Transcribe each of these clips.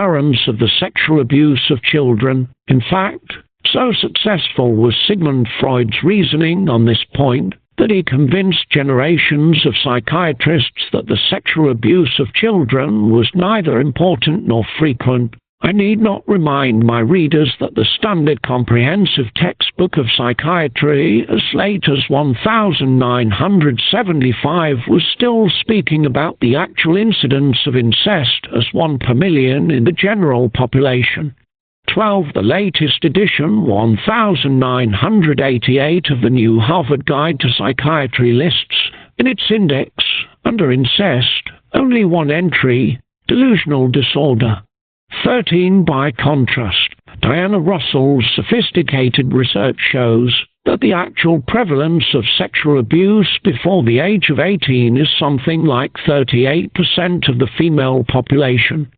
errands of the sexual abuse of children. In fact, so successful was Sigmund Freud's reasoning on this point that he convinced generations of psychiatrists that the sexual abuse of children was neither important nor frequent. I need not remind my readers that the standard comprehensive textbook of psychiatry, as late as 1975, was still speaking about the actual incidence of incest as 1 per million in the general population. 12. The latest edition, 1988, of the New Harvard Guide to Psychiatry lists, in its index, under incest, only one entry, delusional disorder. 13. By contrast, Diana Russell's sophisticated research shows that the actual prevalence of sexual abuse before the age of 18 is something like 38% of the female population.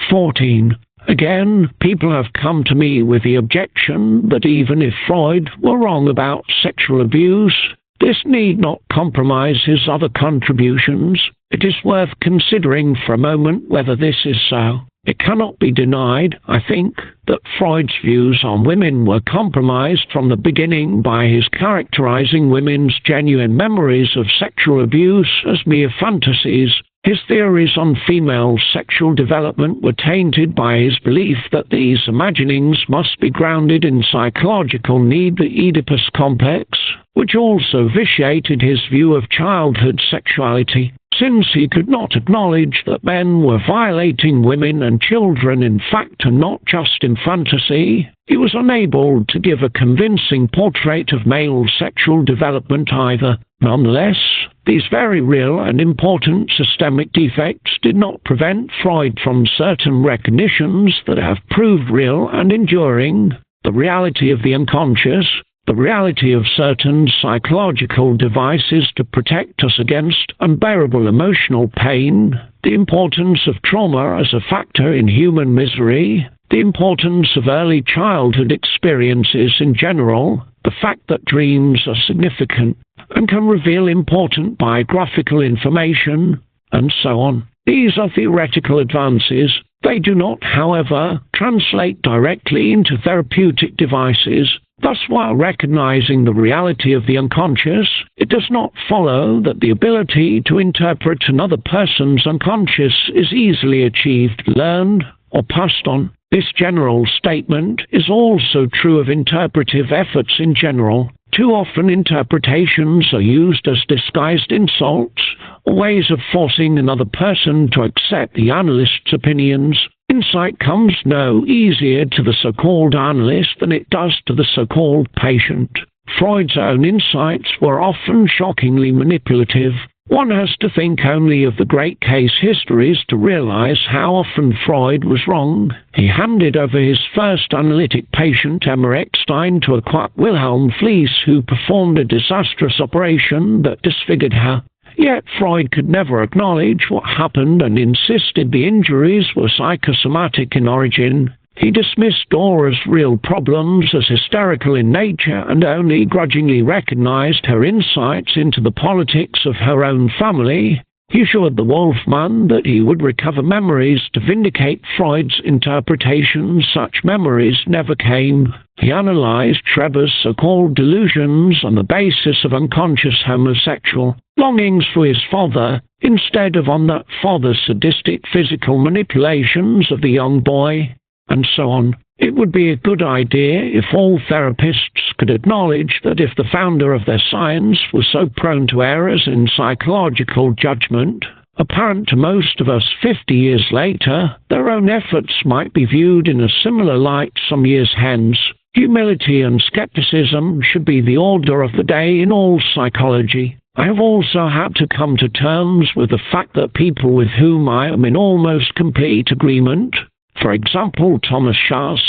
14. Again, people have come to me with the objection that even if Freud were wrong about sexual abuse, this need not compromise his other contributions. It is worth considering for a moment whether this is so. It cannot be denied, I think, that Freud's views on women were compromised from the beginning by his characterizing women's genuine memories of sexual abuse as mere fantasies. His theories on female sexual development were tainted by his belief that these imaginings must be grounded in psychological need, the Oedipus complex, which also vitiated his view of childhood sexuality. Since he could not acknowledge that men were violating women and children in fact and not just in fantasy, he was unable to give a convincing portrait of male sexual development either. Nonetheless, these very real and important systemic defects did not prevent Freud from certain recognitions that have proved real and enduring: the reality of the unconscious, the reality of certain psychological devices to protect us against unbearable emotional pain, the importance of trauma as a factor in human misery, the importance of early childhood experiences in general, the fact that dreams are significant and can reveal important biographical information, and so on. These are theoretical advances. They do not, however, translate directly into therapeutic devices. Thus, while recognizing the reality of the unconscious, it does not follow that the ability to interpret another person's unconscious is easily achieved, learned, or passed on. This general statement is also true of interpretive efforts in general. Too often interpretations are used as disguised insults, or ways of forcing another person to accept the analyst's opinions. Insight comes no easier to the so-called analyst than it does to the so-called patient. Freud's own insights were often shockingly manipulative. One has to think only of the great case histories to realize how often Freud was wrong. He handed over his first analytic patient, Emma Eckstein, to a quack Wilhelm Fliess, who performed a disastrous operation that disfigured her. Yet Freud could never acknowledge what happened and insisted the injuries were psychosomatic in origin. He dismissed Dora's real problems as hysterical in nature and only grudgingly recognized her insights into the politics of her own family. He assured the Wolfman that he would recover memories to vindicate Freud's interpretation. Such memories never came. He analyzed Schreber's so-called delusions on the basis of unconscious homosexual longings for his father, instead of on that father's sadistic physical manipulations of the young boy, and so on. It would be a good idea if all therapists could acknowledge that if the founder of their science was so prone to errors in psychological judgment, apparent to most of us 50 years later, their own efforts might be viewed in a similar light some years hence. Humility and skepticism should be the order of the day in all psychology. I have also had to come to terms with the fact that people with whom I am in almost complete agreement, for example Thomas Schaas,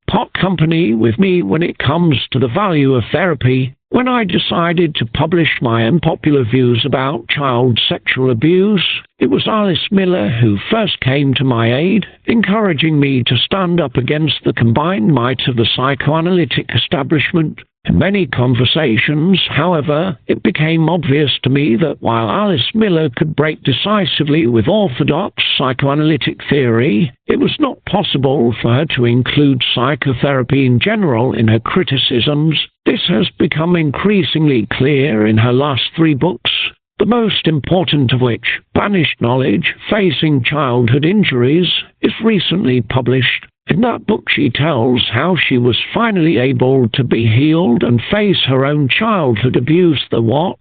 part company with me when it comes to the value of therapy. When I decided to publish my unpopular views about child sexual abuse, it was Alice Miller who first came to my aid, encouraging me to stand up against the combined might of the psychoanalytic establishment. In many conversations, however, it became obvious to me that while Alice Miller could break decisively with orthodox psychoanalytic theory, it was not possible for her to include psychotherapy in general in her criticisms. This has become increasingly clear in her last 3 books, the most important of which, Banished Knowledge, Facing Childhood Injuries, is recently published. In that book she tells how she was finally able to be healed and face her own childhood abuse. The what?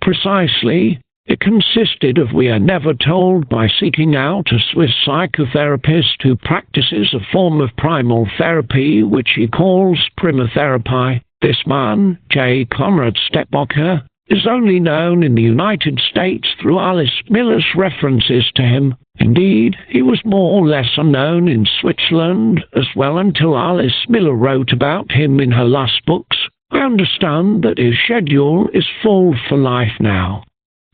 Precisely. It consisted of we are never told by seeking out a Swiss psychotherapist who practices a form of primal therapy which he calls primatherapy. This man, J. Conrad Stettbocker, is only known in the United States through Alice Miller's references to him. Indeed, he was more or less unknown in Switzerland as well until Alice Miller wrote about him in her last books. I understand that his schedule is full for life now.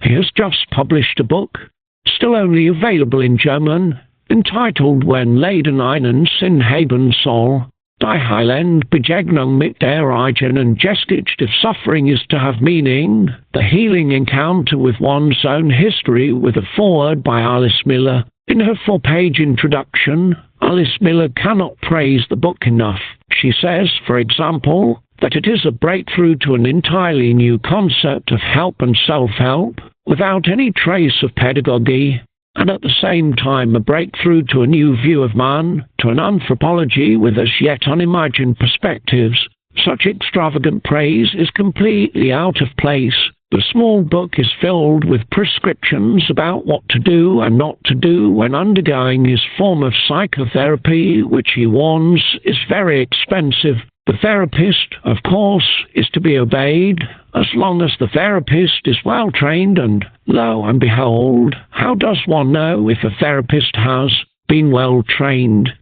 He has just published a book, still only available in German, entitled When Leben einen Sinn haben soll. Die Heilende Begegnung mit der eigenen Geschichte. If suffering is to have meaning, the healing encounter with one's own history, with a foreword by Alice Miller. In her 4-page introduction, Alice Miller cannot praise the book enough. She says, for example, that it is a breakthrough to an entirely new concept of help and self-help, without any trace of pedagogy, and at the same time a breakthrough to a new view of man, to an anthropology with as yet unimagined perspectives. Such extravagant praise is completely out of place. The small book is filled with prescriptions about what to do and not to do when undergoing his form of psychotherapy, which he warns is very expensive. The therapist, of course, is to be obeyed, as long as the therapist is well trained, and lo and behold, how does one know if a therapist has been well trained?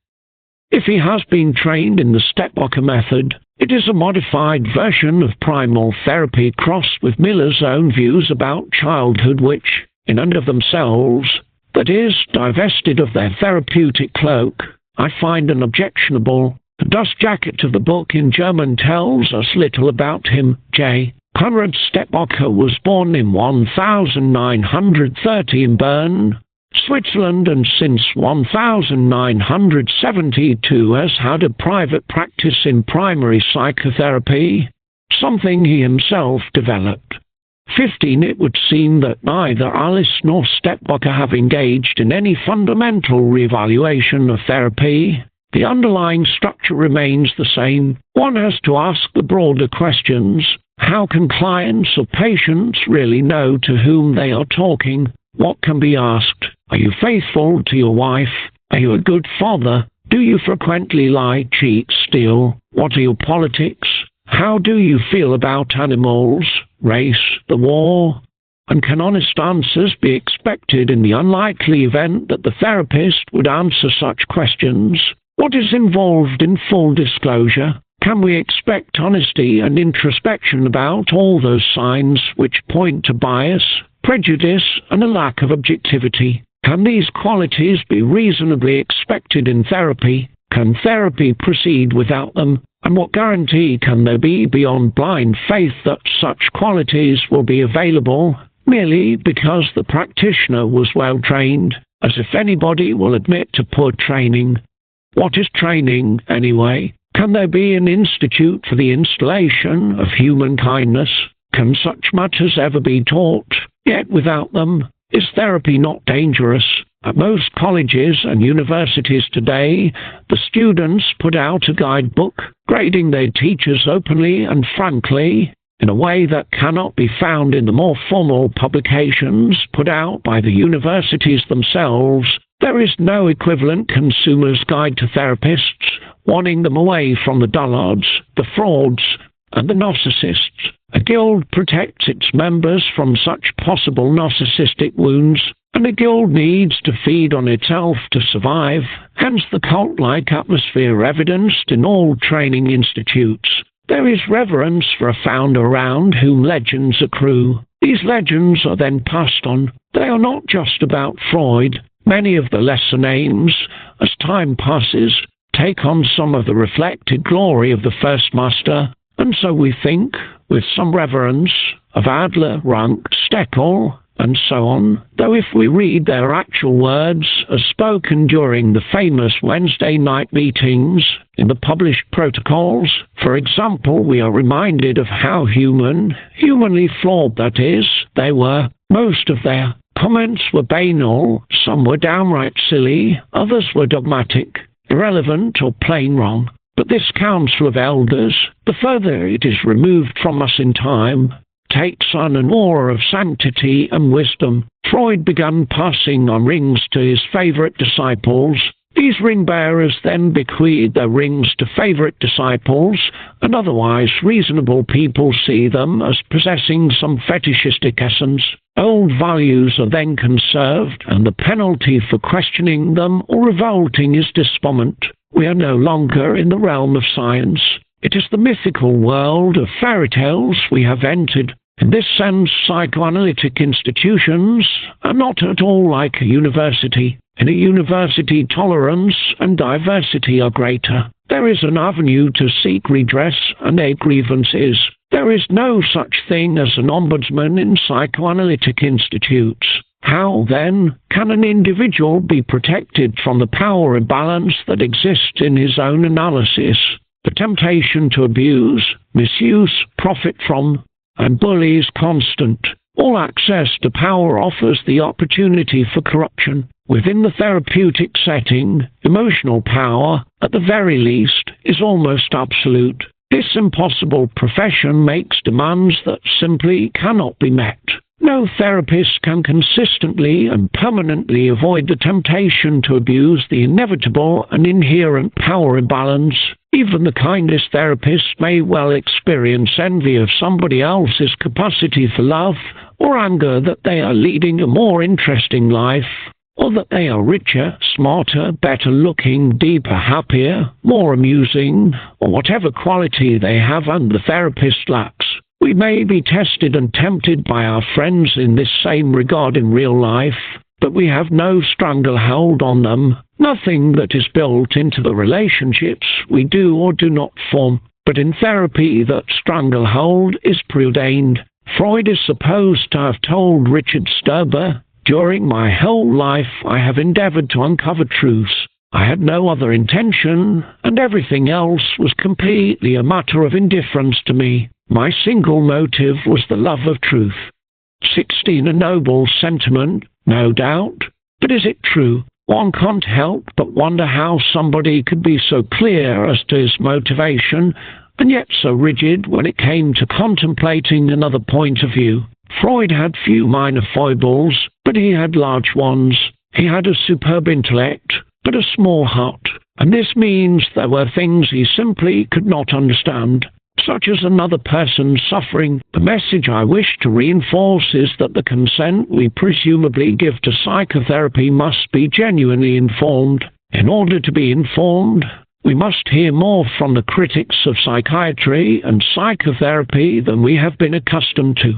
If he has been trained in the Stettbocker method, it is a modified version of primal therapy crossed with Miller's own views about childhood which, in and of themselves, that is, divested of their therapeutic cloak, I find unobjectionable. The dust jacket of the book in German tells us little about him. J. Conrad Stettbocker was born in 1930 in Bern, Switzerland, and since 1972 has had a private practice in primary psychotherapy, something he himself developed. 15. It would seem that neither Alice nor Stettbocker have engaged in any fundamental reevaluation of therapy. The underlying structure remains the same. One has to ask the broader questions. How can clients or patients really know to whom they are talking? What can be asked? Are you faithful to your wife? Are you a good father? Do you frequently lie, cheat, steal? What are your politics? How do you feel about animals, race, the war? And can honest answers be expected in the unlikely event that the therapist would answer such questions? What is involved in full disclosure? Can we expect honesty and introspection about all those signs which point to bias, prejudice, and a lack of objectivity? Can these qualities be reasonably expected in therapy? Can therapy proceed without them? And what guarantee can there be beyond blind faith that such qualities will be available merely because the practitioner was well trained, as if anybody will admit to poor training? What is training, anyway? Can there be an institute for the installation of human kindness? Can such matters ever be taught? Yet without them, is therapy not dangerous? At most colleges and universities today, the students put out a guidebook, grading their teachers openly and frankly, in a way that cannot be found in the more formal publications put out by the universities themselves. There is no equivalent consumer's guide to therapists, warning them away from the dullards, the frauds, and the narcissists. A guild protects its members from such possible narcissistic wounds, and a guild needs to feed on itself to survive, hence the cult-like atmosphere evidenced in all training institutes. There is reverence for a founder around whom legends accrue. These legends are then passed on. They are not just about Freud. Many of the lesser names, as time passes, take on some of the reflected glory of the first master, and so we think, with some reverence, of Adler, Rank, Steckel, and so on, though if we read their actual words as spoken during the famous Wednesday night meetings in the published protocols, for example, we are reminded of how humanly flawed that is, they were. Most of their comments were banal, some were downright silly, others were dogmatic, irrelevant, or plain wrong. But this council of elders, the further it is removed from us in time, takes on an aura of sanctity and wisdom. Freud began passing on rings to his favourite disciples. These ring-bearers then bequeathed their rings to favourite disciples, and otherwise reasonable people see them as possessing some fetishistic essence. Old values are then conserved, and the penalty for questioning them or revolting is despondent. We are no longer in the realm of science. It is the mythical world of fairy tales we have entered. In this sense, psychoanalytic institutions are not at all like a university. In a university, tolerance and diversity are greater. There is an avenue to seek redress and aid grievances. There is no such thing as an ombudsman in psychoanalytic institutes. How, then, can an individual be protected from the power imbalance that exists in his own analysis? The temptation to abuse, misuse, profit from, and bully is constant. All access to power offers the opportunity for corruption. Within the therapeutic setting, emotional power, at the very least, is almost absolute. This impossible profession makes demands that simply cannot be met. No therapist can consistently and permanently avoid the temptation to abuse the inevitable and inherent power imbalance. Even the kindest therapist may well experience envy of somebody else's capacity for love, or anger that they are leading a more interesting life, or that they are richer, smarter, better looking, deeper, happier, more amusing, or whatever quality they have and the therapist lacks. We may be tested and tempted by our friends in this same regard in real life, but we have no stranglehold on them, nothing that is built into the relationships we do or do not form. But in therapy that stranglehold is preordained. Freud is supposed to have told Richard Sturber, "During my whole life I have endeavoured to uncover truths. I had no other intention, and everything else was completely a matter of indifference to me. My single motive was the love of truth." 16. A noble sentiment, no doubt. But is it true? One can't help but wonder how somebody could be so clear as to his motivation, and yet so rigid when it came to contemplating another point of view. Freud had few minor foibles, but he had large ones. He had a superb intellect, but a small heart, and this means there were things he simply could not understand, such as another person's suffering. The message I wish to reinforce is that the consent we presumably give to psychotherapy must be genuinely informed. In order to be informed, we must hear more from the critics of psychiatry and psychotherapy than we have been accustomed to.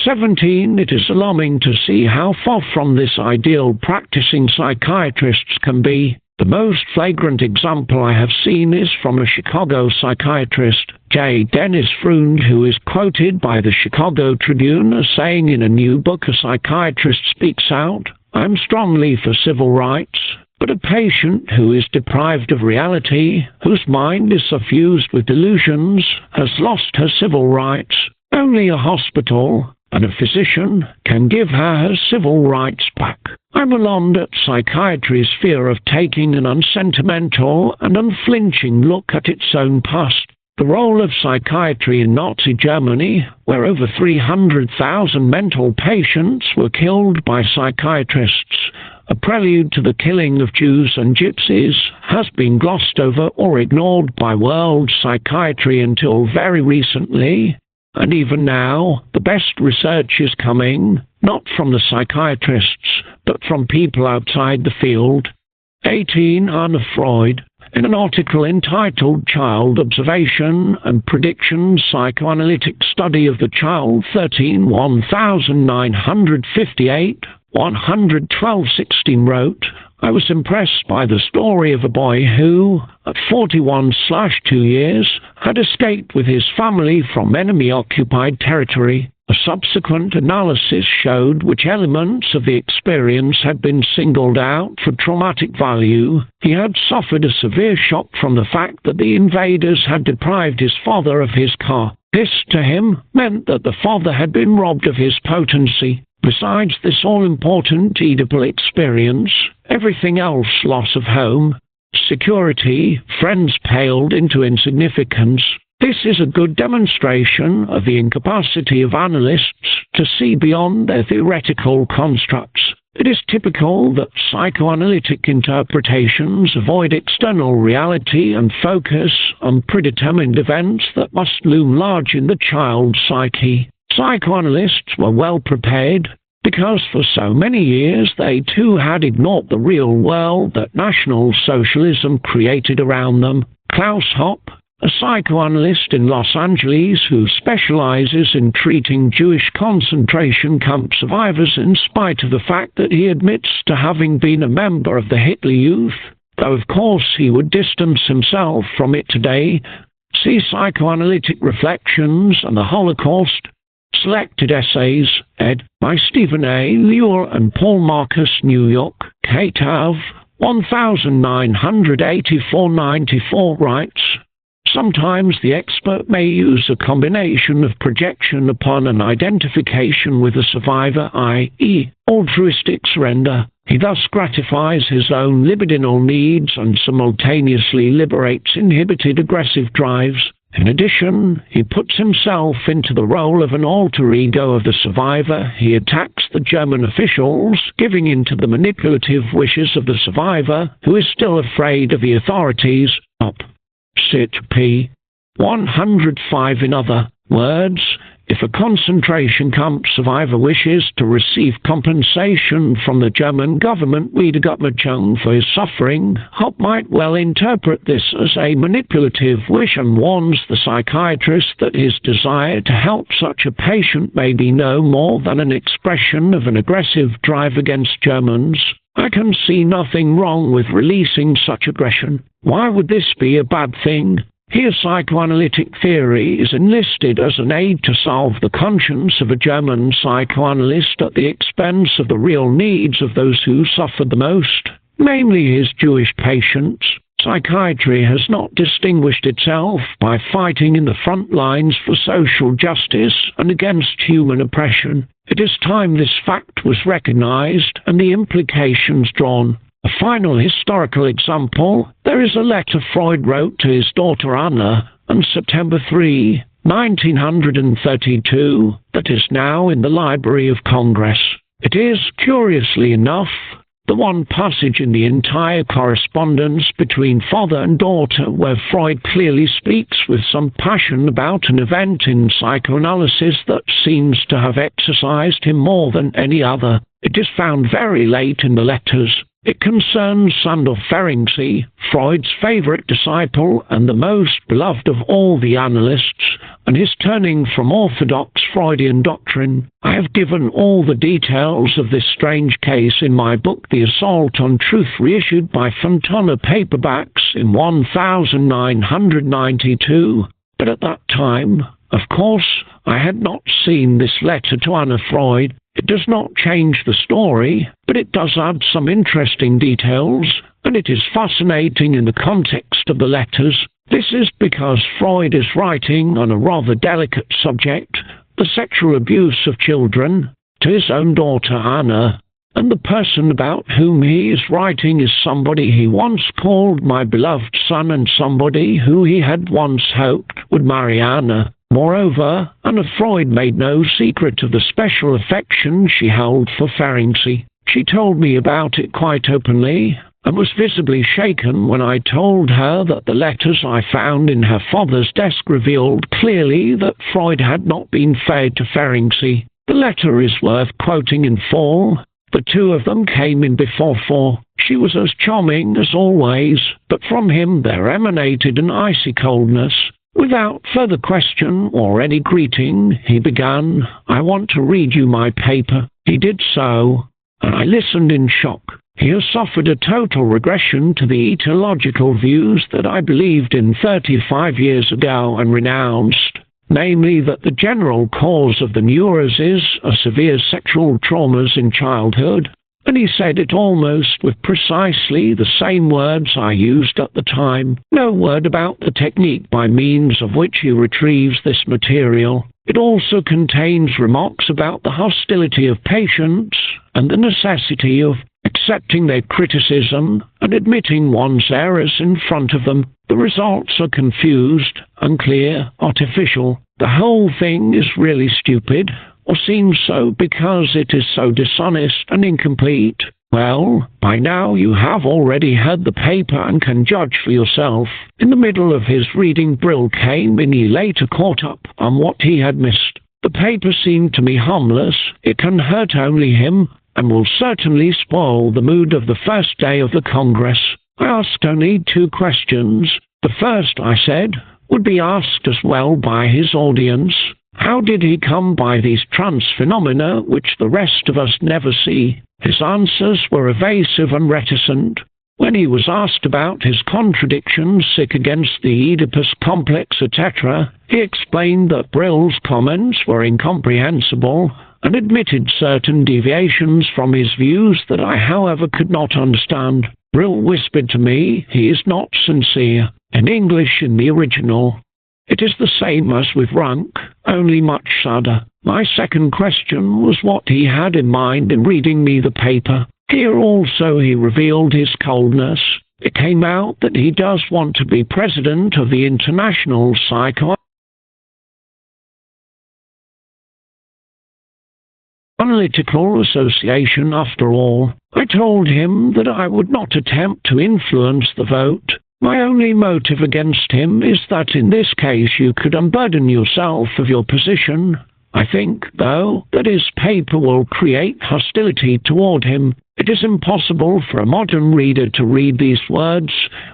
17. It is alarming to see how far from this ideal practicing psychiatrists can be. The most flagrant example I have seen is from a Chicago psychiatrist, J. Dennis Freund, who is quoted by the Chicago Tribune as saying in a new book, "A Psychiatrist Speaks Out, I'm strongly for civil rights, but a patient who is deprived of reality, whose mind is suffused with delusions, has lost her civil rights. Only a hospital and a physician can give her her civil rights back." I'm alarmed at psychiatry's fear of taking an unsentimental and unflinching look at its own past. The role of psychiatry in Nazi Germany, where over 300,000 mental patients were killed by psychiatrists, a prelude to the killing of Jews and Gypsies, has been glossed over or ignored by world psychiatry until very recently. And even now, the best research is coming, not from the psychiatrists, but from people outside the field. 18. Anna Freud. In an article entitled "Child Observation and Prediction Psychoanalytic Study of the Child 13 1958, 11216 wrote, I was impressed by the story of a boy who, at 41/2 years, had escaped with his family from enemy-occupied territory. A subsequent analysis showed which elements of the experience had been singled out for traumatic value. He had suffered a severe shock from the fact that the invaders had deprived his father of his car. This, to him, meant that the father had been robbed of his potency. Besides this all-important Oedipal experience, everything else, loss of home, security, friends, paled into insignificance. This is a good demonstration of the incapacity of analysts to see beyond their theoretical constructs. It is typical that psychoanalytic interpretations avoid external reality and focus on predetermined events that must loom large in the child's psyche. Psychoanalysts were well prepared because for so many years they too had ignored the real world that National Socialism created around them. Klaus Hopp, a psychoanalyst in Los Angeles who specializes in treating Jewish concentration camp survivors in spite of the fact that he admits to having been a member of the Hitler Youth, though of course he would distance himself from it today. See Psychoanalytic Reflections on the Holocaust, Selected Essays, ed. by Stephen A. Lewell and Paul Marcus, New York, KTAV 1984-94 writes, sometimes the expert may use a combination of projection upon an identification with a survivor, i.e., altruistic surrender. He thus gratifies his own libidinal needs and simultaneously liberates inhibited aggressive drives. In addition, he puts himself into the role of an alter ego of the survivor. He attacks the German officials, giving in to the manipulative wishes of the survivor, who is still afraid of the authorities. Up. Sit. p. 105. In other words, if a concentration camp survivor wishes to receive compensation from the German government Wiedergutmachung for his suffering, Hopp might well interpret this as a manipulative wish and warns the psychiatrist that his desire to help such a patient may be no more than an expression of an aggressive drive against Germans. I can see nothing wrong with releasing such aggression. Why would this be a bad thing? Here psychoanalytic theory is enlisted as an aid to solve the conscience of a German psychoanalyst at the expense of the real needs of those who suffered the most, namely his Jewish patients. Psychiatry has not distinguished itself by fighting in the front lines for social justice and against human oppression. It is time this fact was recognized and the implications drawn. A final historical example, there is a letter Freud wrote to his daughter Anna on September 3, 1932, that is now in the Library of Congress. It is, curiously enough, the one passage in the entire correspondence between father and daughter where Freud clearly speaks with some passion about an event in psychoanalysis that seems to have exercised him more than any other. It is found very late in the letters. It concerns Sandor Ferenczi, Freud's favorite disciple and the most beloved of all the analysts, and his turning from orthodox Freudian doctrine. I have given all the details of this strange case in my book The Assault on Truth, reissued by Fontana Paperbacks in 1992, but at that time, of course, I had not seen this letter to Anna Freud. It does not change the story, but it does add some interesting details, and it is fascinating in the context of the letters. This is because Freud is writing on a rather delicate subject, the sexual abuse of children, to his own daughter Anna, and the person about whom he is writing is somebody he once called my beloved son and somebody who he had once hoped would marry Anna. Moreover, Anna Freud made no secret of the special affection she held for Ferenczi. She told me about it quite openly, and was visibly shaken when I told her that the letters I found in her father's desk revealed clearly that Freud had not been fair to Ferenczi. The letter is worth quoting in full. The two of them came in before 4. She was as charming as always, but from him there emanated an icy coldness. Without further question or any greeting, he began, I want to read you my paper. He did so, and I listened in shock. He has suffered a total regression to the etiological views that I believed in 35 years ago and renounced, namely that the general cause of the neuroses are severe sexual traumas in childhood, and he said it almost with precisely the same words I used at the time. No word about the technique by means of which he retrieves this material. It also contains remarks about the hostility of patients and the necessity of accepting their criticism and admitting one's errors in front of them. The results are confused, unclear, artificial. The whole thing is really stupid, or seems so because it is so dishonest and incomplete. Well, by now you have already heard the paper and can judge for yourself. In the middle of his reading, Brill came in. He later caught up on what he had missed. The paper seemed to me harmless. It can hurt only him, and will certainly spoil the mood of the first day of the Congress. I asked only 2 questions. The first, I said, would be asked as well by his audience. How did he come by these trance phenomena which the rest of us never see? His answers were evasive and reticent. When he was asked about his contradictions against the Oedipus complex, etc., he explained that Brill's comments were incomprehensible and admitted certain deviations from his views that I, however, could not understand. Brill whispered to me, "He is not sincere," in English in the original. It is the same as with Rank, only much sadder. My second question was what he had in mind in reading me the paper. Here also he revealed his coldness. It came out that he does want to be president of the International Psychoanalytical Association after all. I told him that I would not attempt to influence the vote. My only motive against him is that in this case you could unburden yourself of your position. I think, though, that his paper will create hostility toward him. It is impossible for a modern reader to read these words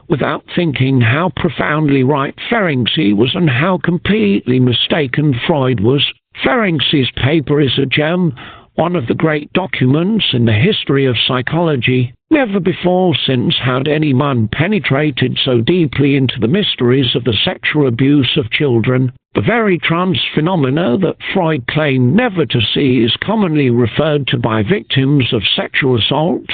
without thinking how profoundly right Ferenczi was and how completely mistaken Freud was. Ferenczi's paper is a gem, one of the great documents in the history of psychology. Never before since had any man penetrated so deeply into the mysteries of the sexual abuse of children. The very trance phenomena that Freud claimed never to see is commonly referred to by victims of sexual assault.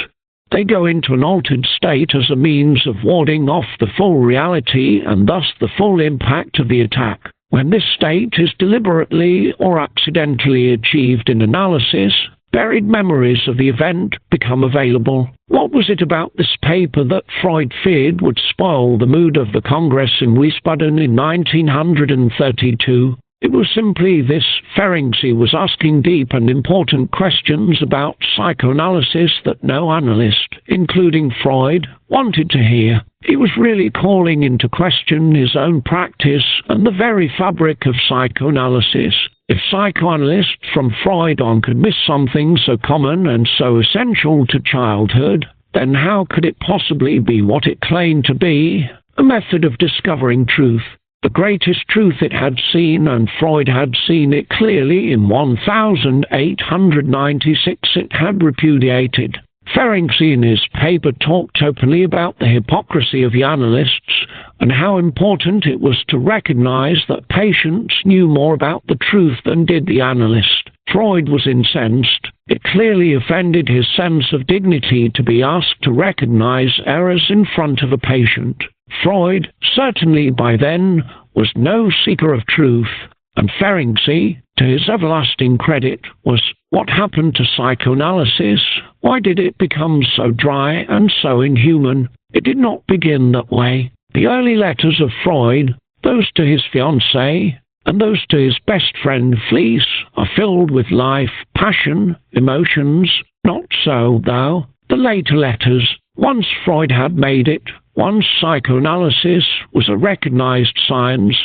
They go into an altered state as a means of warding off the full reality and thus the full impact of the attack. When this state is deliberately or accidentally achieved in analysis, buried memories of the event become available. What was it about this paper that Freud feared would spoil the mood of the Congress in Wiesbaden in 1932? It was simply this: Ferenczi was asking deep and important questions about psychoanalysis that no analyst, including Freud, wanted to hear. He was really calling into question his own practice and the very fabric of psychoanalysis. If psychoanalysts from Freud on could miss something so common and so essential to childhood, then how could it possibly be what it claimed to be, a method of discovering truth? The greatest truth it had seen, and Freud had seen it clearly in 1896 it had repudiated. Ferenczi in his paper talked openly about the hypocrisy of the analysts and how important it was to recognize that patients knew more about the truth than did the analyst. Freud was incensed. It clearly offended his sense of dignity to be asked to recognize errors in front of a patient. Freud, certainly by then, was no seeker of truth, and Ferenczi, to his everlasting credit, was. What happened to psychoanalysis? Why did it become so dry and so inhuman? It did not begin that way. The early letters of Freud, those to his fiancée, and those to his best friend Fliess, are filled with life, passion, emotions. Not so, though, the later letters. Once Freud had made it, once psychoanalysis was a recognized science,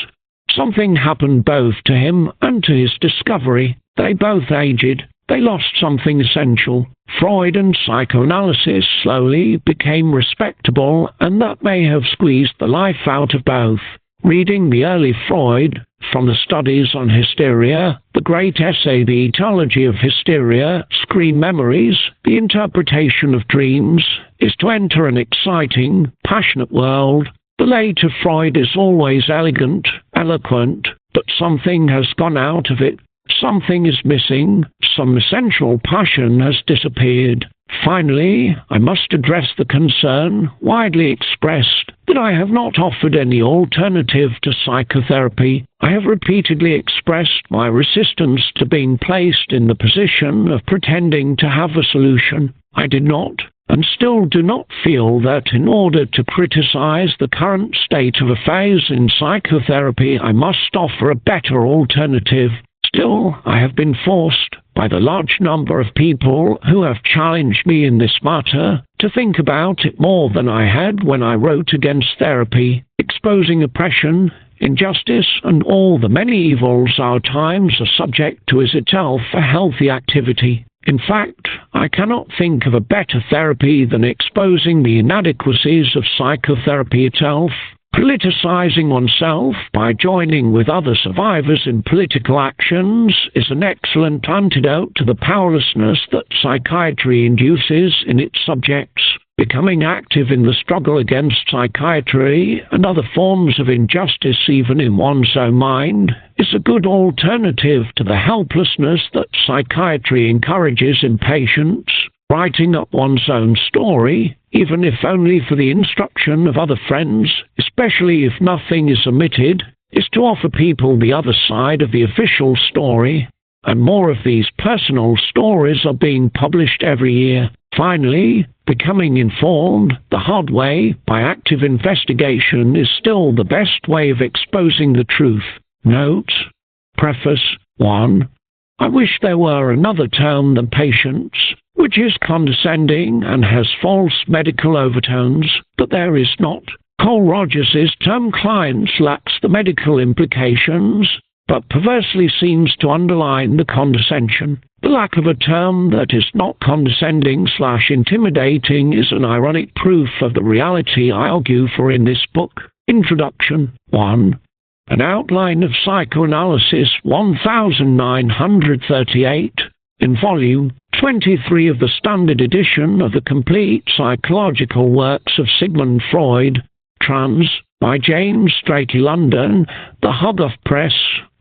something happened both to him and to his discovery. They both aged. They lost something essential. Freud and psychoanalysis slowly became respectable, and that may have squeezed the life out of both. Reading the early Freud, from the studies on hysteria, the great essay The Etiology of Hysteria, Screen Memories, the interpretation of dreams, is to enter an exciting, passionate world. The later Freud is always elegant, eloquent, but something has gone out of it. Something is missing, some essential passion has disappeared. Finally, I must address the concern, widely expressed, that I have not offered any alternative to psychotherapy. I have repeatedly expressed my resistance to being placed in the position of pretending to have a solution. I did not, and still do not feel that in order to criticize the current state of affairs in psychotherapy, I must offer a better alternative. Still, I have been forced, by the large number of people who have challenged me in this matter, to think about it more than I had when I wrote against therapy, exposing oppression, injustice, and all the many evils our times are subject to is itself a healthy activity. In fact, I cannot think of a better therapy than exposing the inadequacies of psychotherapy itself. Politicizing oneself by joining with other survivors in political actions is an excellent antidote to the powerlessness that psychiatry induces in its subjects. Becoming active in the struggle against psychiatry and other forms of injustice even in one's own mind is a good alternative to the helplessness that psychiatry encourages in patients. Writing up one's own story, even if only for the instruction of other friends, especially if nothing is omitted, is to offer people the other side of the official story, and more of these personal stories are being published every year. Finally, becoming informed the hard way by active investigation is still the best way of exposing the truth. Note: Preface 1. I wish there were another term than patients, which is condescending and has false medical overtones, but there is not. Cole Rogers's term clients lacks the medical implications, but perversely seems to underline the condescension. The lack of a term that is not condescending/intimidating is an ironic proof of the reality I argue for in this book. Introduction 1. An Outline of Psychoanalysis 1938, in Volume 23 of the Standard Edition of the Complete Psychological Works of Sigmund Freud, trans. by James Strachey, London, The Hogarth Press,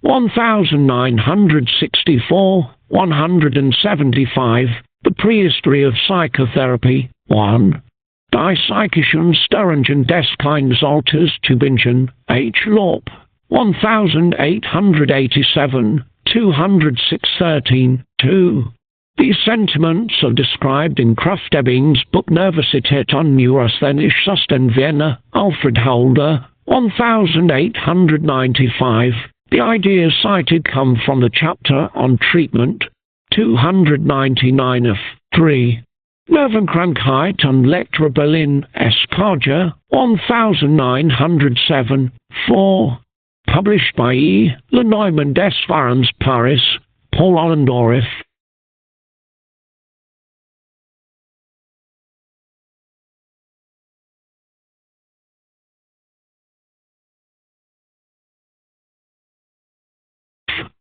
1964, 175, The Prehistory of Psychotherapy, 1. Die psychischen Störungen des Kindesalters Tübingen, H. Lorp, 1887, 20613, 2. These sentiments are described in Krafft Ebing's book Nervosität und Neurasthenische Zustand Vienna, Alfred Holder, 1895. The ideas cited come from the chapter on treatment, 299 of 3. Nervenkrankheit und Lecturabilin S. Karger, 1907, 4. Published by E. Le Neumann des Warens, Paris, Paul Ollendorff.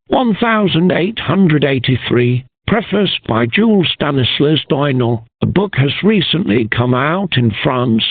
(1883), prefaced by Jules Stanislas Doinel. A book has recently come out in France,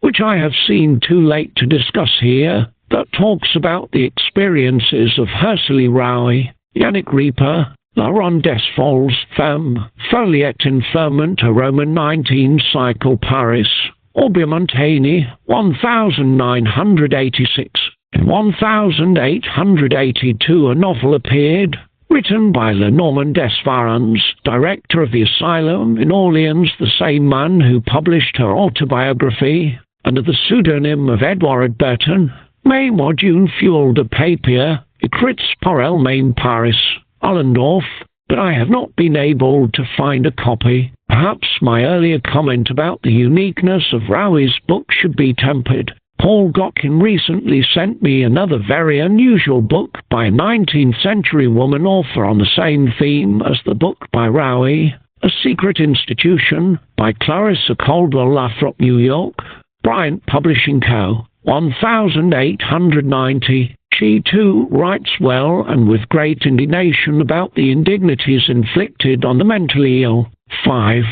which I have seen too late to discuss here, that talks about the experiences of Hercule Rowie, Yannick Rieper, Laurent Desfolles, Femme, Foliet Infirmant a Roman 19 Cycle Paris, Aubier Haney, 1986. In 1882 a novel appeared, written by Lenormand Desvarens, director of the asylum in Orleans, the same man who published her autobiography under the pseudonym of Edouard Berton, mais Modune Fuel de Papier, écrits par elle-même Paris, Ollendorff, but I have not been able to find a copy. Perhaps my earlier comment about the uniqueness of Rowie's book should be tempered. Paul Gotkin recently sent me another very unusual book by a 19th century woman author on the same theme as the book by Rowie, A Secret Institution by Clarissa Caldwell Lathrop, New York, Bryant Publishing Co., 1890, She too writes well and with great indignation about the indignities inflicted on the mentally ill. 5.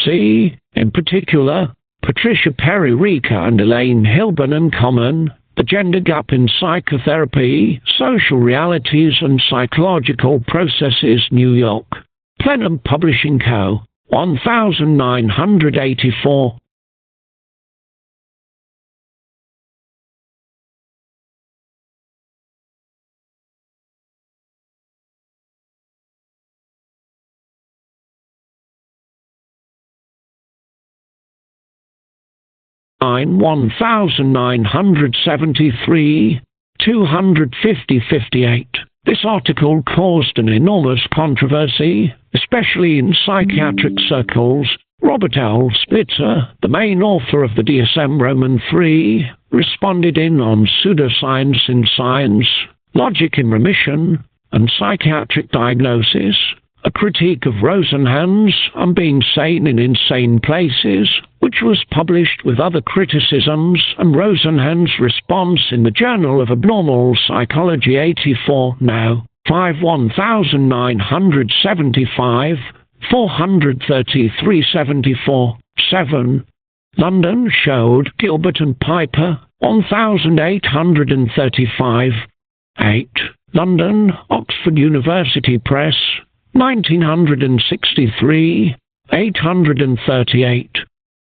C. In particular, Patricia Perry-Rika and Elaine Hilburn Uncommon, The Gender Gap in Psychotherapy, Social Realities and Psychological Processes, New York. Plenum Publishing Co. 1984. Line 1973, 250-58. This article caused an enormous controversy, especially in psychiatric circles. Robert L. Spitzer, the main author of the DSM-Roman 3, responded on pseudoscience in science, logic in remission, and psychiatric diagnosis, a critique of Rosenhan's on being sane in insane places, which was published with other criticisms, and Rosenhan's response in the Journal of Abnormal Psychology 84 now. 1975, 433-74, 7. London Showed, Gilbert and Piper, 1835. 8. London, Oxford University Press, 1963, 838.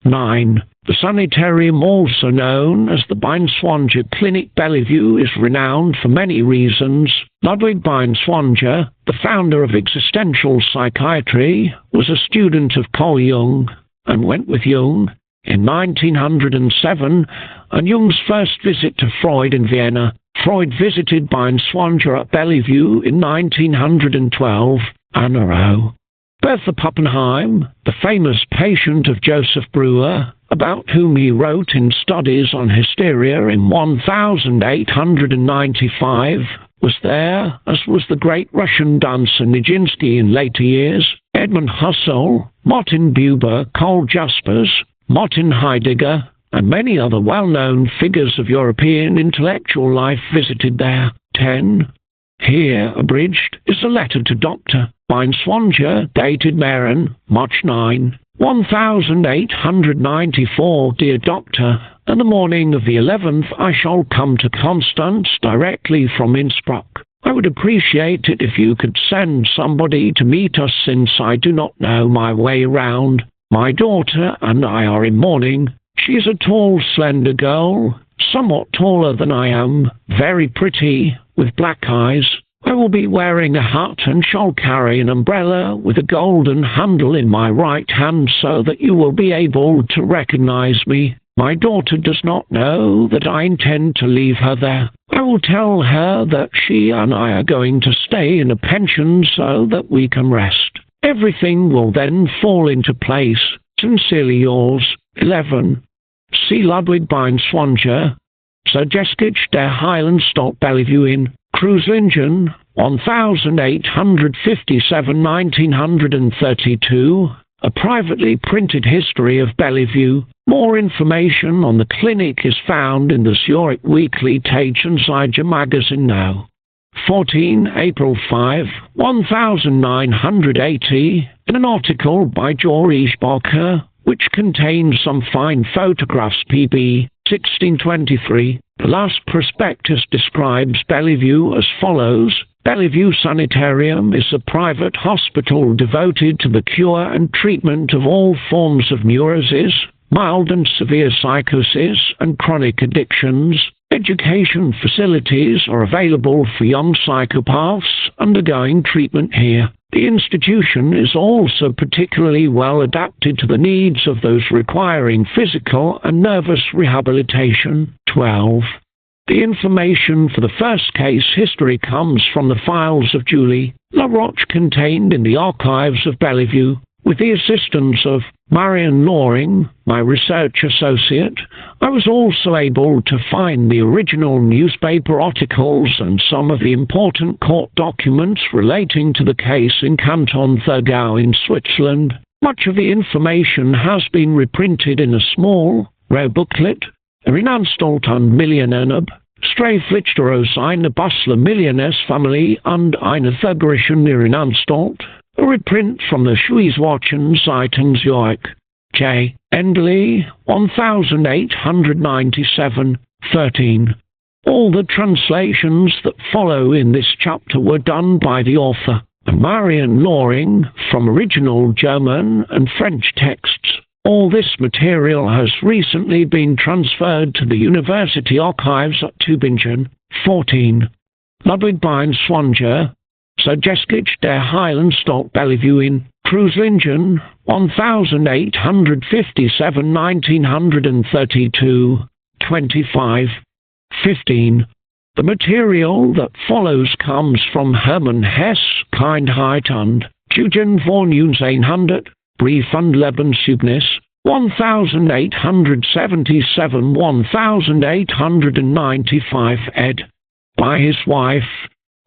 9. The sanitarium, also known as the Binswanger Clinic Bellevue, is renowned for many reasons. Ludwig Binswanger, the founder of existential psychiatry, was a student of Carl Jung and went with Jung in 1907 on Jung's first visit to Freud in Vienna. Freud visited Binswanger at Bellevue in 1912. Anna O. Bertha Pappenheim, the famous patient of Joseph Breuer, about whom he wrote in Studies on Hysteria in 1895, was there, as was the great Russian dancer Nijinsky in later years. Edmund Husserl, Martin Buber, Karl Jaspers, Martin Heidegger, and many other well-known figures of European intellectual life visited there. 10. Here, abridged, is a letter to Dr. Binswanger, dated Meren, March 9, 1894. Dear Doctor, on the morning of the 11th I shall come to Constance directly from Innsbruck. I would appreciate it if you could send somebody to meet us, since I do not know my way round. My daughter and I are in mourning. She is a tall, slender girl, somewhat taller than I am, very pretty, with black eyes. I will be wearing a hat and shall carry an umbrella with a golden handle in my right hand, so that you will be able to recognize me. My daughter does not know that I intend to leave her there. I will tell her that she and I are going to stay in a pension so that we can rest. Everything will then fall into place. Sincerely yours. 11. C. Ludwig Binswanger, Zergeskich der Heilenstadt Bellevue in Kreuzlingen, 1857-1932, a privately printed history of Bellevue. More information on the clinic is found in the Zurich Weekly Tagenzeiger magazine now. 14 April 5, 1980, in an article by George Barker, which contains some fine photographs, PB 1623. The last prospectus describes Bellevue as follows. Bellevue Sanitarium is a private hospital devoted to the cure and treatment of all forms of neurosis, mild and severe psychosis, and chronic addictions. Education facilities are available for young psychopaths undergoing treatment here. The institution is also particularly well adapted to the needs of those requiring physical and nervous rehabilitation. 12. The information for the first case history comes from the files of Julie LaRoche contained in the archives of Bellevue. With the assistance of Marion Loring, my research associate, I was also able to find the original newspaper articles and some of the important court documents relating to the case in Canton Thurgau in Switzerland. Much of the information has been reprinted in a small, rare booklet, Erinnerungsanstalt an Millionenab, Straflichter aus einer Bastler-Millionärsfamilie und einer vergrischenen Anstalt. A reprint from the Schweizwatchen Zeitungsjörg. J. Endley, 1897, 13. All the translations that follow in this chapter were done by the author, Marian Loring, from original German and French texts. All this material has recently been transferred to the University Archives at Tübingen. 14. Ludwig Bein Swanger, Suggestage der Heilenstock Bellevue in Kreuzlingen, 1857-1932, 25. 15. The material that follows comes from Hermann Hesse, Kindheit und Jugend von 1900, Brief und Lebenszeugnis, 1877-1895 ed. By his wife,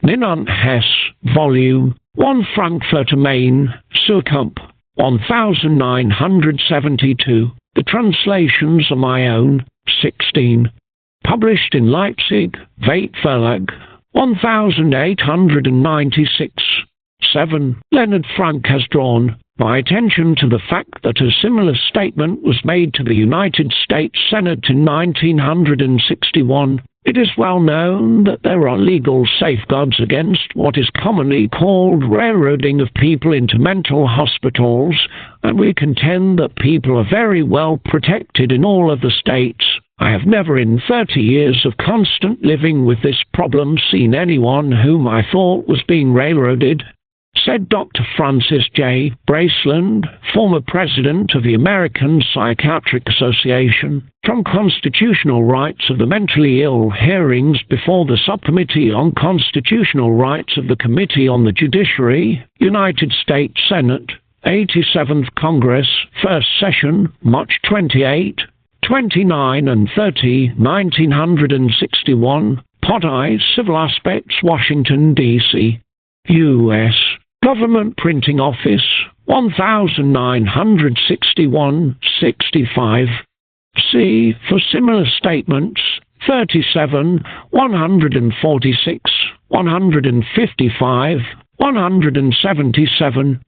Ninant Hesse, Volume 1, Frankfurter Main, Suhrkamp, 1972. The translations are my own. 16. Published in Leipzig, Veit Verlag, 1896. 7. Leonard Frank has drawn my attention to the fact that a similar statement was made to the United States Senate in 1961. It is well known that there are legal safeguards against what is commonly called railroading of people into mental hospitals, and we contend that people are very well protected in all of the states. I have never in 30 years of constant living with this problem seen anyone whom I thought was being railroaded, said Dr. Francis J. Braceland, former president of the American Psychiatric Association. From Constitutional Rights of the Mentally Ill hearings before the Subcommittee on Constitutional Rights of the Committee on the Judiciary, United States Senate, 87th Congress, First Session, March 28, 29 and 30, 1961, Pod I, Civil Aspects, Washington, D.C., U.S. Government Printing Office, 1961-65. C. For similar statements, 37, 146, 155, 177,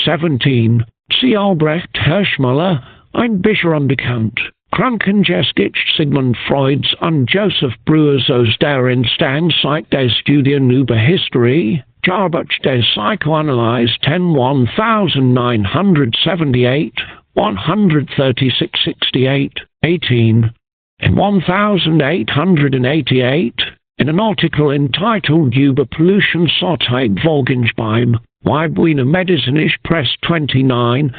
17. C. Albrecht Hirschmuller, Ein Bischer unbekannt. Krankengeschichte Sigmund Freuds und Joseph Breuers aus der Instanzeit der Studien über History, Jahrbuch der Psychoanalyse 10 1978, 136-68, 18. In 1888, in an article entitled Über Pollution Sortheit Volgensbeim, Weibwiener Medizinische Press 29,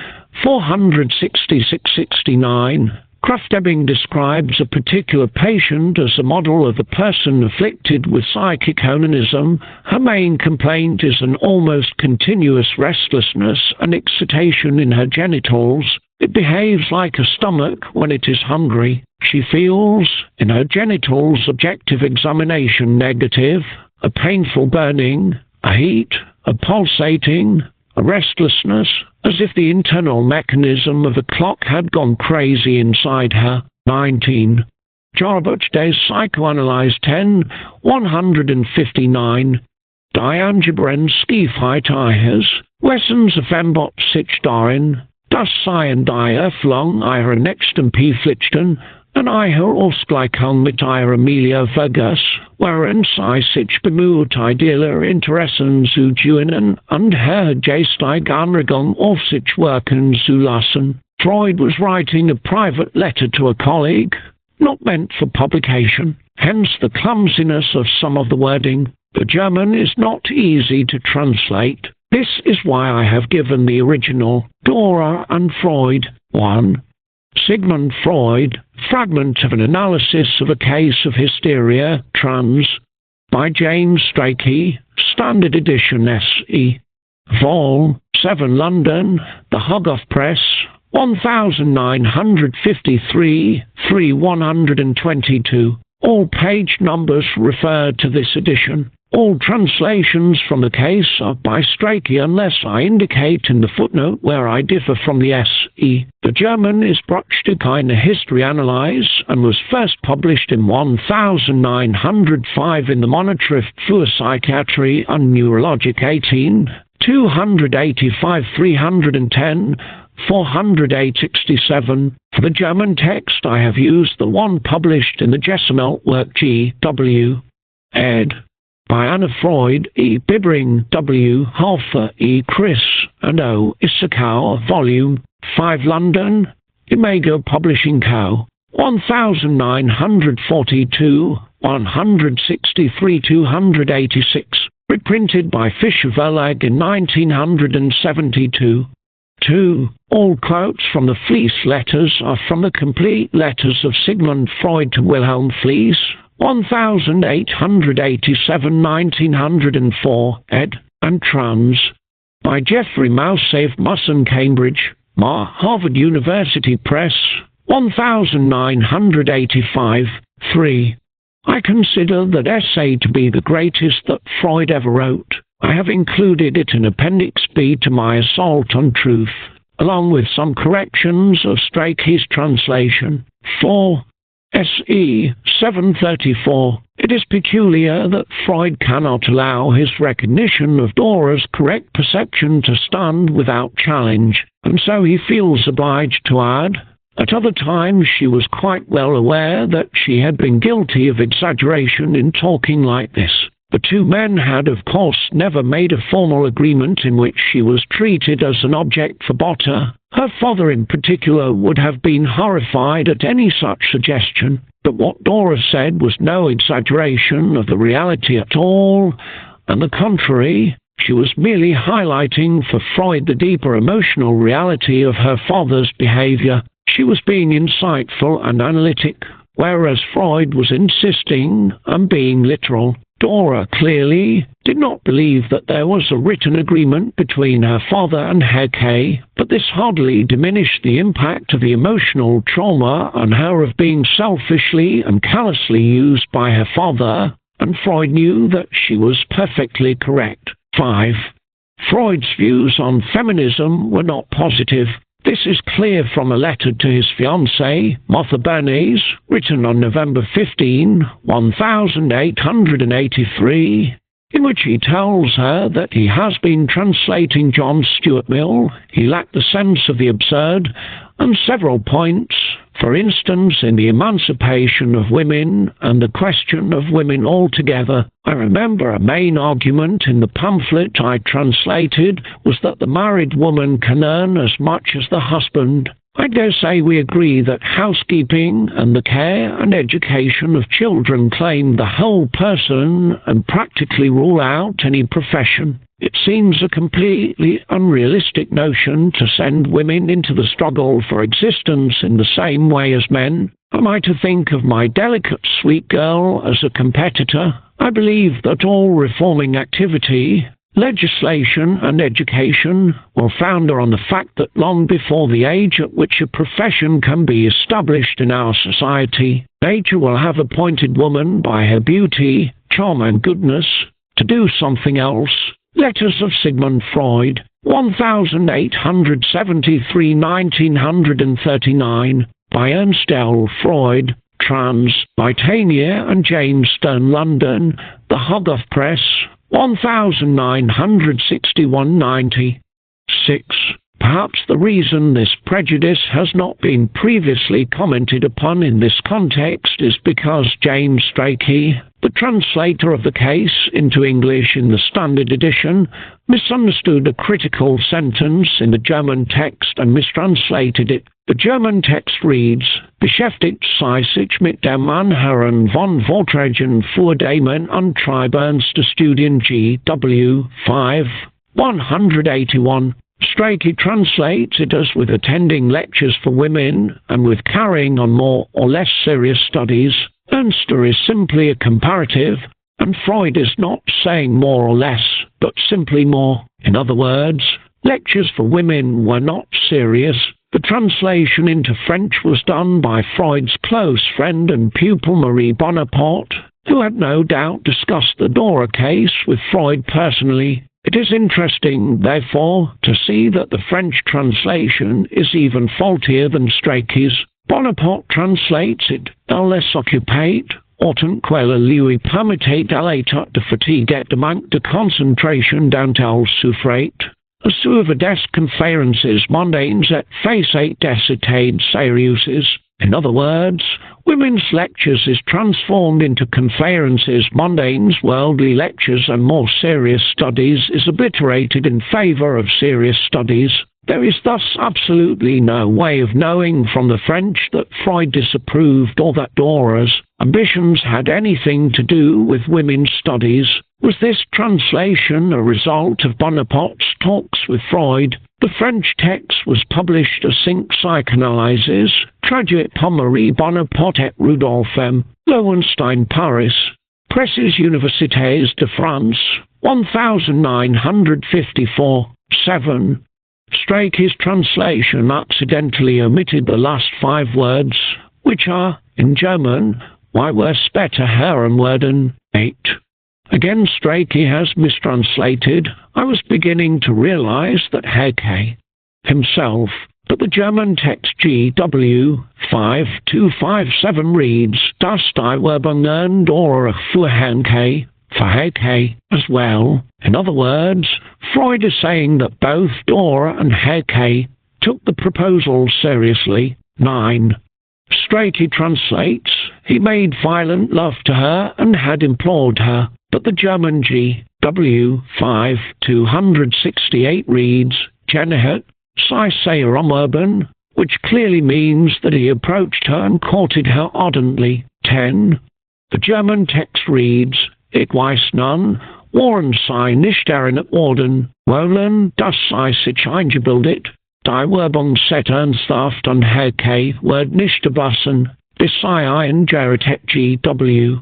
466-69, Krafft-Ebing describes a particular patient as a model of a person afflicted with psychic onanism. Her main complaint is an almost continuous restlessness and excitation in her genitals. It behaves like a stomach when it is hungry. She feels, in her genitals, objective examination negative, a painful burning, a heat, a pulsating, a restlessness, as if the internal mechanism of a clock had gone crazy inside her. 19. Jahrbuch des Psychoanalyse 10, 159. Die Angebrenzskyheit ihres Wessens Fembot sich darin, das seien die Erfüllung ihrer nächsten Pflichten und ihrer Ausgleichung mit ihrer Amelia Vergus, wherein sie sich bemüht, idealer Interessen zu dienen und her geistige Anregung auf sich wirken zu lassen. Freud was writing a private letter to a colleague, not meant for publication, hence the clumsiness of some of the wording. The German is not easy to translate. This is why I have given the original, Dora and Freud. 1. Sigmund Freud, Fragment of an Analysis of a Case of Hysteria, trans. By James Strachey, Standard Edition S.E. Vol. 7 London, The Hogarth Press, 1953, 122. All page numbers refer to this edition. All translations from the case are by Strachey unless I indicate in the footnote where I differ from the S.E. The German is Bruchstücke History Analyse and was first published in 1905 in the Monotrift für Psychiatrie und Neurologic 18, 285 310, 408-67. For the German text I have used the one published in the Jessamelt work G.W. ed. by Anna Freud, E. Bibbering, W. Halfer, E. Chris, and O. Issachau, Volume 5 London, Imago Publishing Co. 1942, 163 286, reprinted by Fischer Verlag in 1972. 2. All quotes from the Fliess letters are from the complete letters of Sigmund Freud to Wilhelm Fliess, 1887 1904, ed. and trans. By Geoffrey Moussafe Musson, Cambridge, Harvard University Press, 1985, 3. I consider that essay to be the greatest that Freud ever wrote. I have included it in Appendix B to my Assault on Truth, along with some corrections of Strachey's translation. 4. S.E. 734. It is peculiar that Freud cannot allow his recognition of Dora's correct perception to stand without challenge, and so he feels obliged to add, at other times she was quite well aware that she had been guilty of exaggeration in talking like this. The two men had, of course, never made a formal agreement in which she was treated as an object for Botta. Her father in particular would have been horrified at any such suggestion, but what Dora said was no exaggeration of the reality at all. On the contrary, she was merely highlighting for Freud the deeper emotional reality of her father's behavior. She was being insightful and analytic, whereas Freud was insisting on being literal. Dora clearly did not believe that there was a written agreement between her father and Hecke, but this hardly diminished the impact of the emotional trauma on her of being selfishly and callously used by her father, and Freud knew that she was perfectly correct. 5. Freud's views on feminism were not positive. This is clear from a letter to his fiancée, Martha Bernays, written on November 15, 1883, in which he tells her that he has been translating John Stuart Mill, he lacked the sense of the absurd, on several points, for instance in the emancipation of women and the question of women altogether. I remember a main argument in the pamphlet I translated was that the married woman can earn as much as the husband. I dare say we agree that housekeeping and the care and education of children claim the whole person and practically rule out any profession. It seems a completely unrealistic notion to send women into the struggle for existence in the same way as men. Am I to think of my delicate sweet girl as a competitor? I believe that all reforming activity, legislation and education will founder on the fact that long before the age at which a profession can be established in our society, nature will have appointed woman by her beauty, charm and goodness to do something else. Letters of Sigmund Freud, 1873 1939, by Ernst L. Freud, trans. By Tanier and James Stern, London, The Hogarth Press, 1961 90. 6. Perhaps the reason this prejudice has not been previously commented upon in this context is because James Strachey, the translator of the case into English in the Standard Edition, misunderstood a critical sentence in the German text and mistranslated it. The German text reads, Beschäftigt sich mit dem Anhören von Vorträgen für Damen und Treiberste Studien G.W. 5, 181. Strachey translates it as with attending lectures for women and with carrying on more or less serious studies. Ernster is simply a comparative, and Freud is not saying more or less, but simply more. In other words, lectures for women were not serious. The translation into French was done by Freud's close friend and pupil Marie Bonaparte. who had no doubt discussed the Dora case with Freud personally. It is interesting, therefore, to see that the French translation is even faultier than Strachey's. Bonaparte translates it, "Elle les occupait, autant qu'elle lui permettait d'aller de fatigue et de manque de concentration dont elle souffrait. Suivre des conférences mondaines et faisait des études sérieuses." In other words, women's lectures is transformed into conferences mondaines, worldly lectures, and more serious studies is obliterated in favor of serious studies. There is thus absolutely no way of knowing from the French that Freud disapproved or that Dora's ambitions had anything to do with women's studies. Was this translation a result of Bonaparte's talks with Freud? The French text was published as Cinq Psychanalyses, traduit par Marie Bonaparte et Rudolf M. Lowenstein, Paris, Presses Universités de France, 1954, 7. Strachey's translation accidentally omitted the last 5 words, which are, in German, "Why were später Herren werden 8. Again, Strachey has mistranslated. I was beginning to realize that Hecke himself, but the German text GW 5257 reads, "Das die Werbungen Dora für Hecke," for Hecke as well. In other words, Freud is saying that both Dora and Hecke took the proposal seriously. 9. Strachey translates, "He made violent love to her and had implored her," but the German GW 5268 reads, "Genhet sei sehr umwerben," which clearly means that he approached her and courted her ardently. 10. The German text reads, "Ich weiß nun, woran sei nicht erinnert worden, wollen, dass sei sich eingebildet, die Werbung set ernsthaft und Hecke wird nicht gebassen, bis sei ein Geritet GW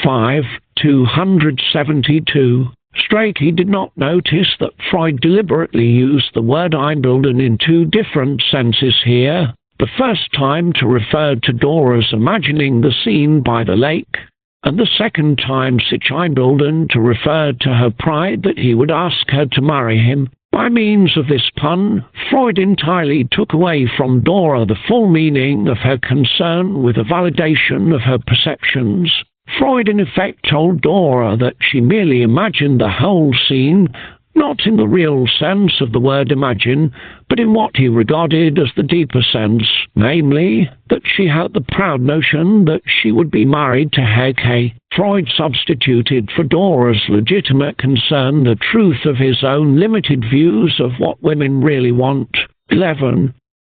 5272. Strachey did not notice that Freud deliberately used the word einbilden in 2 different senses here. The first time to refer to Dora's imagining the scene by the lake, and the second time sich einbilden to refer to her pride that he would ask her to marry him. By means of this pun, Freud entirely took away from Dora the full meaning of her concern with the validation of her perceptions. Freud in effect told Dora that she merely imagined the whole scene, not in the real sense of the word imagine, but in what he regarded as the deeper sense, namely, that she had the proud notion that she would be married to Hecke. Freud substituted for Dora's legitimate concern the truth of his own limited views of what women really want. 11.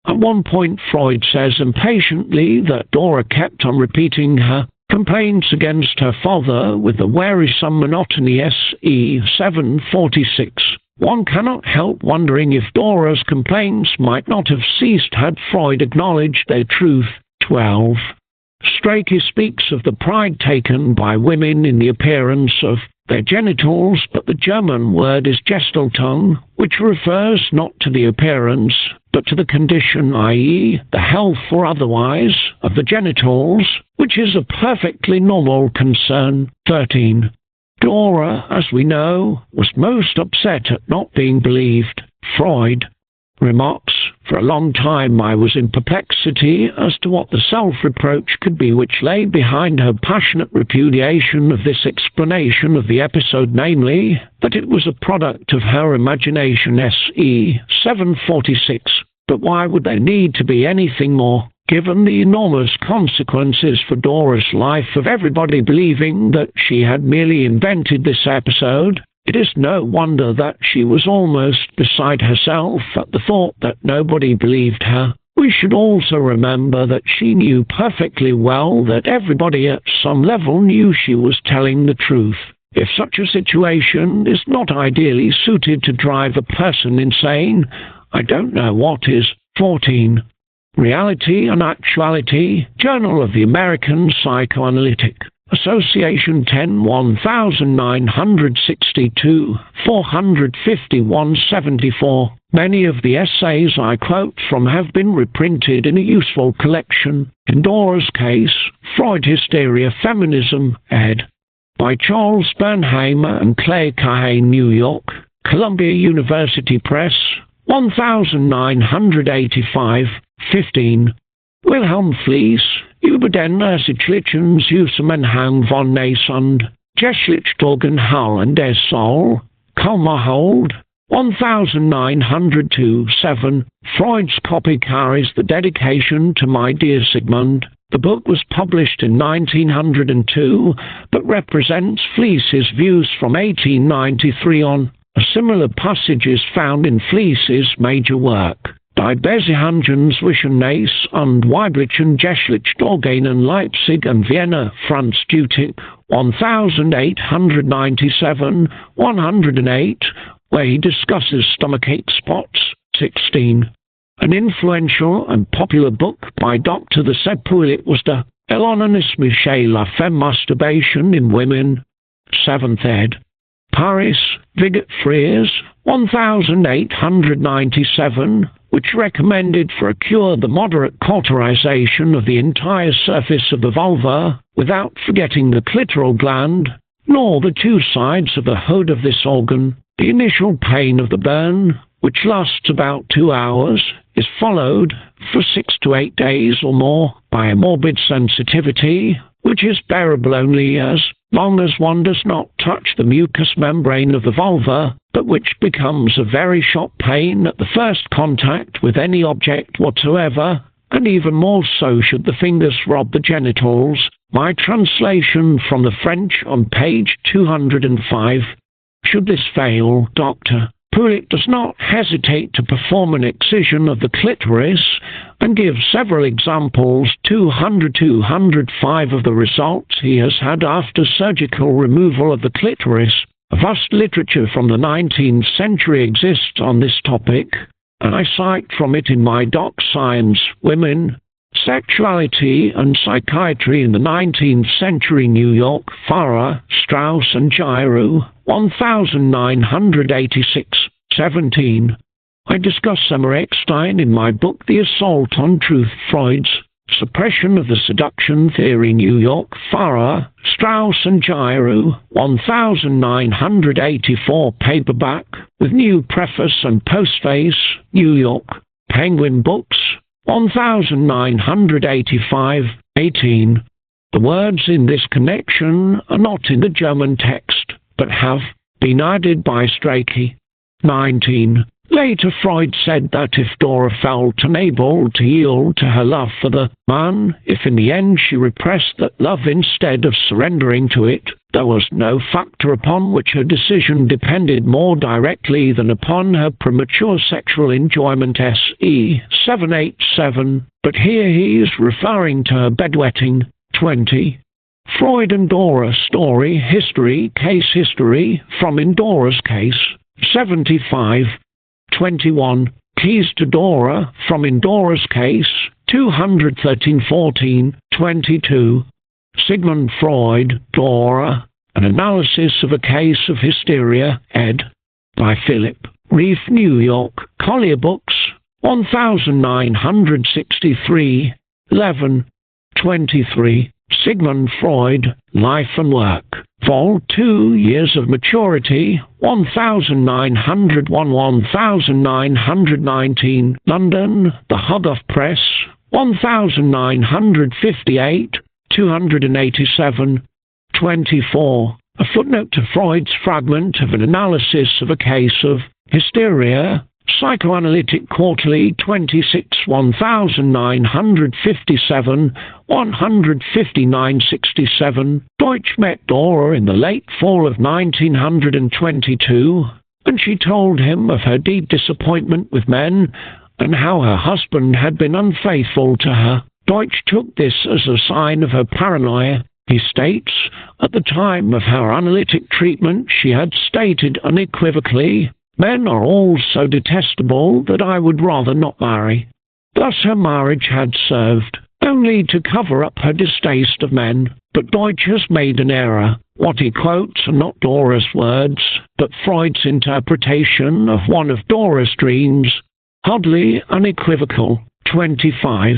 At one point Freud says impatiently that Dora kept on repeating her complaints against her father with the wearisome monotony SE 746. One cannot help wondering if Dora's complaints might not have ceased had Freud acknowledged their truth. 12. Strachey speaks of the pride taken by women in the appearance of their genitals, but the German word is Gestaltung, which refers not to the appearance, but to the condition, i.e., the health or otherwise, of the genitals, which is a perfectly normal concern. 13. Dora, as we know, was most upset at not being believed. Freud remarks, "For a long time I was in perplexity as to what the self-reproach could be which lay behind her passionate repudiation of this explanation of the episode, namely, that it was a product of her imagination SE 746. But why would there need to be anything more, given the enormous consequences for Dora's life of everybody believing that she had merely invented this episode? It is no wonder that she was almost beside herself at the thought that nobody believed her. We should also remember that she knew perfectly well that everybody at some level knew she was telling the truth. If such a situation is not ideally suited to drive a person insane, I don't know what is. 14. Reality and Actuality, Journal of the American Psychoanalytic Association 10 1962 451 74. Many of the essays I quote from have been reprinted in a useful collection, In Dora's Case, Freud Hysteria Feminism, ed. by Charles Bernheimer and Clay Cahane, New York, Columbia University Press, 1985, 15. Wilhelm Fliess, über den ersichtlichen Zusammenhang von Nase und Geschlechtsorgan und der Soul, Kalmerhold, 1902, 7. Freud's copy carries the dedication to My Dear Sigmund. The book was published in 1902, but represents Fliess's views from 1893 on. A similar passage is found in Fliess's major work, Die Beziehungen zwischen Nase und weiblichen Geschlechtsorganen Leipzig and Vienna, Franz Dutic, 1897, 108, where he discusses stomachache spots. 16. An influential and popular book by Dr. the said Pouillet was the L'onanisme chez la femme, Masturbation in Women, 7th ed. Paris, Vigot Frears, 1897, which recommended for a cure the moderate cauterization of the entire surface of the vulva, without forgetting the clitoral gland, nor the two sides of the hood of this organ. The initial pain of the burn, which lasts about 2 hours, is followed for 6 to 8 days or more by a morbid sensitivity, which is bearable only as long as one does not touch the mucous membrane of the vulva, but which becomes a very sharp pain at the first contact with any object whatsoever, and even more so should the fingers rub the genitals. My translation from the French on page 205. Should this fail, Dr. Pouillet does not hesitate to perform an excision of the clitoris and gives several examples, 205 of the results he has had after surgical removal of the clitoris. A vast literature from the 19th century exists on this topic, and I cite from it in my Doc Science, Women, Sexuality and Psychiatry in the 19th Century, New York, Farrar, Straus and Giroux, 1986, 17. I discuss Emma Eckstein in my book The Assault on Truth, Freud's Suppression of the Seduction Theory, New York, Farrar, Straus and Giroux, 1984 paperback, with new preface and postface, New York, Penguin Books, 1985, 18. The words in this connection are not in the German text, but have been added by Strachey. 19. Later Freud said that if Dora felt unable to yield to her love for the man, if in the end she repressed that love instead of surrendering to it, there was no factor upon which her decision depended more directly than upon her premature sexual enjoyment. S.E. 787, but here he is referring to her bedwetting. 20. Freud and Dora story, history, case history, from In Dora's Case, 75. 21. Keys to Dora, from In Dora's Case, 213-14, 22. Sigmund Freud, Dora, An Analysis of a Case of Hysteria, ed. by Philip Reef, New York, Collier Books, 1963, 11, 23. Sigmund Freud, Life and Work. Vol. 2, Years of Maturity, 1901-1919, London, The Hogarth Press, 1958, 287, 24. A footnote to Freud's fragment of an analysis of a case of hysteria, Psychoanalytic Quarterly 26, 1957, 159-67. Deutsch met Dora in the late fall of 1922, and she told him of her deep disappointment with men and how her husband had been unfaithful to her. Deutsch took this as a sign of her paranoia. He states, at the time of her analytic treatment she had stated unequivocally, "Men are all so detestable that I would rather not marry." Thus her marriage had served only to cover up her distaste of men. But Deutsch has made an error. What he quotes are not Dora's words, but Freud's interpretation of one of Dora's dreams, hardly unequivocal. 25.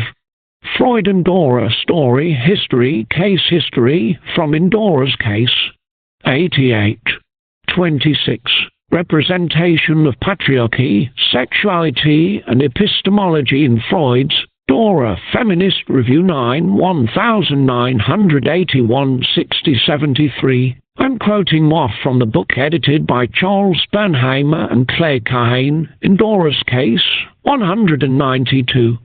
Freud and Dora story, history, case history, from In Dora's Case. 88. 26. Representation of patriarchy, sexuality, and epistemology in Freud's Dora, Feminist Review 9, 1981, 6073. I'm quoting more from the book edited by Charles Bernheimer and Claire Kahane, In Dora's Case, 192.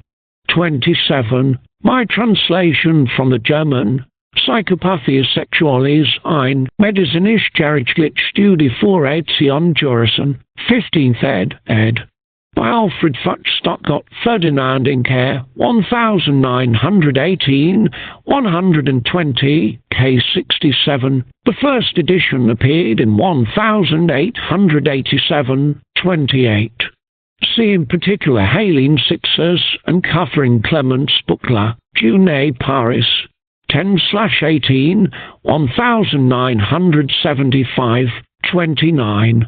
27. My translation from the German, Psychopathia Sexualis ein medizinische Gerichtsstudie für Erziehungsjuristen, 15th ed. By Alfred Futch Stuttgart Ferdinand Inker, 1918, 120, case 67. The first edition appeared in 1887, 28. See in particular Helene Sixers and Catherine Clements Buchler, June, Paris, 10/18, 1975, 29.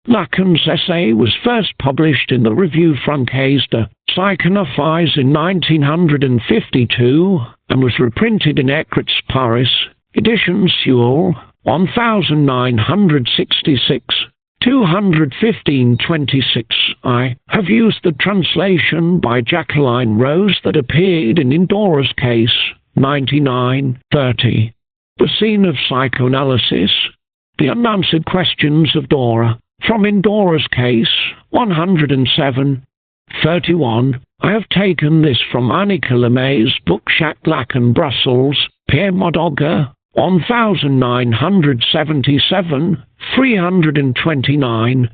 Lacan's essay was first published in the Revue Francaise de Psychanalyse in 1952 and was reprinted in Ecrit's Paris, edition Sewell, 1966, 215-26. I have used the translation by Jacqueline Rose that appeared in Dora's Case, 99-30. The Scene of Psychoanalysis, The Unanswered Questions of Dora, from In Dora's Case, 107-31. I have taken this from Annika Lemay's book Jacques Lacan, Brussels, Pierre Modoga, 1977, 329.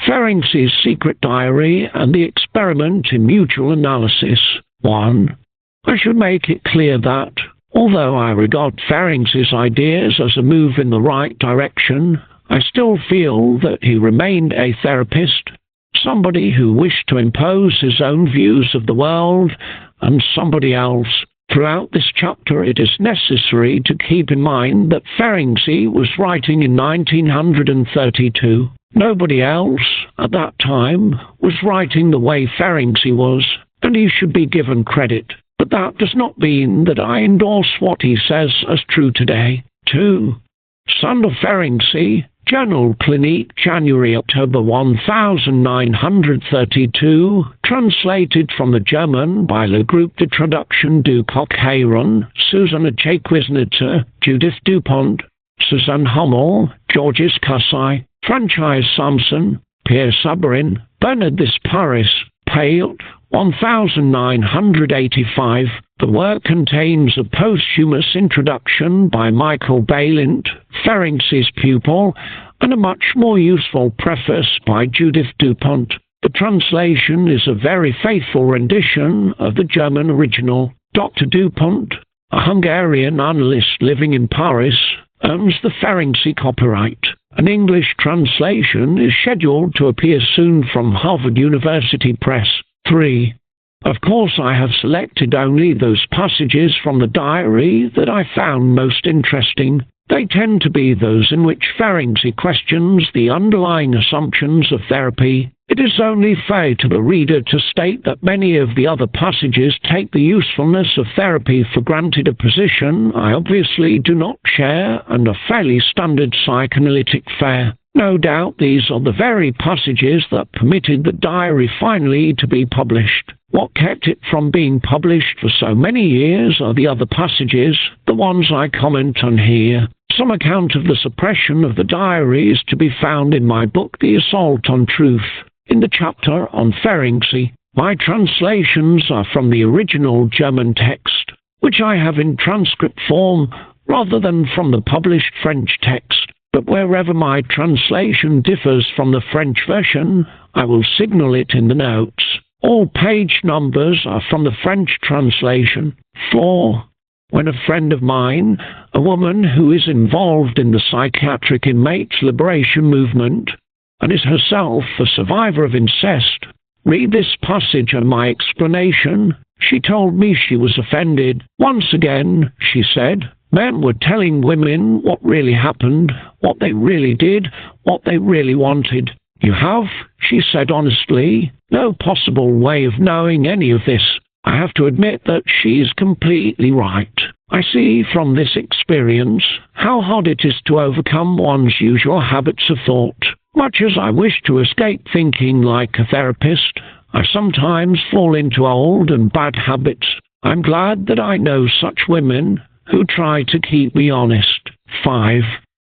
Ferencz's Secret Diary and the Experiment in Mutual Analysis. 1. I should make it clear that, although I regard Ferencz's ideas as a move in the right direction, I still feel that he remained a therapist, somebody who wished to impose his own views of the world, and somebody else. Throughout this chapter it is necessary to keep in mind that Ferencz was writing in 1932. Nobody else, at that time, was writing the way Ferencz was, and he should be given credit. But that does not mean that I endorse what he says as true today. 2. Sander Ferencz, Journal Clinique, January-October 1932, translated from the German by Le Groupe de Traduction du Coq-Héron, Susanna Jaquisniter, Judith Dupont, Suzanne Hummel, Georges Cassai, Franchise Samson, Pierre Sabrin, Bernard This Paris, Pale, 1985. The work contains a posthumous introduction by Michael Balint, Ferencz's pupil, and a much more useful preface by Judith Dupont. The translation is a very faithful rendition of the German original. Dr. Dupont, a Hungarian analyst living in Paris, owns the Ferencz copyright. An English translation is scheduled to appear soon from Harvard University Press. 3. Of course, I have selected only those passages from the diary that I found most interesting. They tend to be those in which Ferencz questions the underlying assumptions of therapy. It is only fair to the reader to state that many of the other passages take the usefulness of therapy for granted, a position I obviously do not share and are fairly standard psychoanalytic fare. No doubt these are the very passages that permitted the diary finally to be published. What kept it from being published for so many years are the other passages, the ones I comment on here. Some account of the suppression of the diary is to be found in my book The Assault on Truth, in the chapter on Ferencz. My translations are from the original German text, which I have in transcript form, rather than from the published French text. But wherever my translation differs from the French version, I will signal it in the notes. All page numbers are from the French translation. 4. When a friend of mine, a woman who is involved in the psychiatric inmates liberation movement, and is herself a survivor of incest, read this passage and my explanation, she told me she was offended. Once again, she said, Men were telling women what really happened, what they really did, what they really wanted. "You have," she said honestly, "no possible way of knowing any of this." I have to admit that she is completely right. I see from this experience how hard it is to overcome one's usual habits of thought. Much as I wish to escape thinking like a therapist, I sometimes fall into old and bad habits. I'm glad that I know such women who try to keep me honest. 5.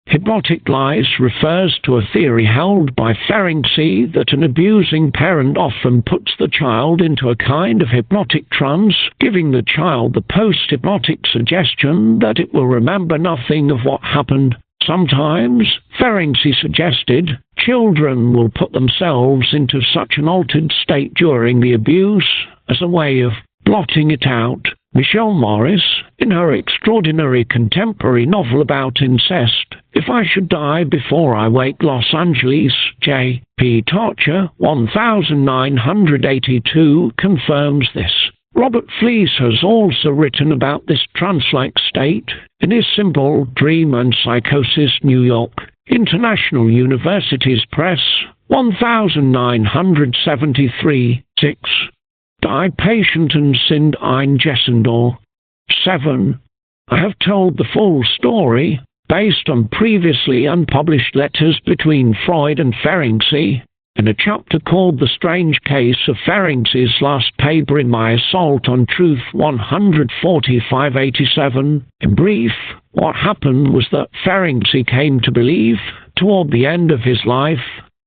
Hypnotic lies refers to a theory held by Ferenczi that an abusing parent often puts the child into a kind of hypnotic trance, giving the child the post-hypnotic suggestion that it will remember nothing of what happened. Sometimes, Ferenczi suggested, children will put themselves into such an altered state during the abuse as a way of blotting it out. Michelle Morris, in her extraordinary contemporary novel about incest, If I Should Die Before I Wake Los Angeles, J.P. Torture, 1982, confirms this. Robert Fleece has also written about this trance-like state in his simple Dream and Psychosis, New York, International Universities Press, 1973, 6. Die Patienten sind eingesendor. 7. I have told the full story, based on previously unpublished letters between Freud and Ferenczi, in a chapter called The Strange Case of Ferenczi's last paper in my Assault on Truth 14587. In brief, what happened was that Ferenczi came to believe, toward the end of his life,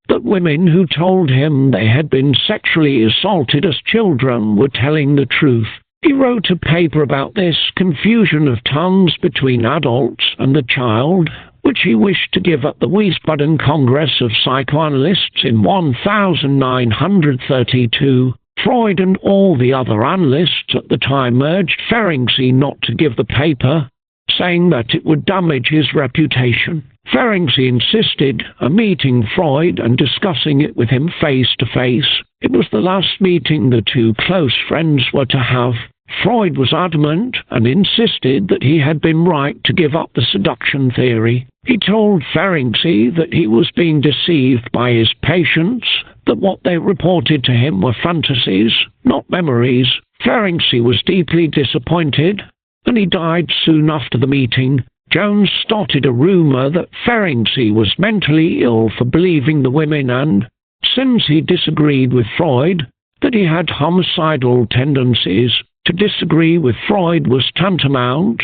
that women who told him they had been sexually assaulted as children were telling the truth. He wrote a paper about this confusion of tongues between adults and the child, which he wished to give at the Wiesbaden Congress of Psychoanalysts in 1932. Freud and all the other analysts at the time urged Ferenczi not to give the paper, saying that it would damage his reputation. Ferenczi insisted on meeting Freud and discussing it with him face to face. It was the last meeting the two close friends were to have. Freud was adamant and insisted that he had been right to give up the seduction theory. He told Ferenczi that he was being deceived by his patients, that what they reported to him were fantasies, not memories. Ferenczi was deeply disappointed, and he died soon after the meeting. Jones started a rumor that Ferenczi was mentally ill for believing the women and, since he disagreed with Freud, that he had homicidal tendencies. To disagree with Freud was tantamount,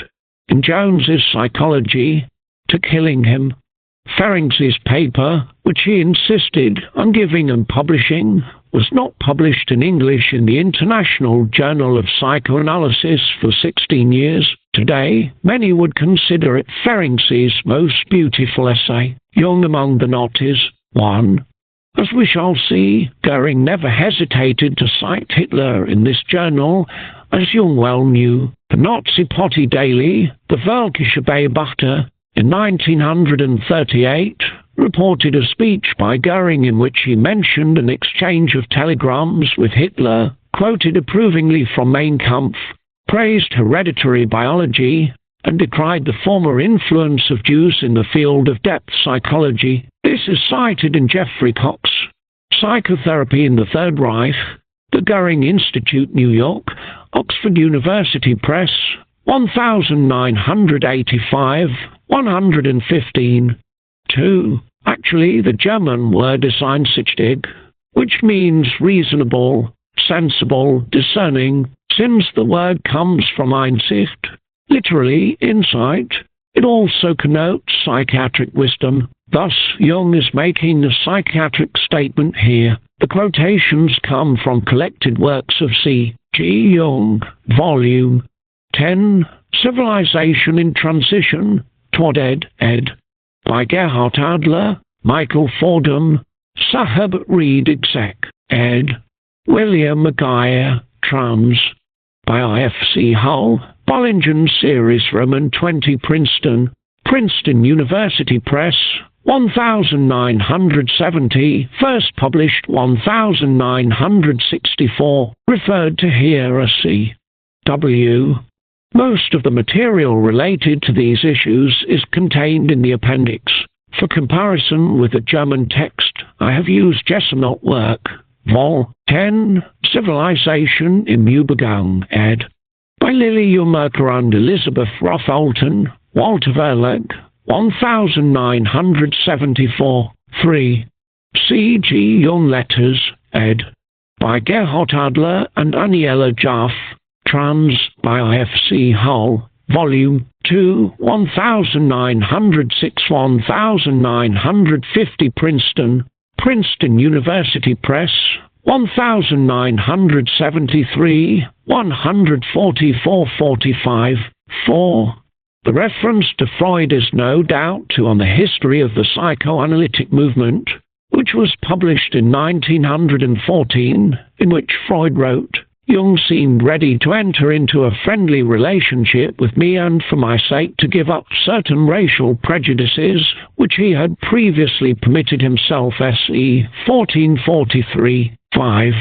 in Jones's psychology, to killing him. Ferenczi's paper, which he insisted on giving and publishing, was not published in English in the International Journal of Psychoanalysis for 16 years. Today, many would consider it Ferenczi's most beautiful essay. Jung among the Nazis. 1. As we shall see, Goering never hesitated to cite Hitler in this journal, as Jung well knew. The Nazi Party Daily, the Völkische Beobachter, in 1938, reported a speech by Goering in which he mentioned an exchange of telegrams with Hitler, quoted approvingly from Mein Kampf, praised hereditary biology, and decried the former influence of Jews in the field of depth psychology. This is cited in Jeffrey Cox, Psychotherapy in the Third Reich, the Goering Institute, New York, Oxford University Press, 1985, 115. 2. Actually, the German word is einsichtig, which means reasonable, sensible, discerning. Since the word comes from Einsicht, literally insight, it also connotes psychiatric wisdom. Thus, Jung is making a psychiatric statement here. The quotations come from collected works of C. G. Jung, Volume 10, Civilization in Transition, Toward ed. By Gerhard Adler, Michael Fordham, Sir Herbert Reed Exec. ed. William Maguire, Trans. By IFC Hull, Bollingen Series Roman 20 Princeton, Princeton University Press, 1970, first published 1964, referred to here as C. W. Most of the material related to these issues is contained in the appendix. For comparison with the German text, I have used Jessenot work, Vol. 10, Civilization im Übergang, ed. by Lily Umerker and Elizabeth Roth-Alton, Walter Verlag, 1974, 3. C.G. Jung Letters, ed. by Gerhard Adler and Aniela Jaff, trans. by IFC Hull, Volume 2, 1906-1950 Princeton, Princeton University Press, 1973, 144-45, 4. The reference to Freud is no doubt on the history of the psychoanalytic movement, which was published in 1914, in which Freud wrote, Jung seemed ready to enter into a friendly relationship with me and for my sake to give up certain racial prejudices which he had previously permitted himself. SE 1443, 5.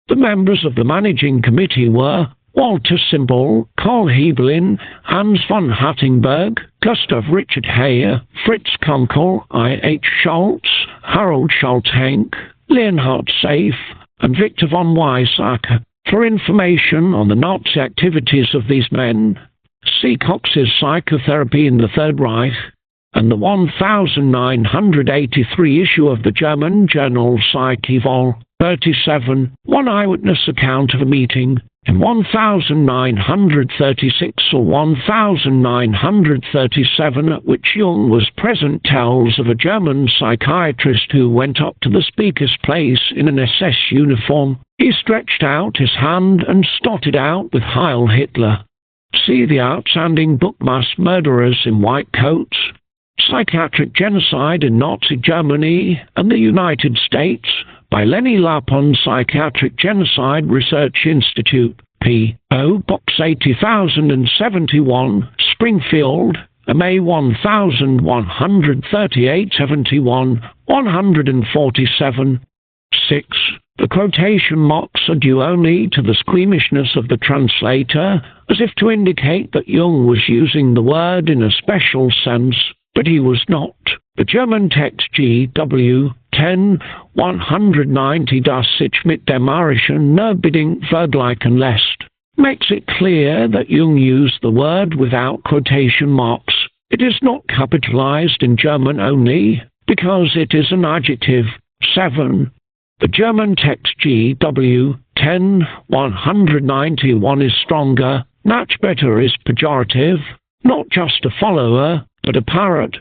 The members of the managing committee were Walter Simbel, Karl Hebelin, Hans von Hattingberg, Gustav Richard Heyer, Fritz Kunkel, I.H. Schultz, Harold Schultz-Henk, Leonhard Seif, and Victor von Weizsäcker. For information on the Nazi activities of these men, see Cox's Psychotherapy in the Third Reich and the 1983 issue of the German journal Psyche Vol. 37, one eyewitness account of a meeting in 1936 or 1937 at which Jung was present tells of a German psychiatrist who went up to the speaker's place in an SS uniform. He stretched out his hand and started out with Heil Hitler. See the outstanding book Mass Murderers in White Coats, Psychiatric Genocide in Nazi Germany and the United States, by Lenny Lapon, Psychiatric Genocide Research Institute, P.O. Box 80071, Springfield, MA 113871, 147. 6. The quotation marks are due only to the squeamishness of the translator, as if to indicate that Jung was using the word in a special sense, but he was not. The German text G.W. 10, 190 Das sich mit dem Arischen unbedingt vergleichen lässt makes it clear that Jung used the word without quotation marks. It is not capitalized in German only, because it is an adjective. 7. The German text G.W. 10, 191 is stronger. Much better is pejorative, not just a follower, but a parrot.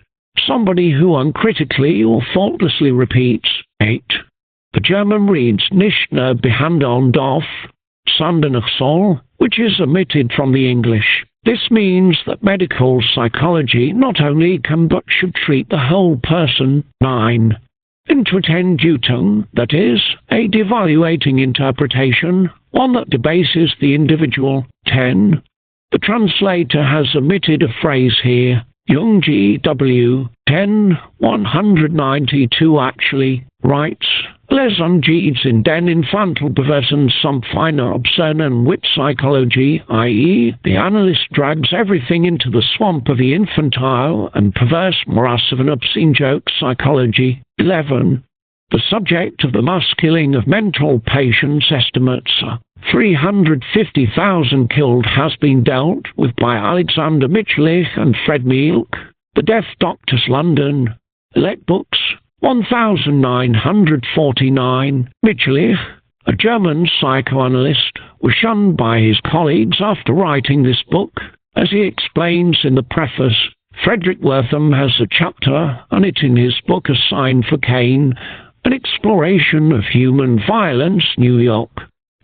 Somebody who uncritically or thoughtlessly repeats. 8. The German reads nicht nur behandeln darf, sondern auch soll, which is omitted from the English. This means that medical psychology not only can but should treat the whole person. 9. Entwertendutung, that is, a devaluating interpretation, one that debases the individual. 10. The translator has omitted a phrase here. Jung G.W. 10, 192 actually writes, Les Ungeeds in den Infantilbeweisen some finer obscene wit psychology, i.e., the analyst drags everything into the swamp of the infantile and perverse morass of an obscene joke psychology. 11. The subject of the mass killing of mental patients estimates 350,000 killed has been dealt with by Alexander Mitscherlich and Fred Mielck. The Deaf Doctors London, Elect Books, 1949. Mitscherlich, a German psychoanalyst, was shunned by his colleagues after writing this book. As he explains in the preface, Frederick Wertham has a chapter on it in his book A Sign for Cain, an exploration of human violence, New York.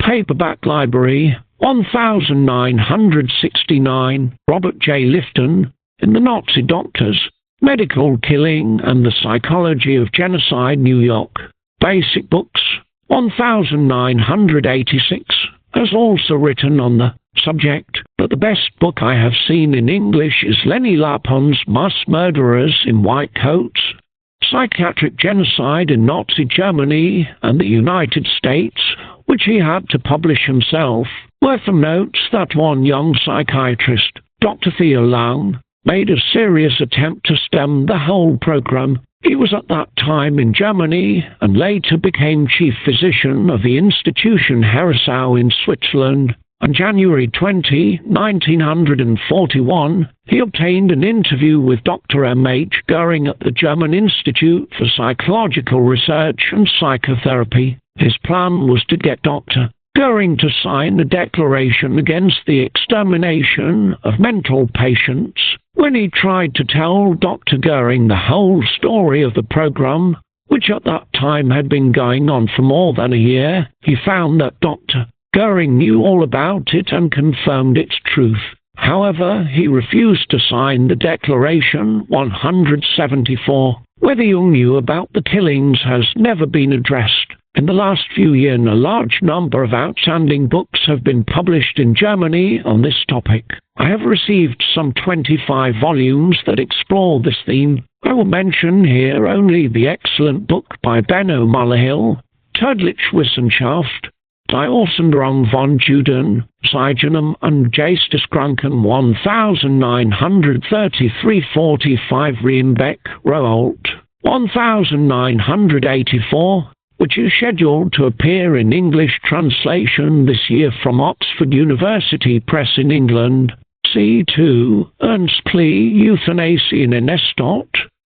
Paperback Library, 1969, Robert J. Lifton, in The Nazi Doctors, Medical Killing and the Psychology of Genocide, New York. Basic Books, 1986, has also written on the subject, but the best book I have seen in English is Lenny Lapon's Mass Murderers in White Coats, Psychiatric Genocide in Nazi Germany and the United States, which he had to publish himself. Worth notes that one young psychiatrist, Dr. Theo Lang, made a serious attempt to stem the whole program. He was at that time in Germany and later became chief physician of the institution Herisau in Switzerland. On January 20, 1941, he obtained an interview with Dr. M. H. Goering at the German Institute for Psychological Research and Psychotherapy. His plan was to get Dr. Goering to sign a declaration against the extermination of mental patients. When he tried to tell Dr. Goering the whole story of the program, which at that time had been going on for more than a year, he found that Dr. Goering knew all about it and confirmed its truth. However, he refused to sign the Declaration 174. Whether Jung knew about the killings has never been addressed. In the last few years, a large number of outstanding books have been published in Germany on this topic. I have received some 25 volumes that explore this theme. I will mention here only the excellent book by Benno Mullerhill, Tödliche Wissenschaft, Die Auswanderung von Juden, Psygenomen und Geisteskranken 1933-45 Reinbeck, Rowohlt, 1984, which is scheduled to appear in English translation this year from Oxford University Press in England. C2, Ernst Klee, Euthanasien in Estot,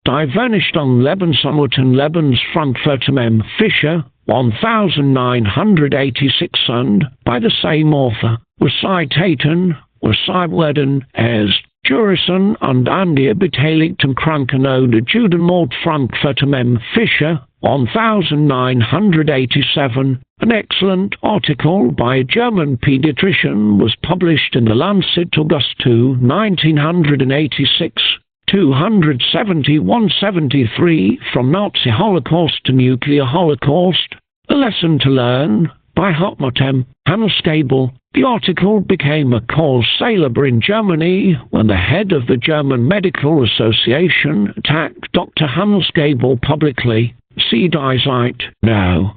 Die Vernichtung Lebensmut und Lebensfrankfurter M. Fischer, 1986, and by the same author, Recitaten, Werden as Juristen und an der beteiligten Kranken oder Judenmord Frankfurter M. Fischer, 1987, an excellent article by a German pediatrician was published in the Lancet August 2, 1986, 270-173 From Nazi Holocaust to Nuclear Holocaust, A Lesson to Learn, by Hartmut M. Hansgabel. The article became a cause célèbre in Germany when the head of the German Medical Association attacked Dr. Hansgabel publicly. See Die Zeit now.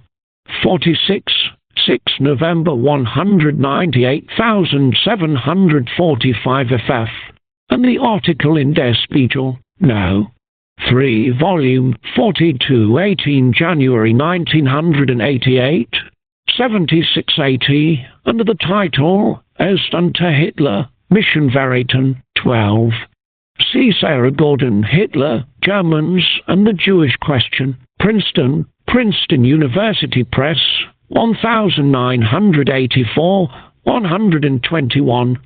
46, 6 November 198,745 FF, and the article in Der Spiegel now. 3 volume 42, 18 January 1988, 7680, under the title Erst unter Hitler, Mission Veritas, 12. See Sarah Gordon, Hitler, Germans, and the Jewish Question, Princeton University Press, 1984, 121.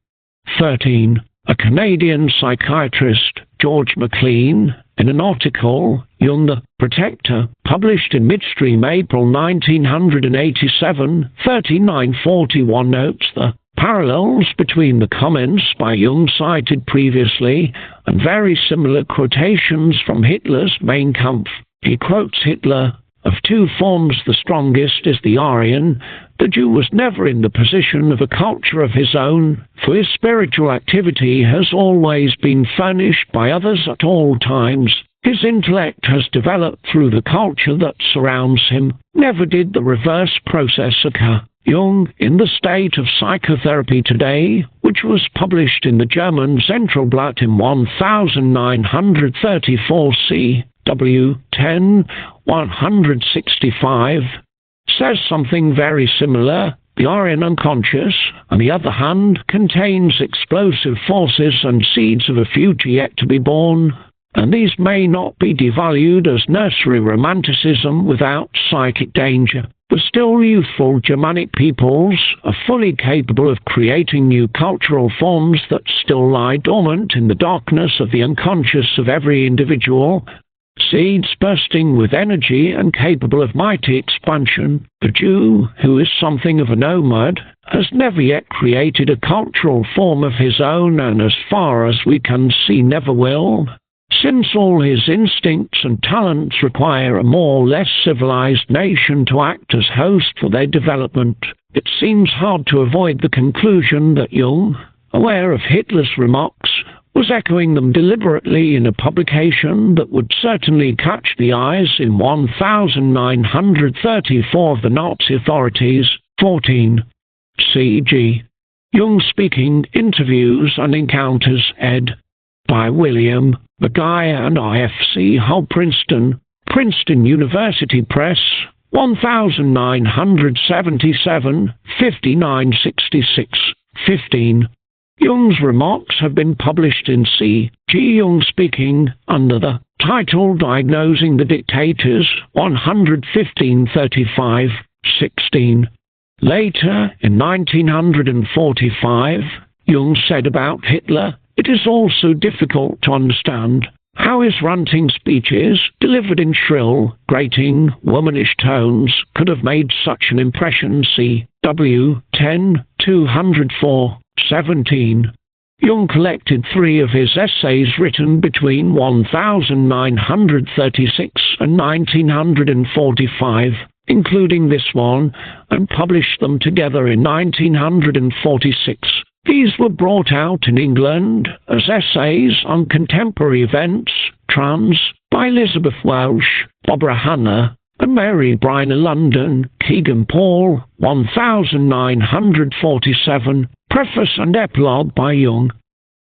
13. A Canadian psychiatrist, George MacLean, in an article, Jung the Protector, published in Midstream April 1987, 3941, notes the parallels between the comments by Jung cited previously and very similar quotations from Hitler's Mein Kampf. He quotes Hitler, "Of two forms the strongest is the Aryan. The Jew was never in the position of a culture of his own, for his spiritual activity has always been furnished by others at all times. His intellect has developed through the culture that surrounds him. Never did the reverse process occur." Jung, in The State of Psychotherapy Today, which was published in the German Zentralblatt in 1934 C.W. 10, 165, says something very similar. The Aryan unconscious, on the other hand, contains explosive forces and seeds of a future yet to be born, and these may not be devalued as nursery romanticism without psychic danger. The still youthful Germanic peoples are fully capable of creating new cultural forms that still lie dormant in the darkness of the unconscious of every individual, seeds bursting with energy and capable of mighty expansion. The Jew, who is something of a nomad, has never yet created a cultural form of his own, and as far as we can see never will, since all his instincts and talents require a more or less civilized nation to act as host for their development. It seems hard to avoid the conclusion that Jung, aware of Hitler's remarks, was echoing them deliberately in a publication that would certainly catch the eyes in 1934 of the Nazi authorities. 14. C.G. Jung Speaking Interviews and Encounters, ed. by William Maguire and IFC Hull, Princeton, Princeton University Press, 1977, 5966, 15. Jung's remarks have been published in C. G. Jung Speaking under the title Diagnosing the Dictators, 11535, 16. Later, in 1945, Jung said about Hitler, "It is also difficult to understand how his ranting speeches, delivered in shrill, grating, womanish tones, could have made such an impression." C. W. 10, 204, 17. Jung collected 3 of his essays written between 1936 and 1945, including this one, and published them together in 1946. These were brought out in England as essays on contemporary events, trans, by Elizabeth Welsh, Barbara Hanna, and Mary Bryner London, Kegan Paul, 1947, preface and epilogue by Jung.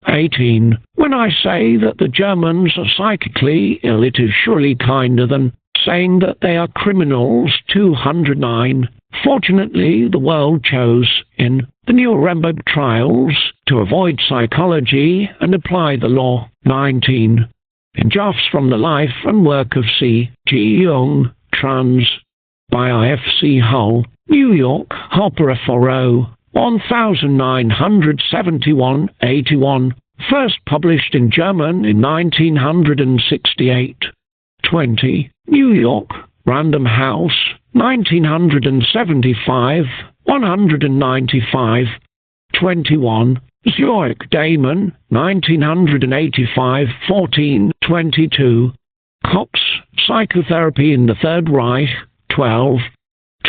18. When I say that the Germans are psychically ill, it is surely kinder than saying that they are criminals. 209. Fortunately, the world chose, in the Nuremberg trials, to avoid psychology and apply the law. 19. In drafts from the life and work of C. G. Jung, trans. by IFC Hull, New York, Harper F. Row, 1971, 81. First published in German in 1968. 20. New York, Random House, 1975, 195. 21. Zurich, Damon, 1985, 14, 22. Cox, Psychotherapy in the Third Reich, 12.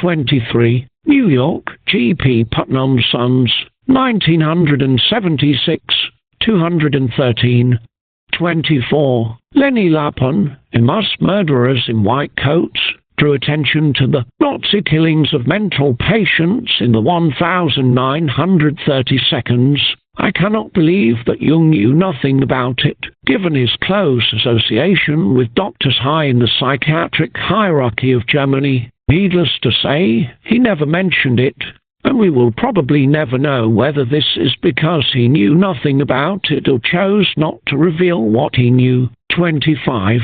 23. New York, G. P. Putnam Sons, 1976, 213. 24. Lenny Lapin, in Mass Murderers in White Coats, drew attention to the Nazi killings of mental patients in the 1930 seconds. I cannot believe that Jung knew nothing about it, given his close association with doctors high in the psychiatric hierarchy of Germany. Needless to say, he never mentioned it, and we will probably never know whether this is because he knew nothing about it or chose not to reveal what he knew. 25.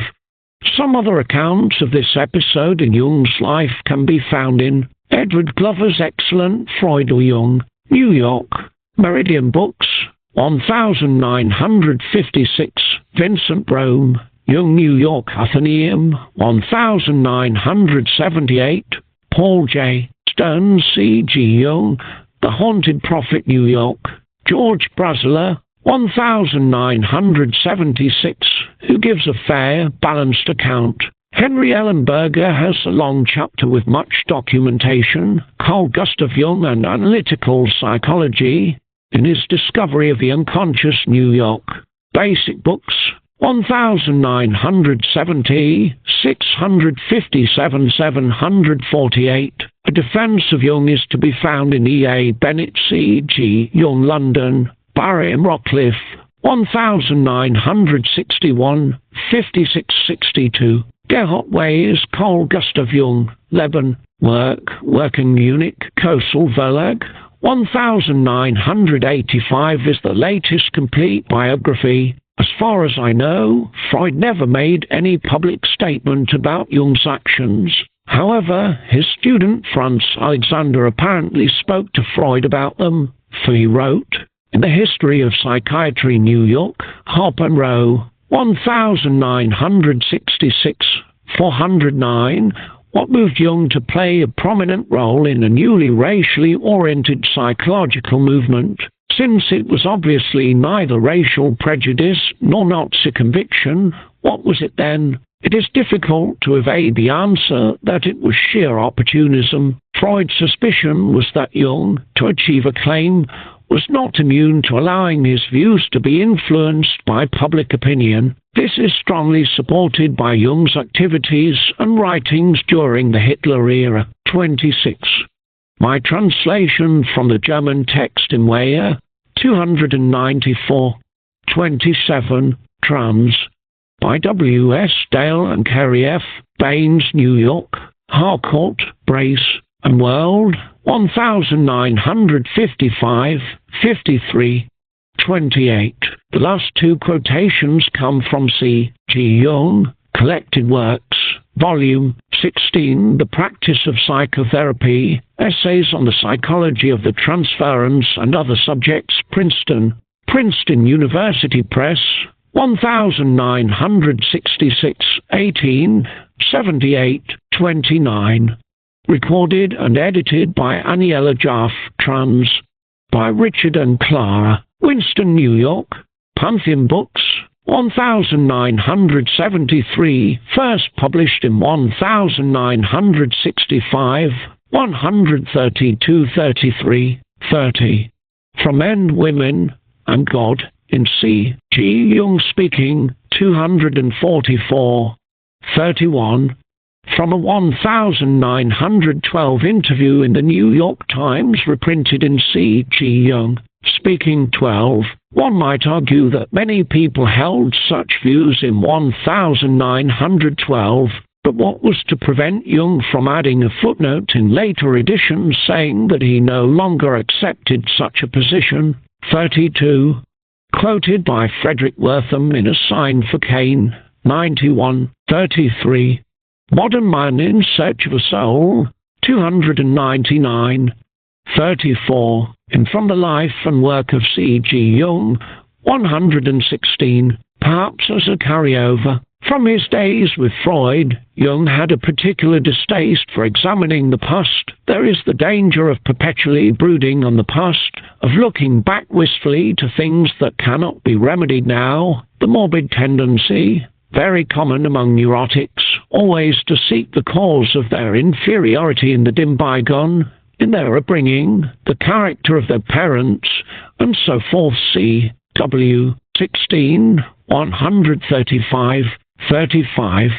Some other accounts of this episode in Jung's life can be found in Edward Glover's excellent Freud or Jung, New York, Meridian Books, 1956, Vincent Brome, Jung, New York, Athenaeum, 1978, Paul J. Stern, C. G. Jung, The Haunted Prophet, New York, George Braziller, 1976, who gives a fair, balanced account. Henry Ellenberger has a long chapter with much documentation, Carl Gustav Jung and Analytical Psychology, in his Discovery of the Unconscious, New York. Basic Books, 1970, 657, 748. A Defense of Jung is to be found in E. A. Bennett, C. G. Jung, London. Barry and Rockcliffe, 1961, 5662. Gerhard Weyes, Carl Gustav Jung, Lebanon. Working Munich, Kosel Verlag, 1985 is the latest complete biography. As far as I know, Freud never made any public statement about Jung's actions. However, his student Franz Alexander apparently spoke to Freud about them, for he wrote, in the History of Psychiatry, New York, Harper Row, 1966, 409, what moved Jung to play a prominent role in a newly racially oriented psychological movement? Since it was obviously neither racial prejudice nor Nazi conviction, what was it then? It is difficult to evade the answer that it was sheer opportunism. Freud's suspicion was that Jung, to achieve a claim, was not immune to allowing his views to be influenced by public opinion. This is strongly supported by Jung's activities and writings during the Hitler era. 26. My translation from the German text in Weyer, 294, 27, trans. By W. S. Dale and Kerry F. Baines, New York, Harcourt, Brace, and World, 1955, 53, 28. The last two quotations come from C. G. Jung, Collected Works, Volume 16, The Practice of Psychotherapy, Essays on the Psychology of the Transference and Other Subjects, Princeton University Press, 1966, 18, 78, 29. Recorded and edited by Aniela Jaff, trans. By Richard and Clara, Winston, New York, Pantheon Books, 1973, first published in 1965, 132-33, 30. From Men, Women, and God, in C. G. Jung Speaking, 244, 31. From a 1912 interview in the New York Times reprinted in C. G. Jung Speaking 12, one might argue that many people held such views in 1912, but what was to prevent Jung from adding a footnote in later editions saying that he no longer accepted such a position? 32. Quoted by Frederick Wortham in A Sign for Cain, 91, 33. Modern Man in Search of a Soul, 299, 34. And From the Life and Work of C. G. Jung, 116. Perhaps as a carryover from his days with Freud, Jung had a particular distaste for examining the past. There is the danger of perpetually brooding on the past, of looking back wistfully to things that cannot be remedied now, the morbid tendency, very common among neurotics, always to seek the cause of their inferiority in the dim bygone, in their upbringing, the character of their parents, and so forth. C. W. 16, 135, 35.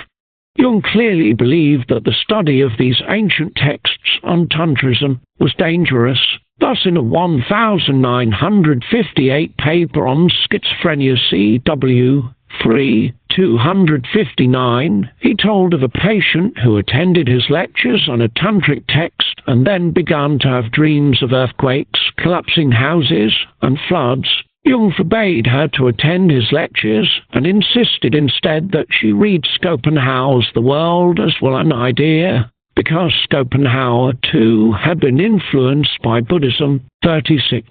Jung clearly believed that the study of these ancient texts on Tantrism was dangerous. Thus, in a 1958 paper on schizophrenia, C.W. 3, 259, he told of a patient who attended his lectures on a tantric text and then began to have dreams of earthquakes, collapsing houses, and floods. Jung forbade her to attend his lectures and insisted instead that she read Schopenhauer's The World as Well an Idea, because Schopenhauer, too, had been influenced by Buddhism. 36.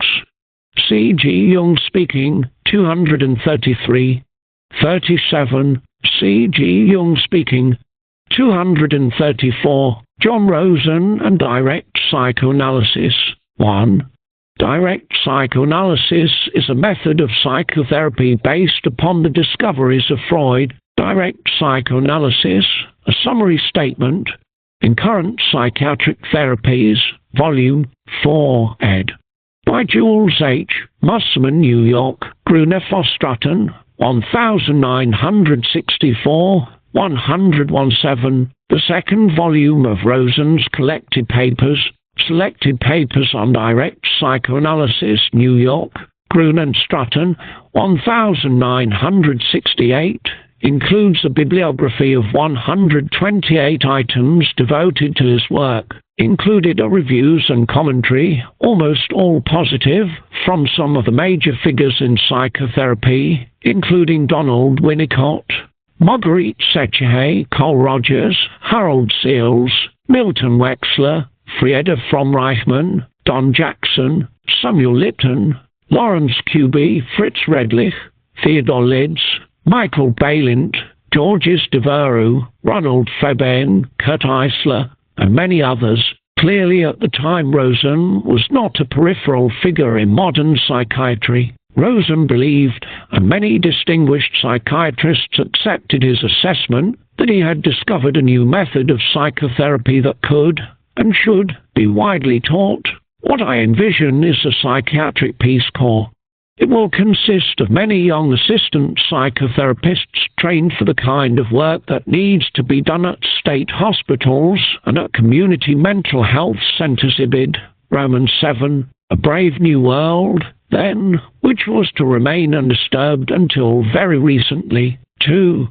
C. G. Jung Speaking, 233, 37. C. G. Jung Speaking, 234. John Rosen and Direct Psychoanalysis. 1. Direct psychoanalysis is a method of psychotherapy based upon the discoveries of Freud. Direct psychoanalysis, a summary statement, in Current Psychiatric Therapies, Volume 4, ed. By Jules H. Musserman, New York, Gruner Stratton, 1964, 117, the second volume of Rosen's Collected Papers, Selected Papers on Direct Psychoanalysis, New York, Gruner Stratton, 1968, includes a bibliography of 128 items devoted to his work. Included are reviews and commentary, almost all positive, from some of the major figures in psychotherapy, including Donald Winnicott, Marguerite Sechehay, Cole Rogers, Harold Seals, Milton Wexler, Frieda Fromm-Reichmann, Don Jackson, Samuel Lipton, Lawrence Kuby, Fritz Redlich, Theodore Lids, Michael Balint, Georges Devereux, Ronald Fabian, Kurt Eisler, and many others. Clearly at the time Rosen was not a peripheral figure in modern psychiatry. Rosen believed, and many distinguished psychiatrists accepted his assessment, that he had discovered a new method of psychotherapy that could, and should, be widely taught. What I envision is a psychiatric Peace Corps. It will consist of many young assistant psychotherapists trained for the kind of work that needs to be done at state hospitals and at community mental health centers. Ibid. Romans 7, A Brave New World, then, which was to remain undisturbed until very recently. 2.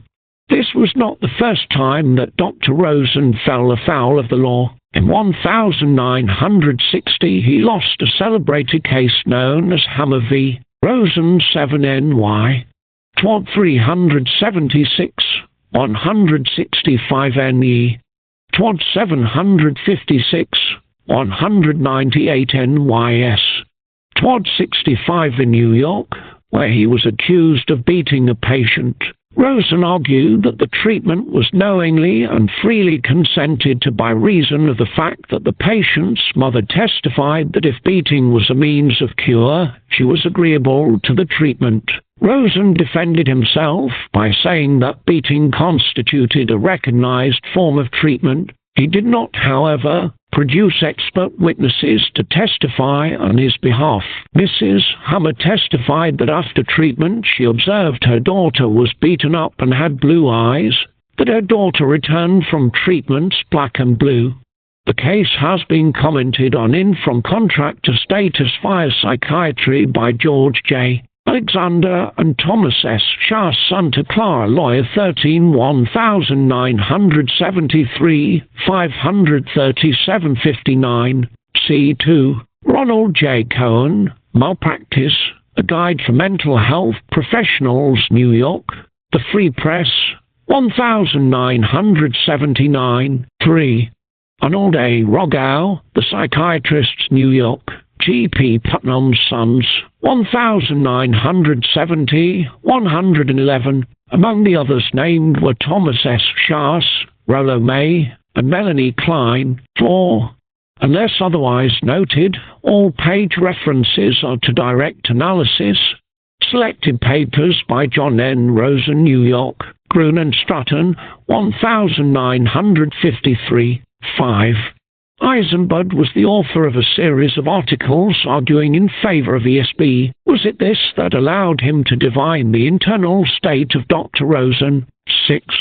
This was not the first time that Dr. Rosen fell afoul of the law. In 1960, he lost a celebrated case known as Hammer v. Rosen 7NY. Twad 376, 165 NE. Twad 756, 198 NYS. Twad 65 in New York, where he was accused of beating a patient. Rosen argued that the treatment was knowingly and freely consented to by reason of the fact that the patient's mother testified that if beating was a means of cure, she was agreeable to the treatment. Rosen defended himself by saying that beating constituted a recognized form of treatment. He did not, however, produce expert witnesses to testify on his behalf. Mrs. Hammer testified that after treatment she observed her daughter was beaten up and had blue eyes, that her daughter returned from treatments black and blue. The case has been commented on in From Contract to Status via Psychiatry by George J. Alexander and Thomas S. Shah, Santa Clara Lawyer 13 1973 53759 C2. Ronald J. Cohen, Malpractice, A Guide for Mental Health Professionals, New York, The Free Press, 1979 3. Arnold A. Rogow, The Psychiatrists, New York, G.P. Putnam's Sons, 1970, 111. Among the others named were Thomas S. Schaas, Rollo May, and Melanie Klein. 4. Unless otherwise noted, all page references are to direct analysis. Selected papers by John N. Rosen, New York, Grun and Stratton, 1953. 5. Eisenbud was the author of a series of articles arguing in favor of ESB. Was it this that allowed him to divine the internal state of Dr. Rosen? 6.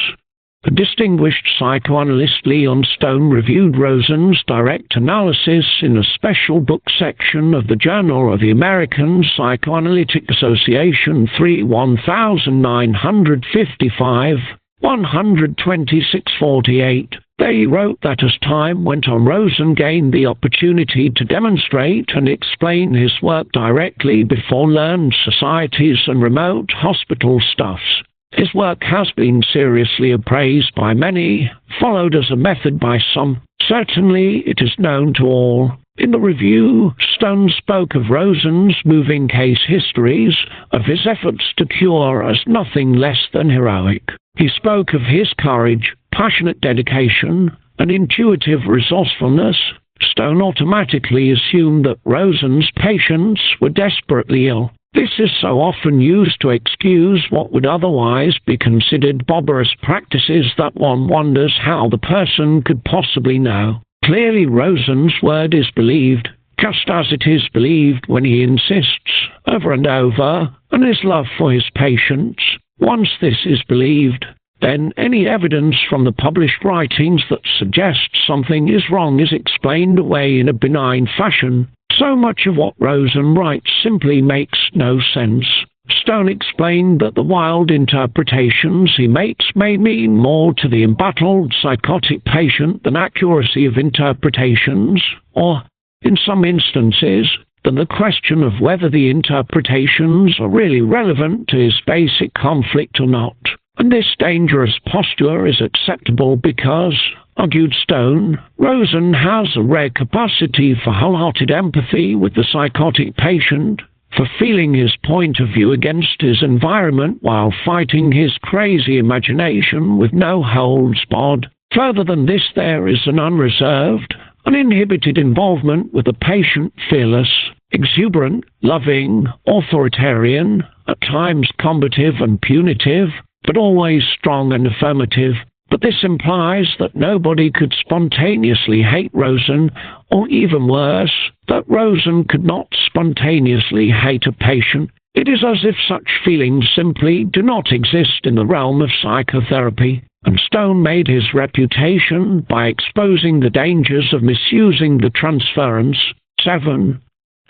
The distinguished psychoanalyst Leon Stone reviewed Rosen's direct analysis in a special book section of the Journal of the American Psychoanalytic Association 3 1955, 12648. They wrote that as time went on, Rosen gained the opportunity to demonstrate and explain his work directly before learned societies and remote hospital staffs. His work has been seriously appraised by many, followed as a method by some. Certainly it is known to all. In the review, Stone spoke of Rosen's moving case histories, of his efforts to cure as nothing less than heroic. He spoke of his courage, passionate dedication, and intuitive resourcefulness. Stone automatically assumed that Rosen's patients were desperately ill. This is so often used to excuse what would otherwise be considered barbarous practices that one wonders how the person could possibly know. Clearly Rosen's word is believed, just as it is believed when he insists over and over on his love for his patients. Once this is believed, then any evidence from the published writings that suggests something is wrong is explained away in a benign fashion. So much of what Rosen writes simply makes no sense. Stone explained that the wild interpretations he makes may mean more to the embattled psychotic patient than accuracy of interpretations, or, in some instances, than the question of whether the interpretations are really relevant to his basic conflict or not. And this dangerous posture is acceptable because, argued Stone, Rosen has a rare capacity for wholehearted empathy with the psychotic patient, for feeling his point of view against his environment while fighting his crazy imagination with no holds barred. Further than this, there is an unreserved, uninhibited involvement with the patient, fearless, exuberant, loving, authoritarian, at times combative and punitive, but always strong and affirmative. But this implies that nobody could spontaneously hate Rosen, or even worse, that Rosen could not spontaneously hate a patient. It is as if such feelings simply do not exist in the realm of psychotherapy, and Stone made his reputation by exposing the dangers of misusing the transference. 7.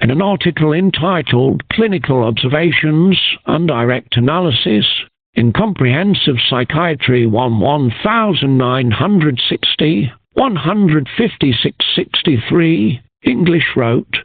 In an article entitled Clinical Observations and Direct Analysis in Comprehensive Psychiatry 1960, 156-63, English wrote,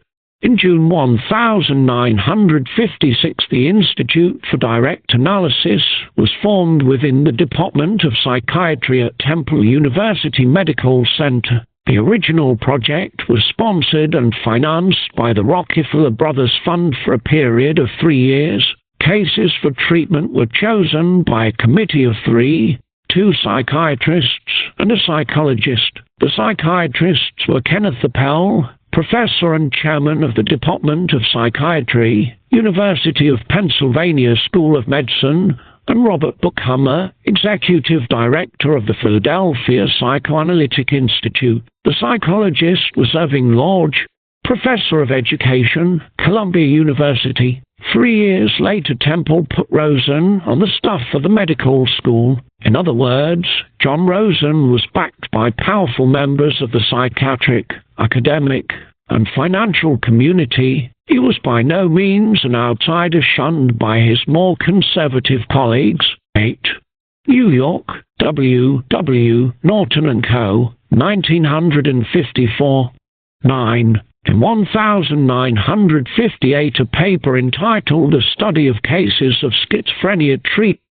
in June 1956, the Institute for Direct Analysis was formed within the Department of Psychiatry at Temple University Medical Center. The original project was sponsored and financed by the Rockefeller Brothers Fund for a period of 3 years. Cases for treatment were chosen by a committee of 3, 2 psychiatrists and a psychologist. The psychiatrists were Kenneth Appel, Professor and Chairman of the Department of Psychiatry, University of Pennsylvania School of Medicine, and Robert Buchhammer, Executive Director of the Philadelphia Psychoanalytic Institute. The psychologist was Irving Lodge, Professor of Education, Columbia University. 3 years later, Temple put Rosen on the staff of the medical school. In other words, John Rosen was backed by powerful members of the psychiatric, academic, and financial community. He was by no means an outsider shunned by his more conservative colleagues. 8. New York, W. W. Norton & Co., 1954. 9. In 1958, a paper entitled A Study of Cases of Schizophrenia Treated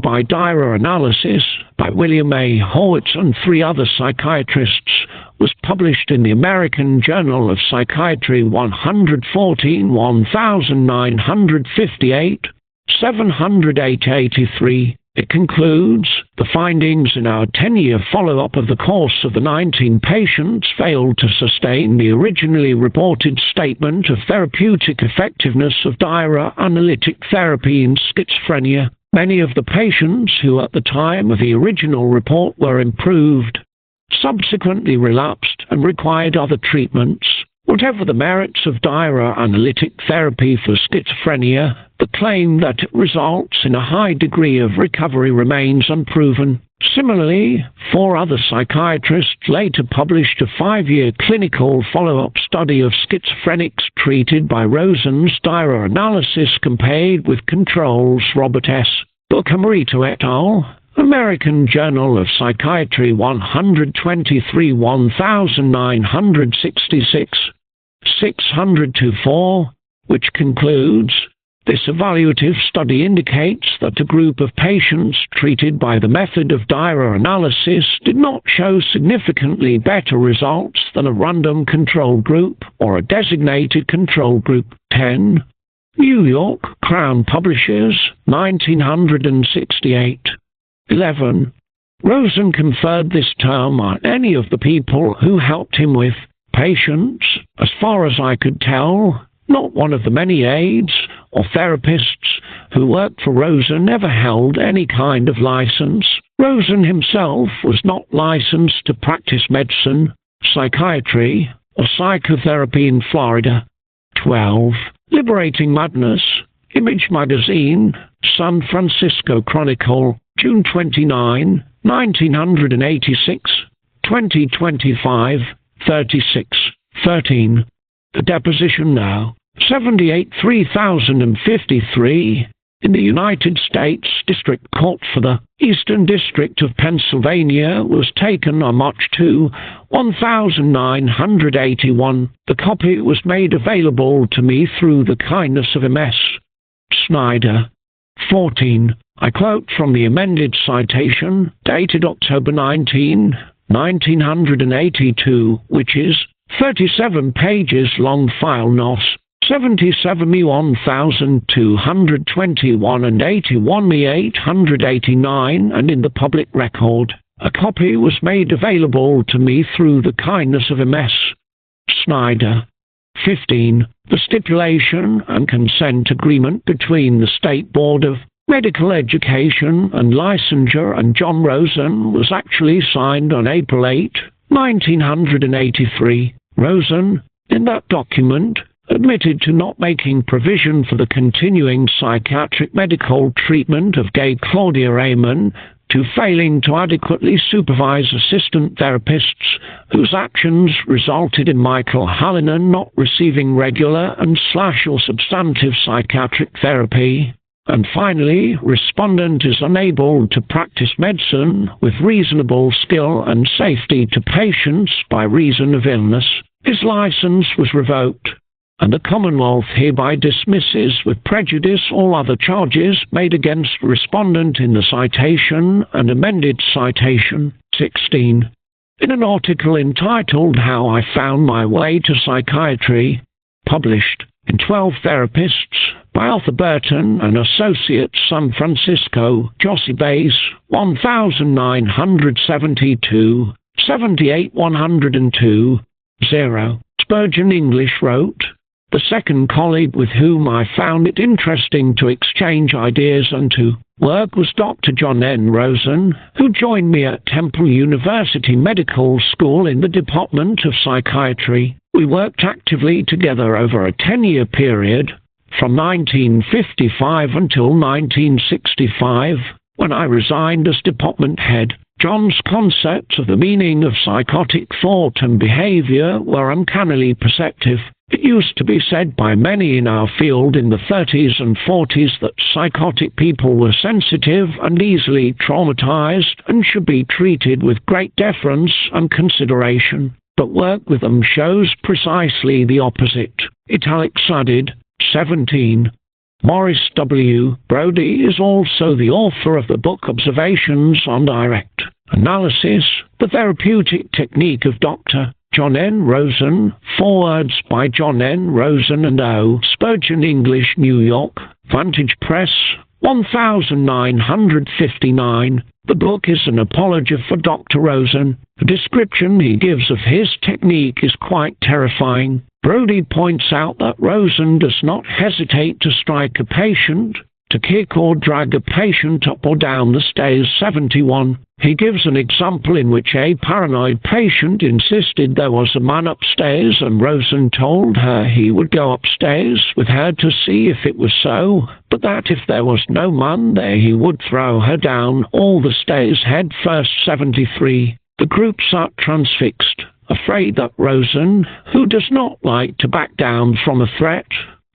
by Dyer Analysis by William A. Horwitz and 3 other psychiatrists was published in the American Journal of Psychiatry 114 1958, 708-83. It concludes, the findings in our 10-year follow-up of the course of the 19 patients failed to sustain the originally reported statement of therapeutic effectiveness of Dyer analytic therapy in schizophrenia. Many of the patients who at the time of the original report were improved subsequently relapsed and required other treatments. Whatever the merits of Dyer analytic therapy for schizophrenia, the claim that it results in a high degree of recovery remains unproven. Similarly, 4 other psychiatrists later published a 5-year clinical follow-up study of schizophrenics treated by Rosen's Dyer analysis compared with controls. Robert S. Buchamorito et al., American Journal of Psychiatry 123 1966, 600-4, which concludes, this evaluative study indicates that a group of patients treated by the method of Dyer analysis did not show significantly better results than a random control group or a designated control group. 10. New York, Crown Publishers, 1968. 11. Rosen conferred this term on any of the people who helped him with patients. As far as I could tell, not one of the many aides or therapists who worked for Rosen ever held any kind of license. Rosen himself was not licensed to practice medicine, psychiatry, or psychotherapy in Florida. 12. Liberating Madness, Image Magazine, San Francisco Chronicle, June 29, 1986, 2025, 36. 13. The deposition now. 78 3053 in the United States District Court for the Eastern District of Pennsylvania was taken on March 2, 1981. The copy was made available to me through the kindness of M.S. Snyder. 14. I quote from the amended citation, dated October 19, 1982, which is 37 pages long, file NOS 77 me 1221 and 81 me 889, and in the public record. A copy was made available to me through the kindness of M.S. Snyder. 15. The stipulation and consent agreement between the State Board of Medical Education and Licensure and John Rosen was actually signed on April 8, 1983. Rosen, in that document, admitted to not making provision for the continuing psychiatric medical treatment of gay Claudia Raymond, to failing to adequately supervise assistant therapists whose actions resulted in Michael Hallinan not receiving regular and/or substantive psychiatric therapy. And finally, respondent is unable to practice medicine with reasonable skill and safety to patients by reason of illness. His license was revoked, and the Commonwealth hereby dismisses with prejudice all other charges made against respondent in the citation and amended citation 16. In an article entitled How I Found My Way to Psychiatry, published in 12 Therapists by Arthur Burton and Associates, San Francisco, Jossey Base, 1972, 78-102, 0. Spurgeon English wrote, "The second colleague with whom I found it interesting to exchange ideas and to work was Dr. John N. Rosen, who joined me at Temple University Medical School in the Department of Psychiatry. We worked actively together over a 10-year period, from 1955 until 1965, when I resigned as department head. John's concepts of the meaning of psychotic thought and behavior were uncannily perceptive. It used to be said by many in our field in the 30s and 40s that psychotic people were sensitive and easily traumatized and should be treated with great deference and consideration. But work with them shows precisely the opposite." Italics added, 17. Morris W. Brodie is also the author of the book Observations on Direct Analysis, the Therapeutic Technique of Dr. John N. Rosen, Forwards by John N. Rosen and O. Spurgeon English, New York, Vantage Press, 1959. The book is an apology for Dr. Rosen. The description he gives of his technique is quite terrifying. Brodie points out that Rosen does not hesitate to strike a patient, to kick or drag a patient up or down the stairs. 71. He gives an example in which a paranoid patient insisted there was a man upstairs, and Rosen told her he would go upstairs with her to see if it was so, but that if there was no man there he would throw her down all the stairs head first. 73. The group sat transfixed, afraid that Rosen, who does not like to back down from a threat,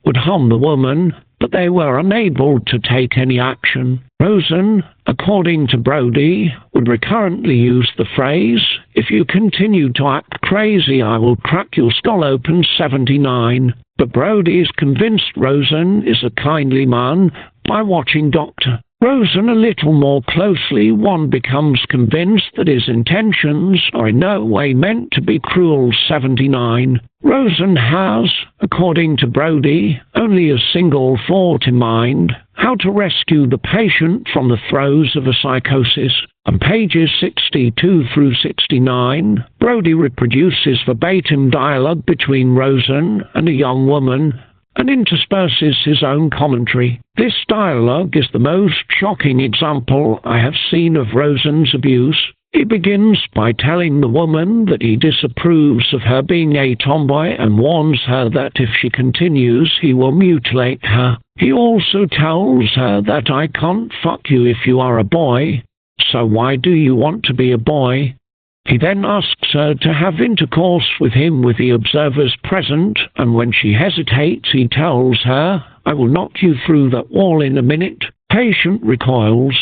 would harm the woman, but they were unable to take any action. Rosen, according to Brodie, would recurrently use the phrase, "If you continue to act crazy, I will crack your skull open." 79. But Brodie is convinced Rosen is a kindly man by watching Dr. Rosen a little more closely. One becomes convinced that his intentions are in no way meant to be cruel. 79. Rosen has, according to Brodie, only a single thought in mind: how to rescue the patient from the throes of a psychosis. On pages 62 through 69, Brodie reproduces verbatim dialogue between Rosen and a young woman and intersperses his own commentary. This dialogue is the most shocking example I have seen of Rosen's abuse. He begins by telling the woman that he disapproves of her being a tomboy and warns her that if she continues he will mutilate her. He also tells her that "I can't fuck you if you are a boy, so why do you want to be a boy?" He then asks her to have intercourse with him with the observers present, and when she hesitates he tells her, "I will knock you through that wall in a minute." Patient recoils.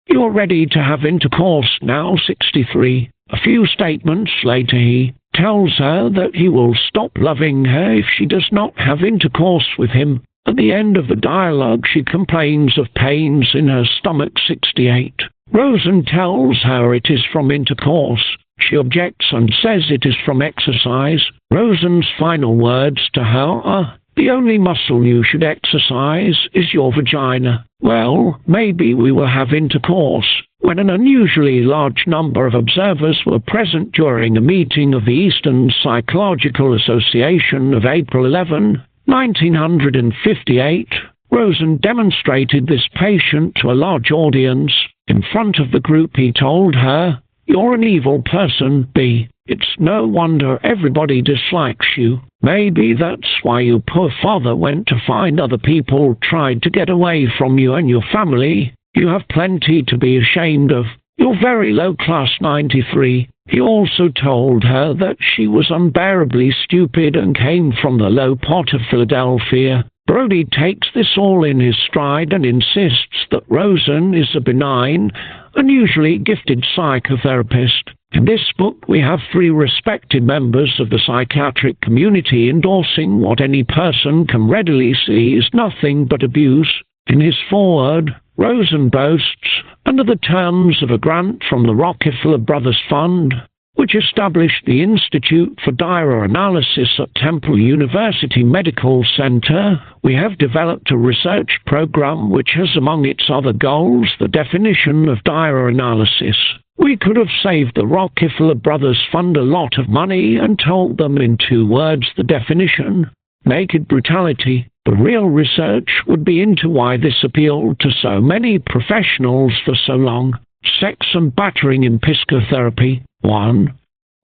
"You're ready to have intercourse now." 63. A few statements later he tells her that he will stop loving her if she does not have intercourse with him. At the end of the dialogue she complains of pains in her stomach. 68. Rosen tells her it is from intercourse. She objects and says it is from exercise. Rosen's final words to her are, "The only muscle you should exercise is your vagina." Well, maybe we will have intercourse. When an unusually large number of observers were present during a meeting of the Eastern Psychological Association of April 11, 1958, Rosen demonstrated this patient to a large audience. In front of the group he told her, "You're an evil person, B. It's no wonder everybody dislikes you." Maybe that's why your poor father went to find other people, tried to get away from you and your family. You have plenty to be ashamed of. You're very low class 93. He also told her that she was unbearably stupid and came from the low pot of Philadelphia. Brody takes this all in his stride and insists that Rosen is a benign, unusually gifted psychotherapist. In this book we have 3 respected members of the psychiatric community endorsing what any person can readily see is nothing but abuse. In his foreword, Rosen boasts, under the terms of a grant from the Rockefeller Brothers Fund, which established the Institute for Dyer Analysis at Temple University Medical Center, we have developed a research program which has among its other goals the definition of Dyer analysis. We could have saved the Rockefeller Brothers Fund a lot of money and told them in 2 words the definition: naked brutality. The real research would be into why this appealed to so many professionals for so long. Sex and battering in psychotherapy. 1.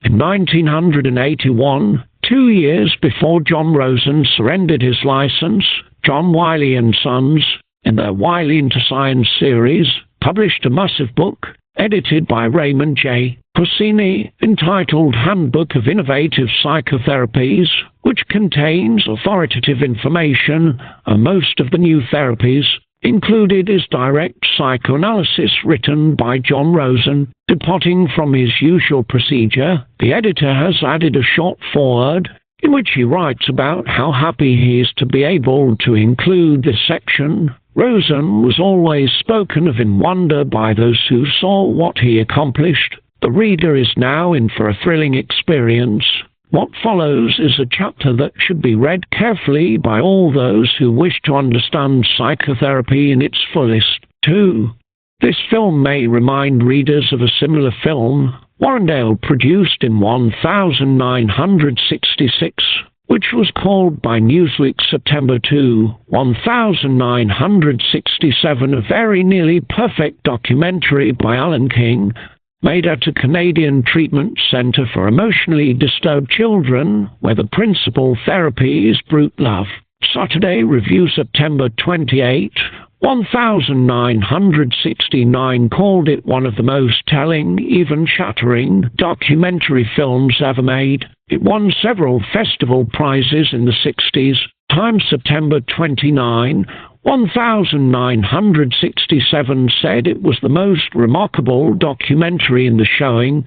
In 1981, 2 years before John Rosen surrendered his license, John Wiley & Sons, in their Wiley into Science series, published a massive book, edited by Raymond J. Corsini, entitled Handbook of Innovative Psychotherapies, which contains authoritative information on most of the new therapies. Included is direct psychoanalysis written by John Rosen. Departing from his usual procedure, the editor has added a short foreword in which he writes about how happy he is to be able to include this section. Rosen was always spoken of in wonder by those who saw what he accomplished. The reader is now in for a thrilling experience. What follows is a chapter that should be read carefully by all those who wish to understand psychotherapy in its fullest. 2. This film may remind readers of a similar film Warrendale produced in 1966, which was called by Newsweek September 2, 1967, a very nearly perfect documentary by Alan King, made at a Canadian treatment centre for emotionally disturbed children, where the principal therapy is brute love. Saturday Review September 28, 1969 called it one of the most telling, even shattering, documentary films ever made. It won several festival prizes in the 60s. Time September 29, 1967 said it was the most remarkable documentary in the showing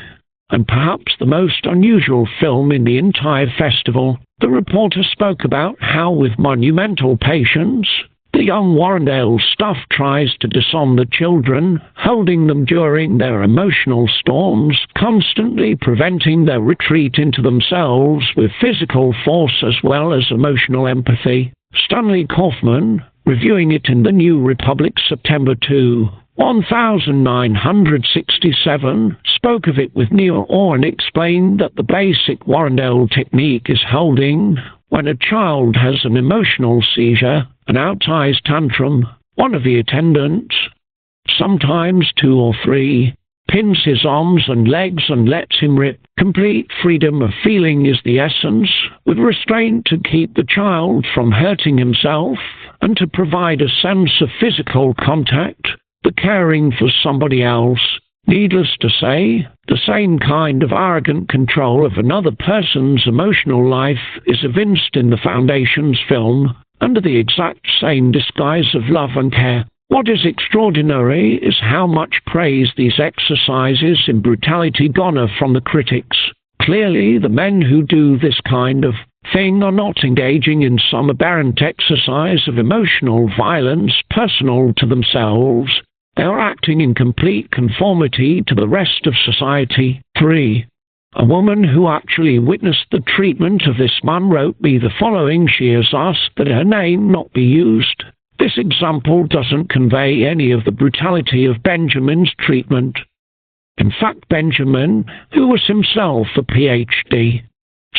and perhaps the most unusual film in the entire festival. The reporter spoke about how with monumental patience the young Warrendale staff tries to disarm the children, holding them during their emotional storms, constantly preventing their retreat into themselves with physical force as well as emotional empathy. Stanley Kaufman, reviewing it in the New Republic September 2, 1967, spoke of it with near awe and explained that the basic Warrendale technique is holding, when a child has an emotional seizure, an outsized tantrum, one of the attendants, sometimes 2 or 3, pins his arms and legs and lets him rip. Complete freedom of feeling is the essence, with restraint to keep the child from hurting himself and to provide a sense of physical contact, the caring for somebody else. Needless to say, the same kind of arrogant control of another person's emotional life is evinced in the Foundation's film, under the exact same disguise of love and care. What is extraordinary is how much praise these exercises in brutality garner from the critics. Clearly, the men who do this kind of thing are not engaging in some aberrant exercise of emotional violence personal to themselves. They are acting in complete conformity to the rest of society. 3. A woman who actually witnessed the treatment of this man wrote me the following. She has asked that her name not be used. This example doesn't convey any of the brutality of Benjamin's treatment. In fact, Benjamin, who was himself a PhD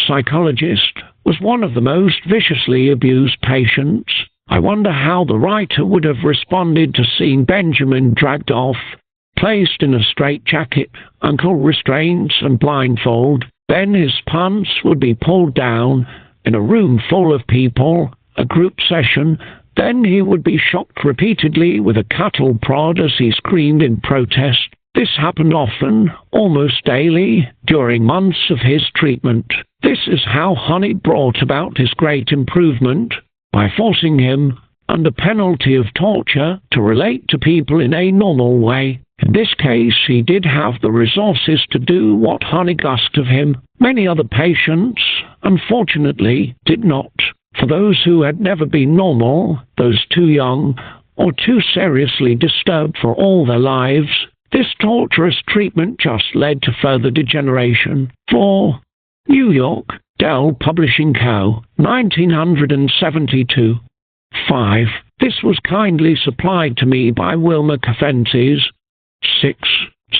psychologist, was one of the most viciously abused patients. I wonder how the writer would have responded to seeing Benjamin dragged off, placed in a straitjacket, ankle restraints and blindfold. Then his pants would be pulled down, in a room full of people, a group session. Then he would be shocked repeatedly with a cattle prod as he screamed in protest. This happened often, almost daily, during months of his treatment. This is how Honey brought about his great improvement, by forcing him, under penalty of torture, to relate to people in a normal way. In this case, he did have the resources to do what Honey asked of him. Many other patients, unfortunately, did not. For those who had never been normal, those too young, or too seriously disturbed for all their lives, this torturous treatment just led to further degeneration. 4. New York, Dell Publishing Co., 1972. 5. This was kindly supplied to me by Wilma Caffenses. 6.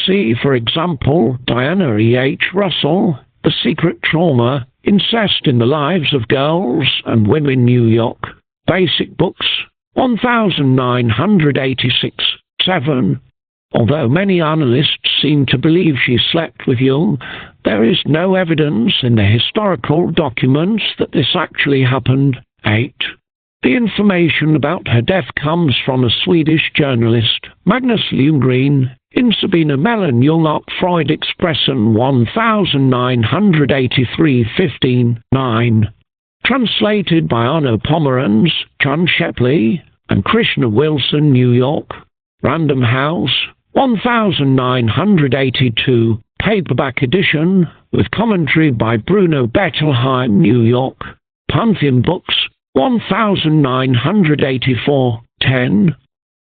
See, for example, Diana E. H. Russell, The Secret Trauma, Incest in the Lives of Girls and Women, New York. Basic Books, 1986. 7. Although many analysts seem to believe she slept with Jung, there is no evidence in the historical documents that this actually happened. 8. The information about her death comes from a Swedish journalist, Magnus Ljunggren, in Sabina Mellan Jung och Freud Expressen 1983-15-9. Translated by Arno Pomerans, John Shepley, and Krishna Wilson, New York. Random House, 1982, paperback edition, with commentary by Bruno Bettelheim, New York. Pantheon Books, 1984, 10.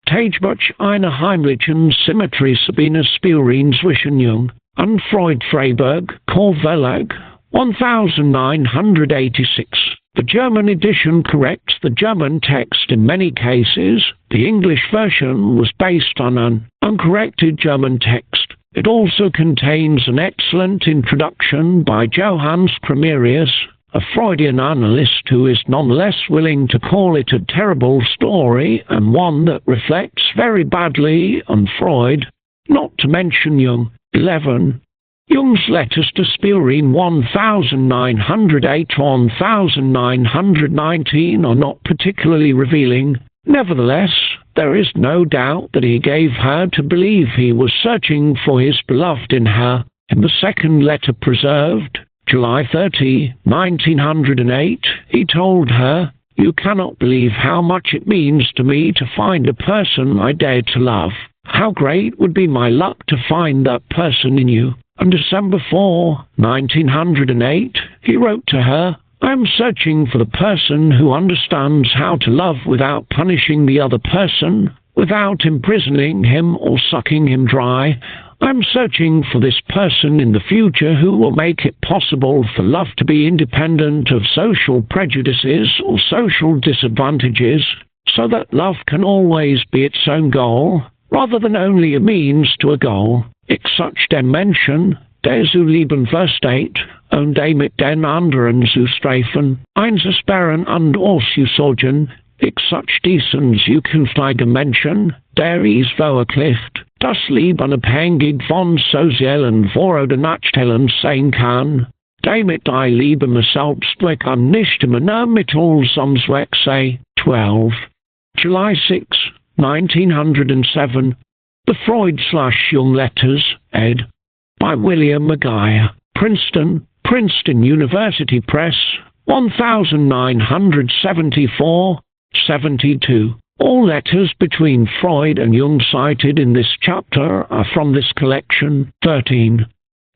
Tagebücher einer heimlichen Symmetrie Sabina Spielrein zwischen Jung und Freud Freiburg, Core Verlag, 1986. The German edition corrects the German text in many cases. The English version was based on an uncorrected German text. It also contains an excellent introduction by Johannes Cremerius, a Freudian analyst who is nonetheless willing to call it a terrible story and one that reflects very badly on Freud, not to mention Jung. 11. Jung's letters to Spielrein 1908-1919 are not particularly revealing. Nevertheless, there is no doubt that he gave her to believe he was searching for his beloved in her. In the second letter preserved, July 30, 1908, he told her, "You cannot believe how much it means to me to find a person I dare to love. How great would be my luck to find that person in you." On December 4, 1908, he wrote to her, "I am searching for the person who understands how to love without punishing the other person, without imprisoning him or sucking him dry. I am searching for this person in the future who will make it possible for love to be independent of social prejudices or social disadvantages, so that love can always be its own goal, rather than only a means to a goal. Ich such den Menschen, der zu lieben versteht, und der mit den anderen zu streifen, einzusperren und auszusorgen. Ich such diesen zukünftigen Menschen, der is verwirklicht, das Lieb unabhängig von sozialen Vor- oder Nachteilen sein kann, damit die Liebe mir selbst weg an nicht immer Mittel sonst weg sei. 12. July 6, 1907. The Freud/Jung Letters, ed. by William Maguire, Princeton University Press, 1974-72. All letters between Freud and Jung cited in this chapter are from this collection. 13.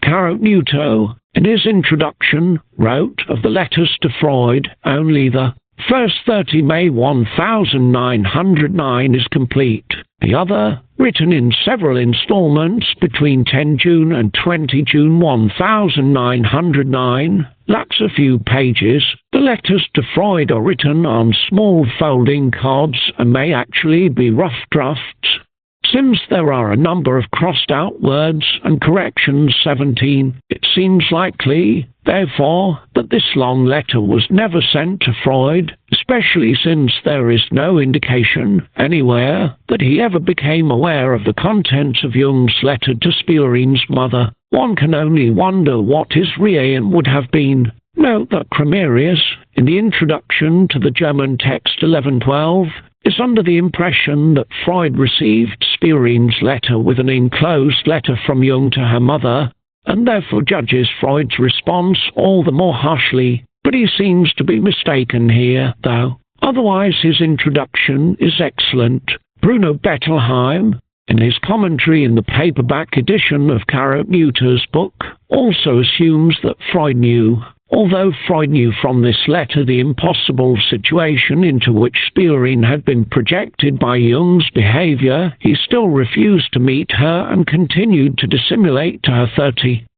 Caro Nuto, in his introduction, wrote of the letters to Freud, only the first 30 May 1909 is complete. The other, written in several installments between 10 June and 20 June 1909, lacks a few pages. The letters to Freud are written on small folding cards and may actually be rough drafts. Since there are a number of crossed-out words and corrections 17, it seems likely, therefore, that this long letter was never sent to Freud, especially since there is no indication anywhere that he ever became aware of the contents of Jung's letter to Spielrein's mother. One can only wonder what his reaction would have been. Note that Cremerius, in the introduction to the German text 1112, is under the impression that Freud received Spirine's letter with an enclosed letter from Jung to her mother, and therefore judges Freud's response all the more harshly, but he seems to be mistaken here, though. Otherwise his introduction is excellent. Bruno Bettelheim, in his commentary in the paperback edition of Kara Muter's book, also assumes that Freud knew. Although Freud knew from this letter the impossible situation into which Spirine had been projected by Jung's behavior, he still refused to meet her and continued to dissimulate to her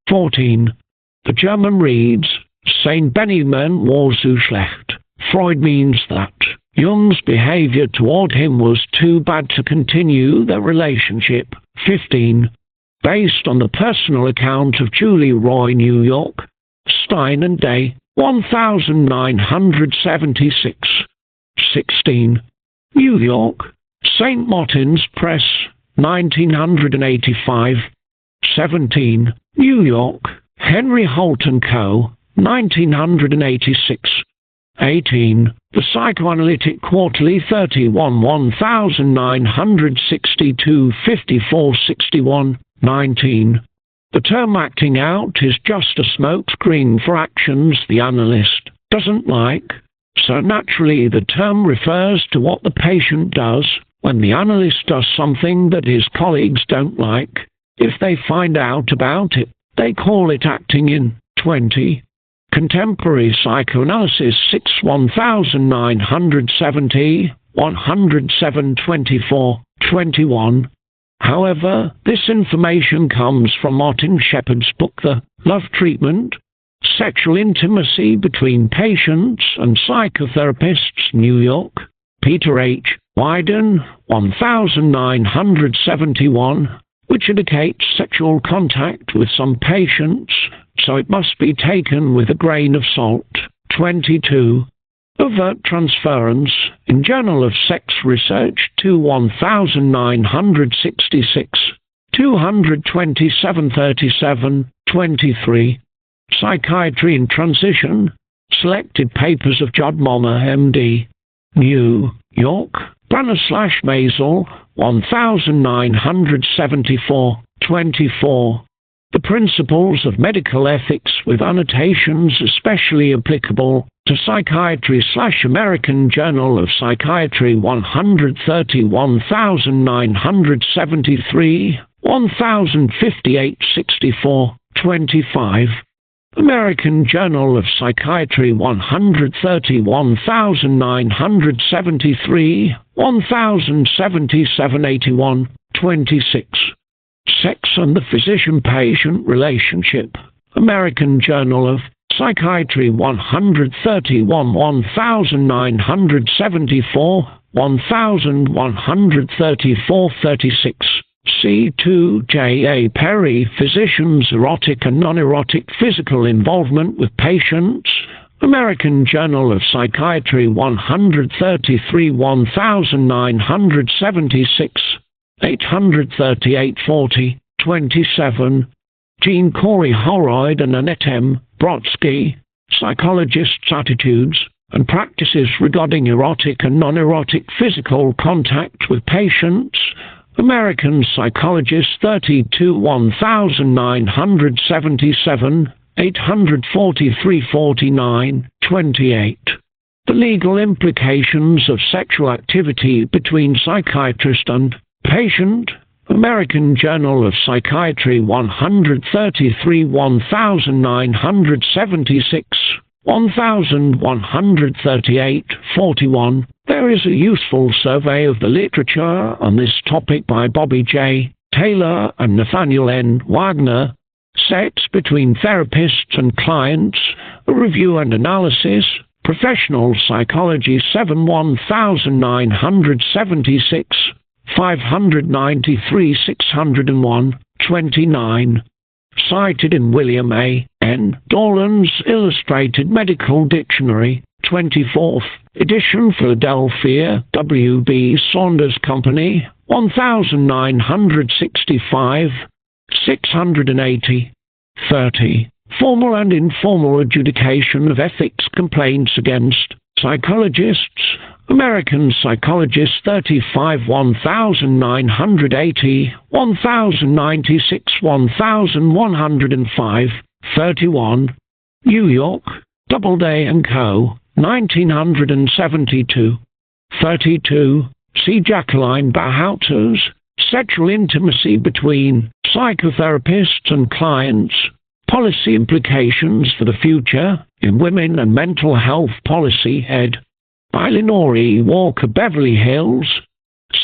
14. The German reads, Sein Benehmen war zu schlecht. Freud means that Jung's behavior toward him was too bad to continue their relationship. 15. Based on the personal account of Julie Roy, New York, Stein and Day, 1976. 16. New York, St. Martin's Press, 1985. 17. New York, Henry Holt & Co., 1986. 18. The Psychoanalytic Quarterly 31 1962 54 61. 19. The term acting out is just a smokescreen for actions the analyst doesn't like, so naturally the term refers to what the patient does when the analyst does something that his colleagues don't like. If they find out about it, they call it acting in. 20. Contemporary Psychoanalysis 6 1970 107 24 21. However, this information comes from Martin Shepard's book The Love Treatment, Sexual Intimacy Between Patients and Psychotherapists, New York, Peter H. Wyden, 1971, which indicates sexual contact with some patients, so it must be taken with a grain of salt. 22. Overt transference in Journal of Sex Research 2 1966, 22737, 23. Psychiatry in Transition, Selected Papers of Judd Monner, MD. New York, Branner/Maisel, 1974, 24. The Principles of Medical Ethics with Annotations especially applicable to Psychiatry/American Journal of Psychiatry 130 1973, 1058 64, 25. American Journal of Psychiatry 130 1973, 1077 81, 26. Sex and the Physician-Patient Relationship. American Journal of Psychiatry 131 1974, 1134 36. C2 J. A. Perry, Physicians' Erotic and Non-Erotic Physical Involvement with Patients. American Journal of Psychiatry 133 1976, 838 40, 27. Jean Corey Holroyd and Annette M. Brodsky, Psychologists' Attitudes and Practices Regarding Erotic and Non-Erotic Physical Contact with Patients. American Psychologist 32 1977, 843 49, 28. The Legal Implications of Sexual Activity Between Psychiatrist and Patient. American Journal of Psychiatry 133 1976, 1138, 41. There is a useful survey of the literature on this topic by Bobby J. Taylor and Nathaniel N. Wagner. Sex between therapists and clients, a review and analysis. Professional Psychology 7 1976, 593 601, 29. Cited in William A. N. Dorland's Illustrated Medical Dictionary, 24th edition, Philadelphia, W. B. Saunders Company, 1965, 680. 30. Formal and informal adjudication of ethics complaints against psychologists. American Psychologist 35 1980, 1096 1105, 31. New York, Doubleday and Co., 1972. 32. See Jacqueline Bauhaus's Sexual Intimacy Between Psychotherapists and Clients, Policy Implications for the Future in Women and Mental Health Policy, ed. by Lenore Walker, Beverly Hills,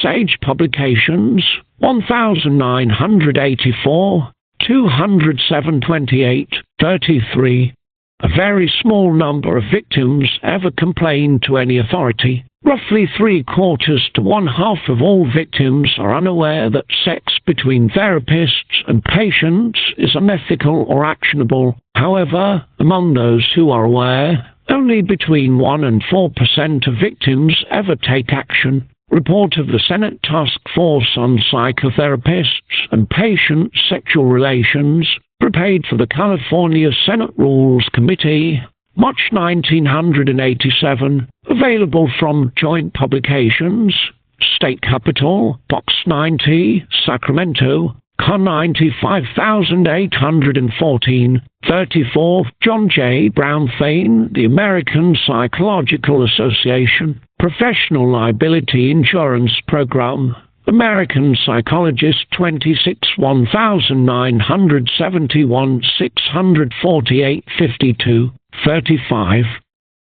Sage Publications, 1984, 207-28, 33. A very small number of victims ever complain to any authority. Roughly 3/4 to 1/2 of all victims are unaware that sex between therapists and patients is unethical or actionable. However, among those who are aware, only between 1 and 4% of victims ever take action. Report of the Senate Task Force on Psychotherapists and Patient Sexual Relations, prepared for the California Senate Rules Committee, March 1987, available from Joint Publications, State Capitol, Box 90, Sacramento, Con 95814, 34. John J. Brown Thane, The American Psychological Association, Professional Liability Insurance Program, American Psychologist 26 1971 648 52, 35.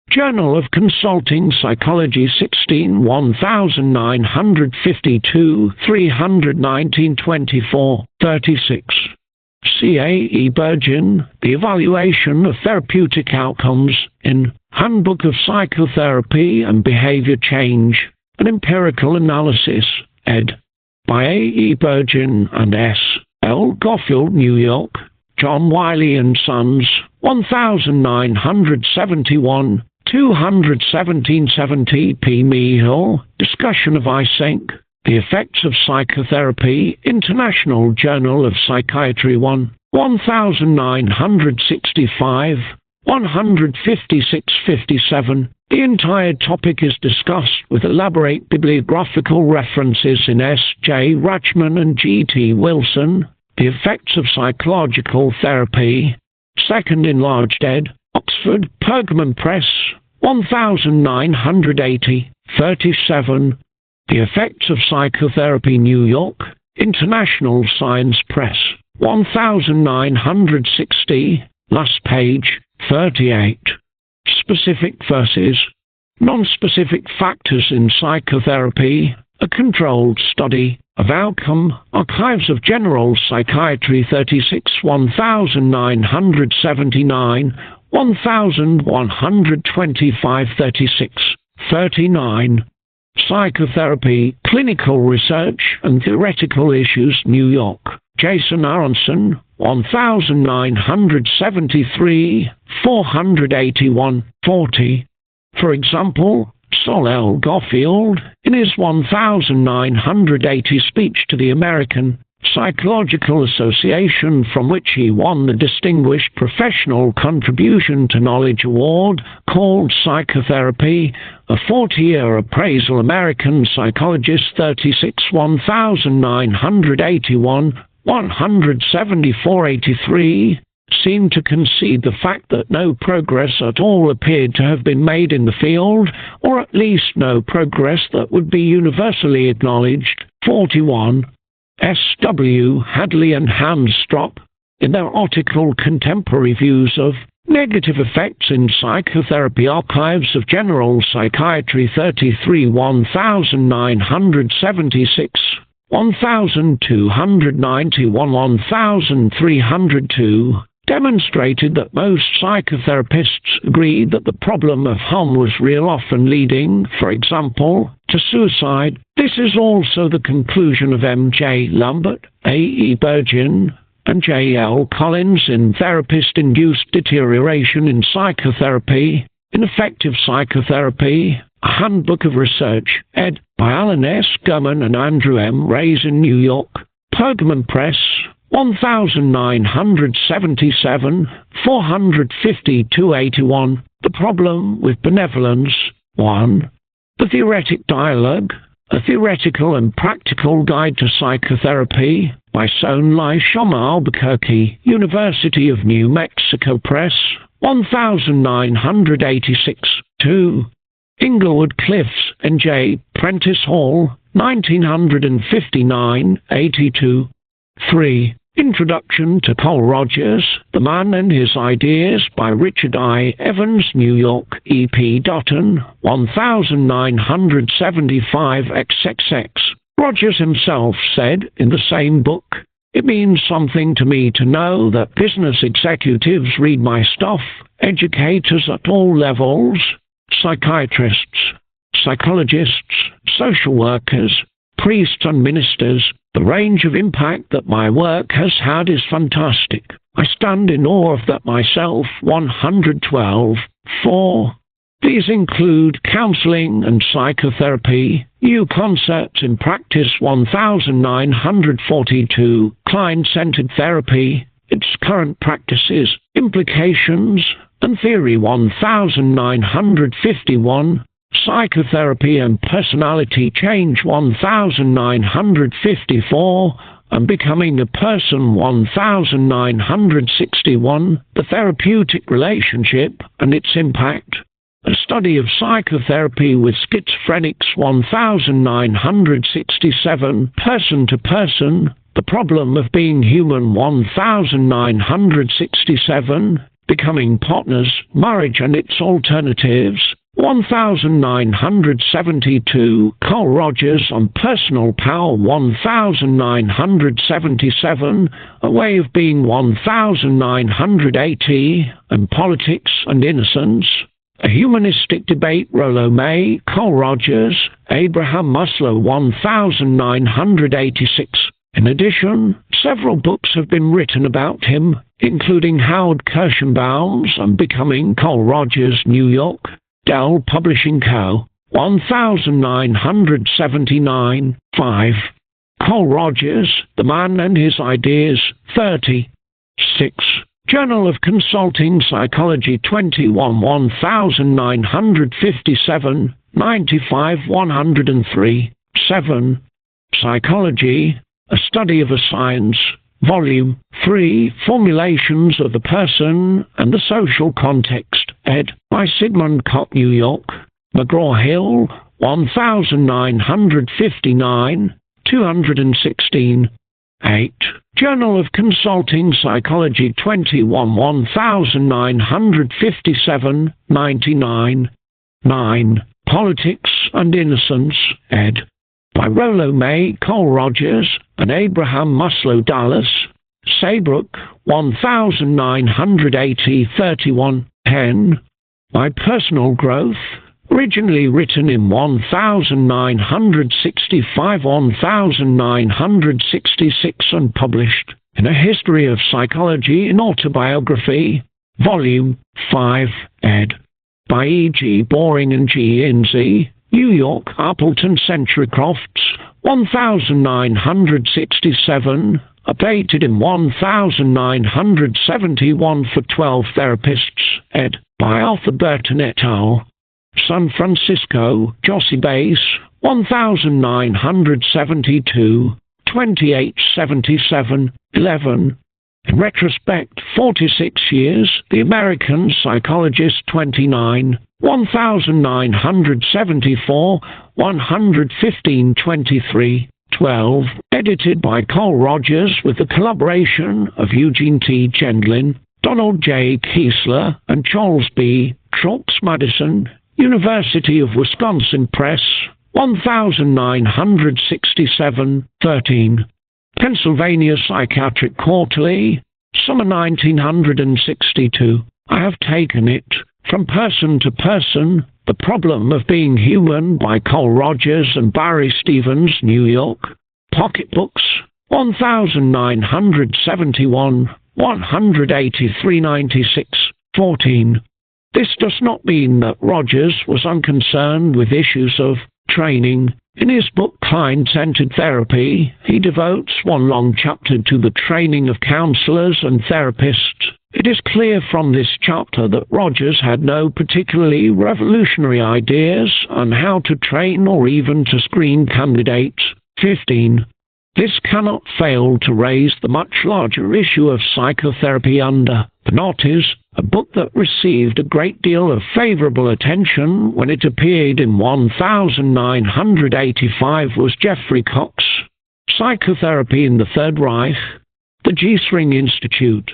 Journal of Consulting Psychology 16 1952 319 24, 36. C. A. E. Burgin, The Evaluation of Therapeutic Outcomes in Handbook of Psychotherapy and Behavior Change, An Empirical Analysis, ed. by A. E. Burgin and S. L. Goffield, New York, John Wiley and Sons, 1971, 21770 P. Meehl, Discussion of ISENC, The Effects of Psychotherapy, International Journal of Psychiatry 1, 1965, 156-57. The entire topic is discussed with elaborate bibliographical references in S. J. Rachman and G. T. Wilson, The Effects of Psychological Therapy, Second Enlarged ed., Oxford, Pergamon Press, 1980, 37. The Effects of Psychotherapy, New York, International Science Press, 1960, last page, 38. Specific verses. Non-specific factors in psychotherapy, a controlled study of outcome, Archives of General Psychiatry 36 1979, 1125 36, 39. Psychotherapy, Clinical Research and Theoretical Issues, New York. Jason Aronson, 1973, 481, 40. For example, Sol L. Goffield, in his 1980 speech to the American Psychological Association, from which he won the Distinguished Professional Contribution to Knowledge Award, called Psychotherapy, a 40-year appraisal, American Psychologist 36 1981, 174-83, seemed to concede the fact that no progress at all appeared to have been made in the field, or at least no progress that would be universally acknowledged. 41. S. W. Hadley and Handstrop, in their article Contemporary Views of Negative Effects in Psychotherapy, Archives of General Psychiatry 33 1976, 1291 1302, demonstrated that most psychotherapists agreed that the problem of harm was real, often leading, for example, to suicide. This is also the conclusion of M. J. Lambert, A. E. Burgin, and J. L. Collins in Therapist-Induced Deterioration in Psychotherapy, Ineffective Psychotherapy, A Handbook of Research, ed. by Alan S. Gurman and Andrew M. Reyes in New York, Pergamon Press, 1977, 450-81, The Problem with Benevolence, 1. The Theoretic Dialogue, A Theoretical and Practical Guide to Psychotherapy, by Sonlai Shoma Albuquerque, University of New Mexico Press, 1986. 2. Inglewood Cliffs, N.J., Prentice Hall, 1959-82. 3. Introduction to Carl Rogers, The Man and His Ideas, by Richard I. Evans, New York, E.P. Dutton, 1975 XXX. Rogers himself said in the same book, "It means something to me to know that business executives read my stuff, educators at all levels, psychiatrists, psychologists, social workers, priests and ministers. The range of impact that my work has had is fantastic. I stand in awe of that myself." 112. 4. These include Counseling and Psychotherapy, New Concepts in Practice 1942, Client-Centered Therapy, Its Current Practices, Implications, and Theory 1951, Psychotherapy and Personality Change 1954, and Becoming a Person 1961, The Therapeutic Relationship and Its Impact, A Study of Psychotherapy with Schizophrenics 1967, Person to Person, The Problem of Being Human 1967, Becoming Partners, Marriage and Its Alternatives 1972, Carl Rogers on Personal Power 1977, A Way of Being 1980, and Politics and Innocence, A Humanistic Debate Rollo May, Carl Rogers, Abraham Maslow 1986. In addition, several books have been written about him, including Howard Kirschenbaum's On Becoming Carl Rogers, New York, Dell Publishing Co., 1979. 5. Carl Rogers, The Man and His Ideas, 30. 6. Journal of Consulting Psychology 21, 1957, 95, 103. 7. Psychology, A Study of a Science, Volume 3, Formulations of the Person and the Social Context, ed. by Sigmund Koch, New York, McGraw-Hill, 1959, 216. 8. Journal of Consulting Psychology 21, 1957, 99. 9. Politics and Innocence, ed. by Rollo May, Carl Rogers, and Abraham Maslow, Dallas, Saybrook, 1980, 31, 10. My Personal Growth, originally written in 1965, 1966, and published in A History of Psychology in Autobiography, Volume 5, ed. by E. G. Boring and G. Inze, New York, Appleton Century Crofts, 1967, updated in 1971 for 12 therapists, ed. by Arthur Burton et al. San Francisco, Jossey Base, 1972, 2877, 11. In retrospect, 46 years, The American Psychologist 29, 1974, 115-23, 12, edited by Carl Rogers with the collaboration of Eugene T. Gendlin, Donald J. Kiesler, and Charles B. Trox Madison, University of Wisconsin Press, 1967, 13. Pennsylvania Psychiatric Quarterly, Summer 1962. I have taken it. From Person to Person, The Problem of Being Human by Carl Rogers and Barry Stevens, New York. Pocketbooks, 1971, 183.96, 14. This does not mean that Rogers was unconcerned with issues of training, In his book Client-Centered Therapy, he devotes one long chapter to the training of counselors and therapists. It is clear from this chapter that Rogers had no particularly revolutionary ideas on how to train or even to screen candidates. 15. This cannot fail to raise the much larger issue of psychotherapy under the notice, a book that received a great deal of favorable attention when it appeared in 1985 was Jeffrey Cox, Psychotherapy in the Third Reich, the Giesring Institute.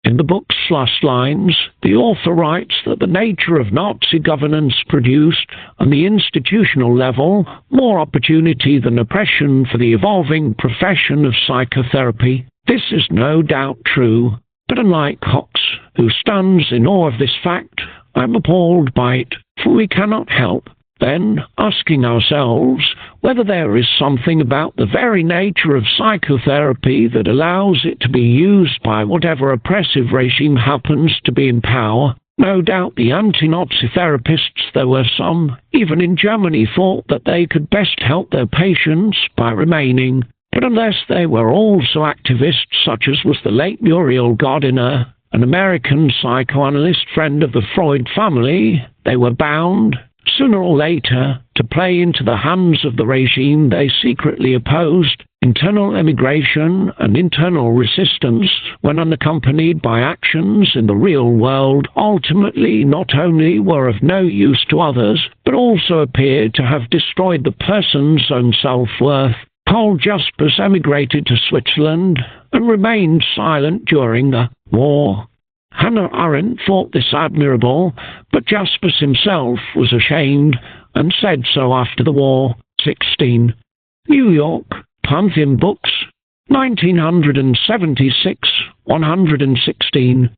In the book's last lines, the author writes that the nature of Nazi governance produced, on the institutional level, more opportunity than oppression for the evolving profession of psychotherapy. This is no doubt true, but unlike Cox, who stands in awe of this fact, I am appalled by it, for we cannot help then asking ourselves whether there is something about the very nature of psychotherapy that allows it to be used by whatever oppressive regime happens to be in power. No doubt the anti-Nazi therapists, there were some, even in Germany, thought that they could best help their patients by remaining, but unless they were also activists such as was the late Muriel Gardiner, an American psychoanalyst friend of the Freud family, they were bound, sooner or later, to play into the hands of the regime they secretly opposed. Internal emigration and internal resistance, when unaccompanied by actions in the real world, ultimately not only were of no use to others, but also appeared to have destroyed the person's own self-worth. Paul Jaspers emigrated to Switzerland and remained silent during the war. Hannah Arendt thought this admirable, but Jaspers himself was ashamed and said so after the war. 16. New York, Pantheon Books, 1976, 116.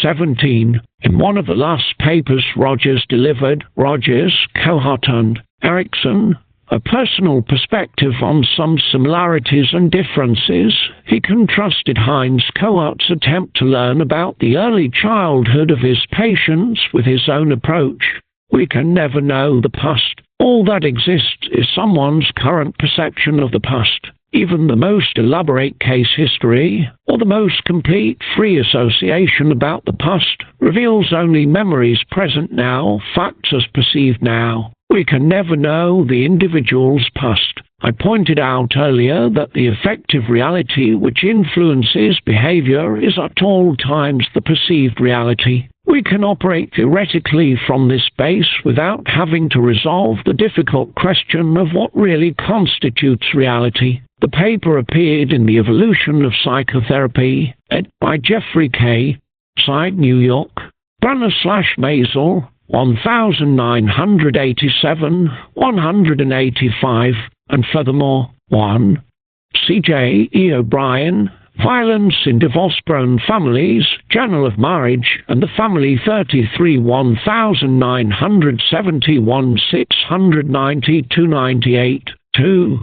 17. In one of the last papers Rogers delivered, Rogers, Kohut and Erickson, a personal perspective on some similarities and differences, he contrasted Heinz Kohut's attempt to learn about the early childhood of his patients with his own approach. We can never know the past. All that exists is someone's current perception of the past. Even the most elaborate case history, or the most complete free association about the past, reveals only memories present now, facts as perceived now. We can never know the individual's past. I pointed out earlier that the effective reality which influences behavior is at all times the perceived reality. We can operate theoretically from this base without having to resolve the difficult question of what really constitutes reality. The paper appeared in The Evolution of Psychotherapy, ed. by Jeffrey K. Side New York, Branner/Maisel, 1987, 185, and furthermore, 1. C.J. E. O'Brien, Violence in Divorce-Prone Families, Journal of Marriage and the Family 33, 1971, 690 298, 2.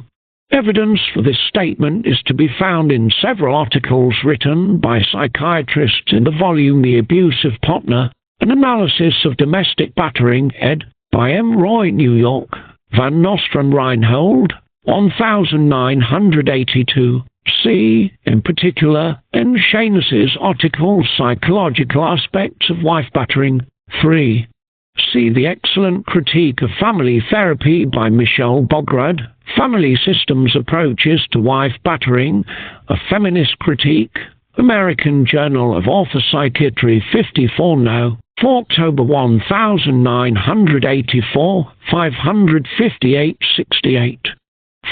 Evidence for this statement is to be found in several articles written by psychiatrists in the volume The Abuse of Potner, an analysis of domestic battering, ed. by M. Roy, New York, Van Nostrand Reinhold, 1982. See, in particular, N. Shaughness's article Psychological Aspects of Wife Battering. 3. See the excellent critique of family therapy by Michelle Bograd, Family Systems Approaches to Wife Battering, a Feminist Critique, American Journal of Orthopsychiatry 54 No. For October 1984, 558-68.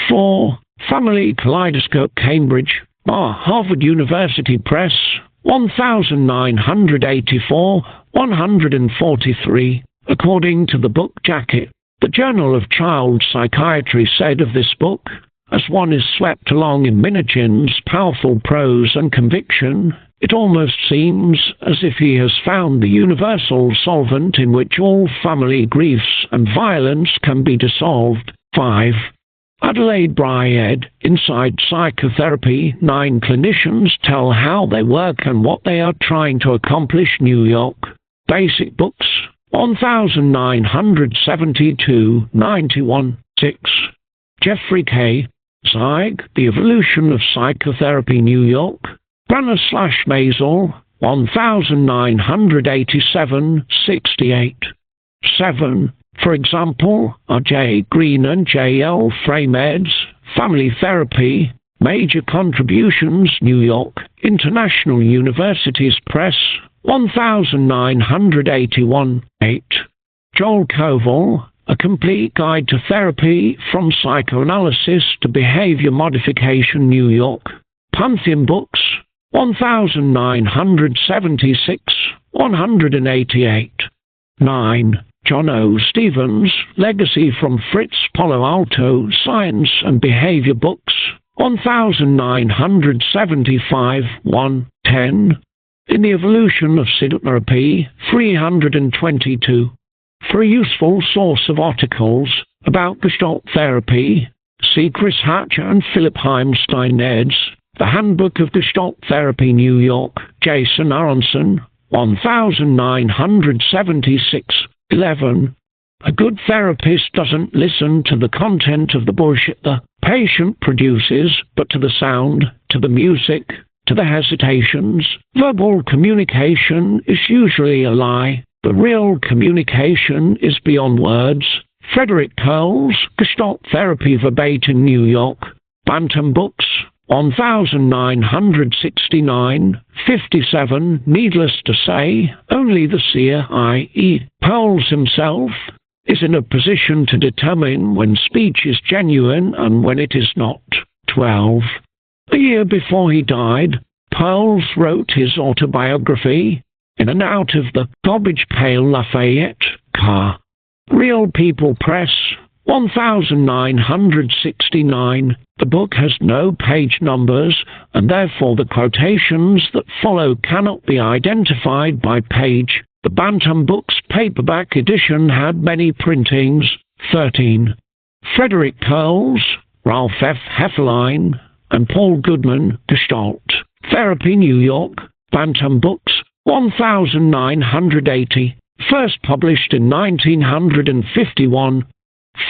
4. Family Kaleidoscope Cambridge, Harvard University Press, 1984, 143. According to the book jacket, the Journal of Child Psychiatry said of this book, as one is swept along in Minichin's powerful prose and conviction, it almost seems as if he has found the universal solvent in which all family griefs and violence can be dissolved. 5. Adelaide Bryed, Inside Psychotherapy, 9 clinicians tell how they work and what they are trying to accomplish. New York. Basic Books, 1972, 91. 6. Jeffrey K. Zeig, The Evolution of Psychotherapy, New York. Branner/Maisel, 1987-68. 7. For example, R.J. Green and J.L. Framed's Family Therapy, Major Contributions, New York, International Universities Press, 1981. 8. Joel Koval, A Complete Guide to Therapy, From Psychoanalysis to Behavior Modification, New York, Pantheon Books, 1976, 188. 9. John O. Stevens, Legacy from Fritz Palo Alto, Science and Behavior Books, 1975, 110. In the Evolution of Psychotherapy, 322. For a useful source of articles about Gestalt therapy, see Chris Hatcher and Philip Heimstein eds. The Handbook of Gestalt Therapy, New York, Jason Aronson, 1976, 11. A good therapist doesn't listen to the content of the bullshit the patient produces, but to the sound, to the music, to the hesitations. Verbal communication is usually a lie. The real communication is beyond words. Frederick Curls, Gestalt Therapy Verbatim, New York, Bantam Books, 1969, 57. Needless to say, only the seer, i.e., Perls himself, is in a position to determine when speech is genuine and when it is not. 12. A year before he died, Perls wrote his autobiography, In and Out of the Garbage Pail Lafayette Car. Real People Press, 1969. The book has no page numbers, and therefore the quotations that follow cannot be identified by page. The Bantam Books paperback edition had many printings. 13. Frederick Curls, Ralph F. Heffeline, and Paul Goodman, Gestalt Therapy, New York, Bantam Books, 1980. First published in 1951.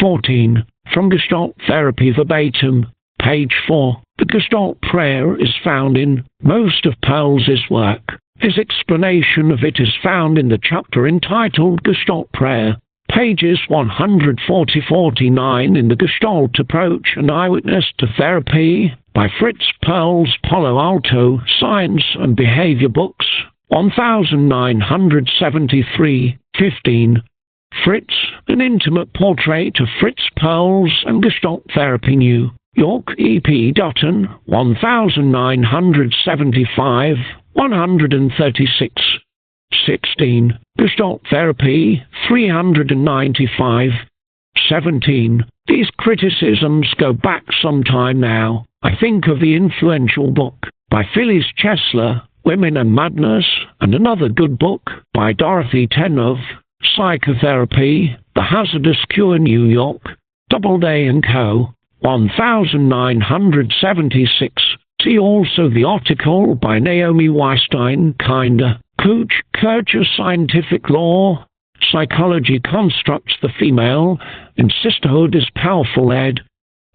14. From Gestalt Therapy Verbatim, page 4. The Gestalt prayer is found in most of Perls's work. His explanation of it is found in the chapter entitled Gestalt Prayer, pages 140-49 in the Gestalt Approach and Eyewitness to Therapy by Fritz Perls, Palo Alto, Science and Behavior Books, 1973. 15. Fritz, An Intimate Portrait of Fritz Perls and Gestalt Therapy, New York, E.P. Dutton, 1975, 136. 16. Gestalt Therapy, 395. 17. These criticisms go back some time now. I think of the influential book by Phyllis Chesler, Women and Madness, and another good book by Dorothy Tenov, Psychotherapy, The Hazardous Cure, New York, Doubleday & Co., 1976. See also the article by Naomi Weinstein, Kinder, Cooch, Kircher, Scientific Law, Psychology Constructs the Female, and Sisterhood is Powerful, ed.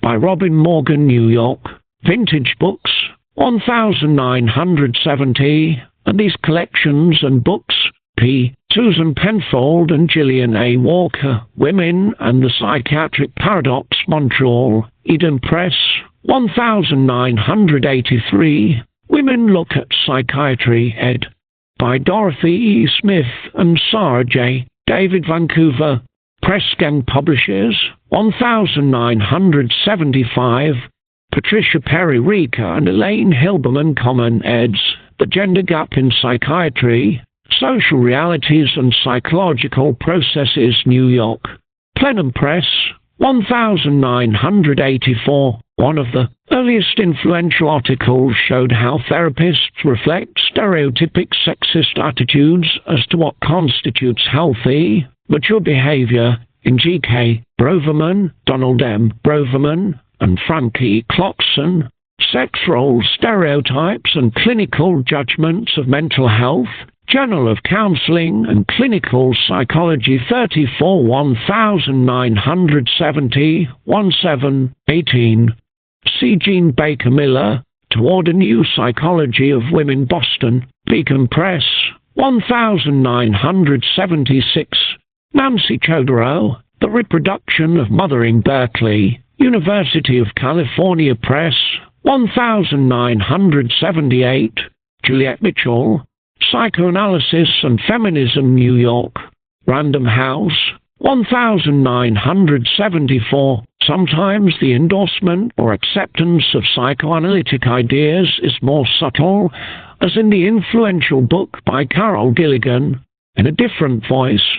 by Robin Morgan, New York, Vintage Books, 1970, and these collections and books, P. Susan Penfold and Gillian A. Walker, Women and the Psychiatric Paradox, Montreal, Eden Press, 1983, Women Look at Psychiatry, ed. by Dorothy E. Smith and Sarah J. David, Vancouver, Pressgang Publishers, 1975, Patricia Perry Rika and Elaine Hilberman Common eds. The Gender Gap in Psychiatry, Social Realities and Psychological Processes, New York, Plenum Press, 1984. One of the earliest influential articles showed how therapists reflect stereotypic sexist attitudes as to what constitutes healthy, mature behavior in G.K. Broverman, Donald M. Broverman, and Frankie Clarkson, Sex Role Stereotypes and Clinical Judgments of Mental Health, Journal of Counseling and Clinical Psychology 34 1970 1718. C. Jean Baker Miller, Toward a New Psychology of Women, Boston, Beacon Press, 1976. Nancy Chodorow, The Reproduction of Mothering, Berkeley, University of California Press, 1978. Juliet Mitchell, Psychoanalysis and Feminism, New York, Random House, 1974. Sometimes the endorsement or acceptance of psychoanalytic ideas is more subtle, as in the influential book by Carol Gilligan, In a Different Voice,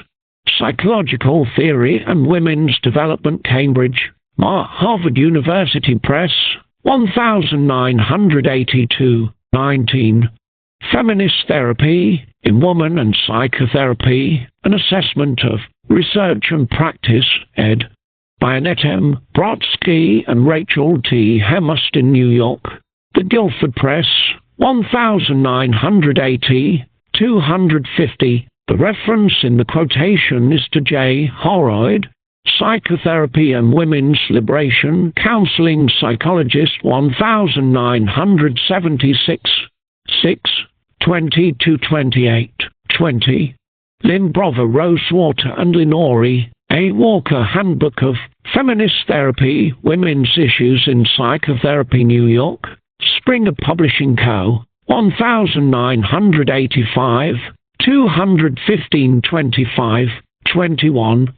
Psychological Theory and Women's Development, Cambridge, Harvard University Press, 1982, 19. Feminist Therapy in Woman and Psychotherapy, An Assessment of Research and Practice, ed. by Annette M. Brodsky and Rachel T. Hemerston, New York, The Guilford Press, 1980, 250. The reference in the quotation is to J. Holroyd, Psychotherapy and Women's Liberation, Counseling Psychologist, 1976, 6, 20-28, 20. Lynn Brover, Rosewater and Linori, A. Walker, Handbook of Feminist Therapy, Women's Issues in Psychotherapy, New York, Springer Publishing Co., 1985, 215-25, 21.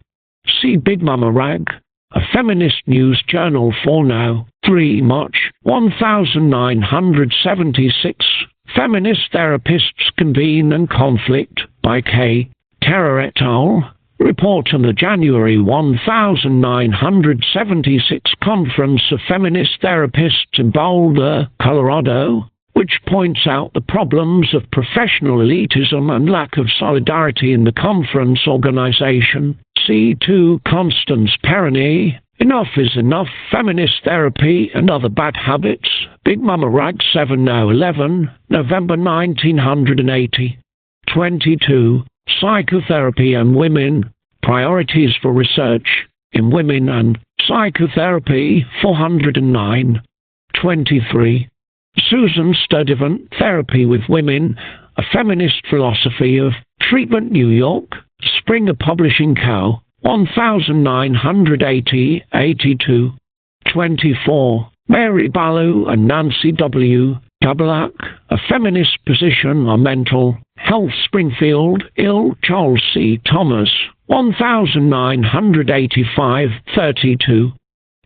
See Big Mama Rag, A Feminist News Journal for Now, 3 March, 1976. Feminist Therapists Convene and Conflict, by K. Terra et al. Report on the January 1976 Conference of Feminist Therapists in Boulder, Colorado, which points out the problems of professional elitism and lack of solidarity in the conference organization. C2 Constance Perroni, Enough is Enough, Feminist Therapy and Other Bad Habits, Big Mama Rag 7/11, November 1980. 22. Psychotherapy and Women, Priorities for Research in Women and Psychotherapy, 409. 23. Susan Sturdivant, Therapy with Women, A Feminist Philosophy of Treatment, New York, Springer Publishing Co., 1980, 82. 24. Mary Ballew and Nancy W. Doublak, A Feminist Position on Mental Health, Springfield, Ill, Charles C. Thomas, 1985, 32.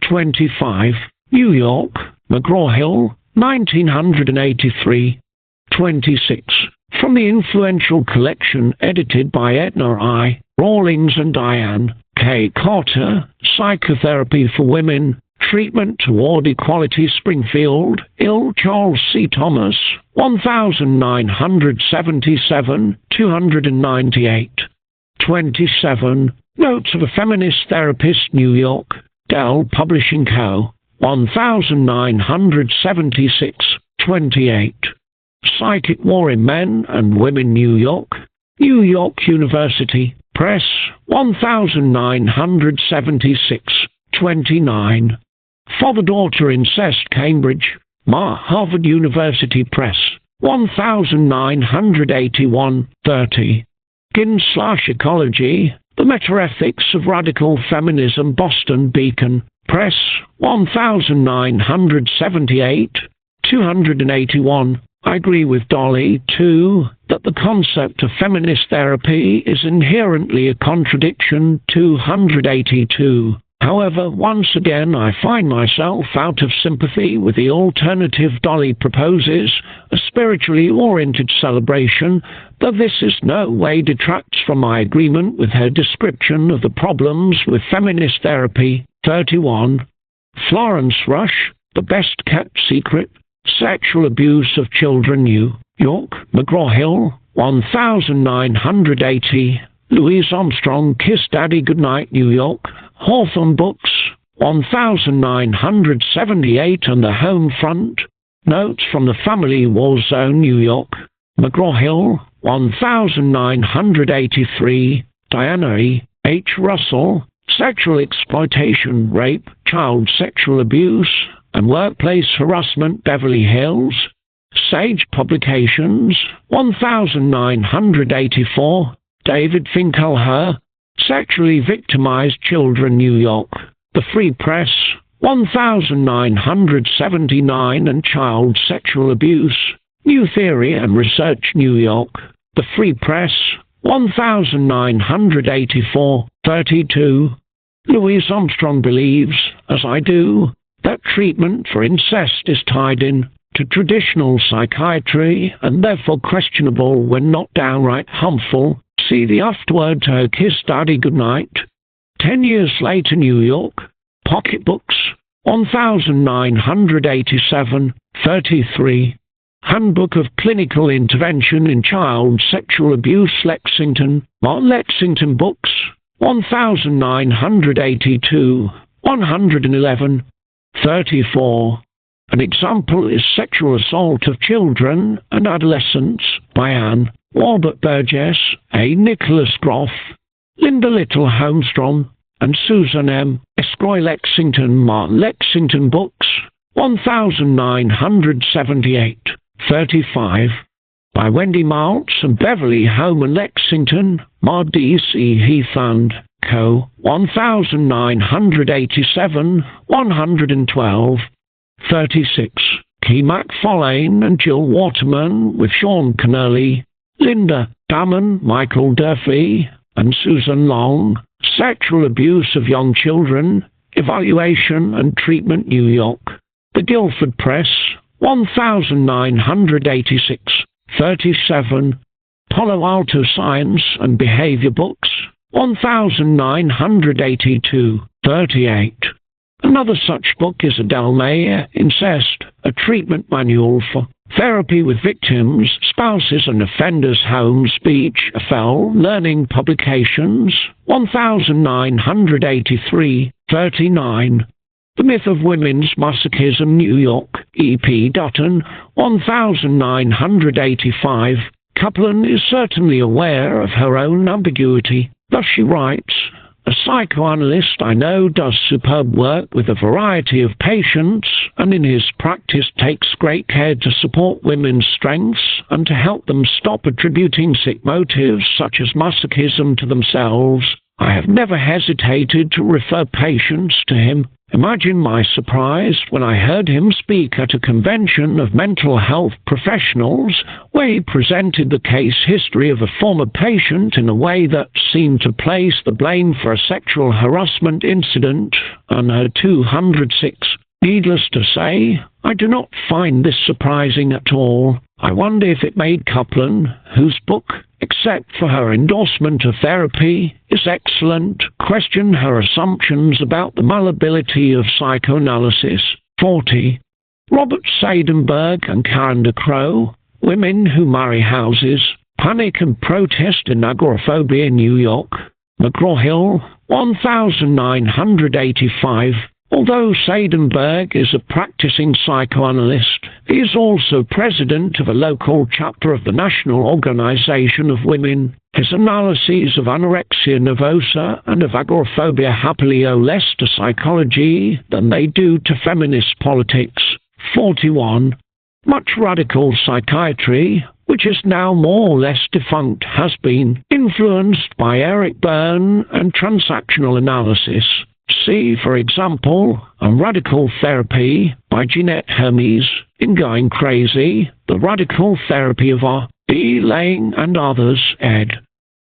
25. New York, McGraw-Hill, 1983. 26. From the influential collection edited by Edna I. Rawlings and Diane K. Carter, Psychotherapy for Women, Treatment Toward Equality, Springfield, Ill, Charles C. Thomas, 1977, 298. 27. Notes of a Feminist Therapist, New York, Dell Publishing Co., 1976, 28. Psychic War in Men and Women, New York, New York University Press, 1976, 29. Father-Daughter Incest, Cambridge, Harvard University Press, 1981, 30. Gin/Ecology, The Metaethics of Radical Feminism, Boston Beacon Press, 1978, 281. I agree with Dolly, too, that the concept of feminist therapy is inherently a contradiction. 282. However, once again I find myself out of sympathy with the alternative Dolly proposes, a spiritually oriented celebration, though this in no way detracts from my agreement with her description of the problems with feminist therapy. 31. Florence Rush, The Best Kept Secret, Sexual Abuse of Children, New York, McGraw-Hill, 1980. Louise Armstrong, Kiss Daddy Goodnight, New York, Hawthorne Books, 1978. On the Home Front, Notes from the Family War Zone, New York, McGraw-Hill, 1983, Diana E. H. Russell, Sexual Exploitation, Rape, Child Sexual Abuse, and Workplace Harassment, Beverly Hills. Sage Publications, 1984, David Finkelher, Sexually Victimized Children, New York. The Free Press, 1979, and Child Sexual Abuse, New Theory and Research, New York. The Free Press, 1984, 32. Louise Armstrong believes, as I do, that treatment for incest is tied in to traditional psychiatry and therefore questionable when not downright harmful. See the afterword to her Kiss Daddy Goodnight. 10 years later, New York. Pocketbooks, 1987, 33. Handbook of Clinical Intervention in Child Sexual Abuse, Lexington, Martin Lexington Books, 1982, 111, 34. An example is Sexual Assault of Children and Adolescents by Anne Walbert Burgess, A. Nicholas Groff, Linda Little Holmstrom, and Susan M. Escroy, Lexington, Martin Lexington Books, 1978, 35. By Wendy Maltz and Beverly Holman, Lexington, D.C. Heath and Co., 1987, 112, 36. Key McFarlane and Jill Waterman with Sean Connerly, Linda Damon, Michael Durfee, and Susan Long. Sexual Abuse of Young Children, Evaluation and Treatment, New York. The Guilford Press, 1986, 37. Palo Alto Science and Behavior Books, 1982, 38. Another such book is Adele Mayer, Incest, a Treatment Manual for Therapy with Victims, Spouses and Offenders, Home Speech, FL, Learning Publications, 1983, 39. The Myth of Women's Masochism, New York, E.P. Dutton, 1985. Kaplan is certainly aware of her own ambiguity. Thus she writes, "A psychoanalyst I know does superb work with a variety of patients, and in his practice takes great care to support women's strengths and to help them stop attributing sick motives such as masochism to themselves. I have never hesitated to refer patients to him. Imagine my surprise when I heard him speak at a convention of mental health professionals where he presented the case history of a former patient in a way that seemed to place the blame for a sexual harassment incident on her 206. Needless to say, I do not find this surprising at all. I wonder if it made Kaplan, whose book, except for her endorsement of therapy, is excellent, question her assumptions about the malleability of psychoanalysis. 40. Robert Seidenberg and Karen DeCrow, Women Who Marry Houses, Panic and Protest in Agoraphobia in New York, McGraw-Hill, 1985. Although Seidenberg is a practicing psychoanalyst, he is also president of a local chapter of the National Organization of Women. His analyses of anorexia nervosa and of agoraphobia happily owe less to psychology than they do to feminist politics. 41. Much radical psychiatry, which is now more or less defunct, has been influenced by Eric Berne and transactional analysis. See, for example, On Radical Therapy by Jeanette Hermes, in Going Crazy, The Radical Therapy of R.B. Lang and Others, ed.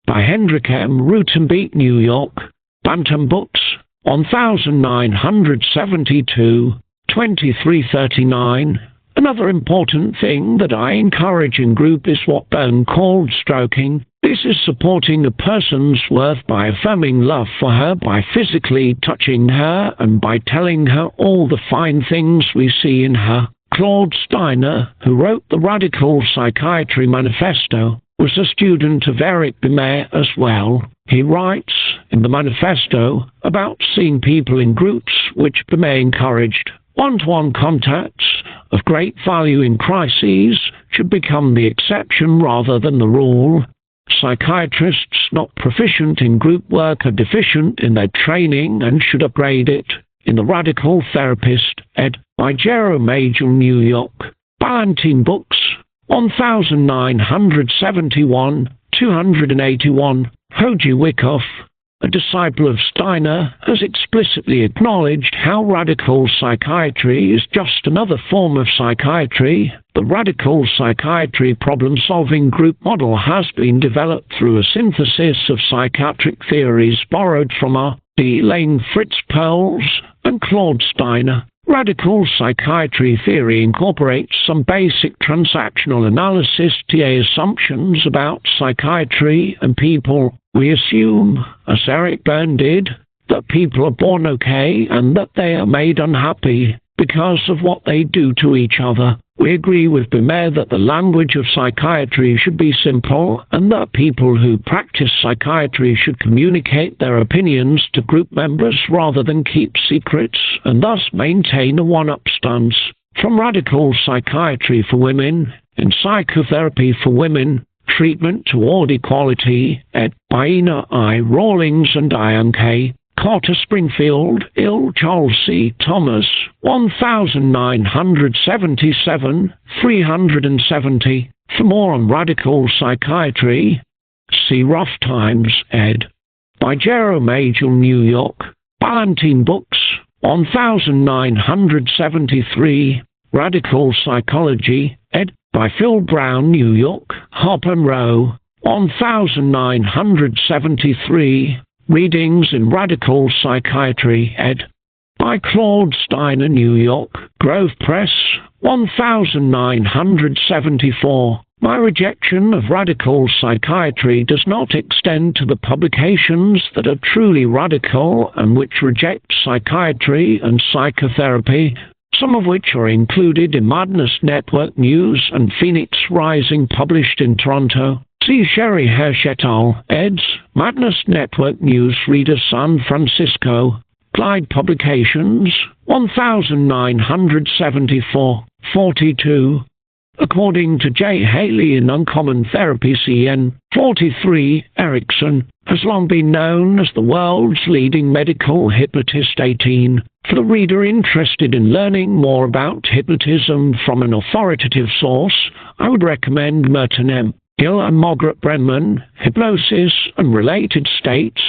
by Hendrik M. Rutenbeek, New York, Bantam Books, 1972, 2339. Another important thing that I encourage in group is what Berne called stroking. This is supporting a person's worth by affirming love for her, by physically touching her, and by telling her all the fine things we see in her. Claude Steiner, who wrote the Radical Psychiatry Manifesto, was a student of Eric Bemer as well. He writes in the manifesto about seeing people in groups which Bemer encouraged. One-to-one contacts of great value in crises should become the exception rather than the rule. Psychiatrists not proficient in group work are deficient in their training and should upgrade it. In The Radical Therapist, ed. by Jerome Agel, New York. Ballantine Books, 1971, 281. Hoji Wyckoff, a disciple of Steiner, has explicitly acknowledged how radical psychiatry is just another form of psychiatry. The radical psychiatry problem-solving group model has been developed through a synthesis of psychiatric theories borrowed from R.D. Lane, Fritz Perls, and Claude Steiner. Radical psychiatry theory incorporates some basic transactional analysis TA assumptions about psychiatry and people. We assume, as Eric Berne did, that people are born okay and that they are made unhappy because of what they do to each other. We agree with Berne that the language of psychiatry should be simple and that people who practice psychiatry should communicate their opinions to group members rather than keep secrets and thus maintain a one-up stance. From Radical Psychiatry for Women in Psychotherapy for Women, Treatment Toward Equality, ed. by Ina I. Rawlings and Diane K. Carter, Springfield, Ill. Charles C. Thomas, 1977, 370. For more on radical psychiatry, see Rough Times, ed. by Jerome Agel, New York. Ballantine Books, 1973. Radical Psychology, ed. by Phil Brown, New York. Harper Row, 1973. Readings in Radical Psychiatry, ed. by Claude Steiner, New York. Grove Press, 1974. My rejection of radical psychiatry does not extend to the publications that are truly radical and which reject psychiatry and psychotherapy, some of which are included in Madness Network News and Phoenix Rising, published in Toronto. See Sherry Hersh et al., eds. Madness Network News, Reader, San Francisco. Clyde Publications, 1974, 42. According to J. Haley in Uncommon Therapy CN 43, Erickson has long been known as the world's leading medical hypnotist. 18. For the reader interested in learning more about hypnotism from an authoritative source, I would recommend Merton M. Gill and Margaret Brenman, Hypnosis and Related States,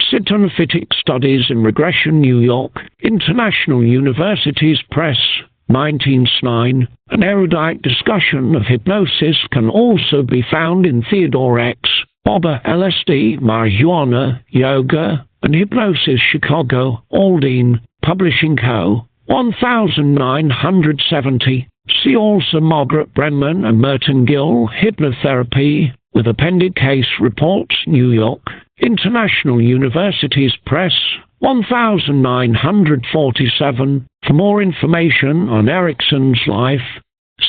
Synaptic Studies in Regression, New York, International Universities Press, 1909. An erudite discussion of hypnosis can also be found in Theodore X. Bobber, LSD, Marijuana, Yoga, and Hypnosis, Chicago, Aldine, Publishing Co., 1970. See also Margaret Brenman and Merton Gill, Hypnotherapy, with appended case reports, New York, International Universities Press, 1947. For more information on Erickson's life,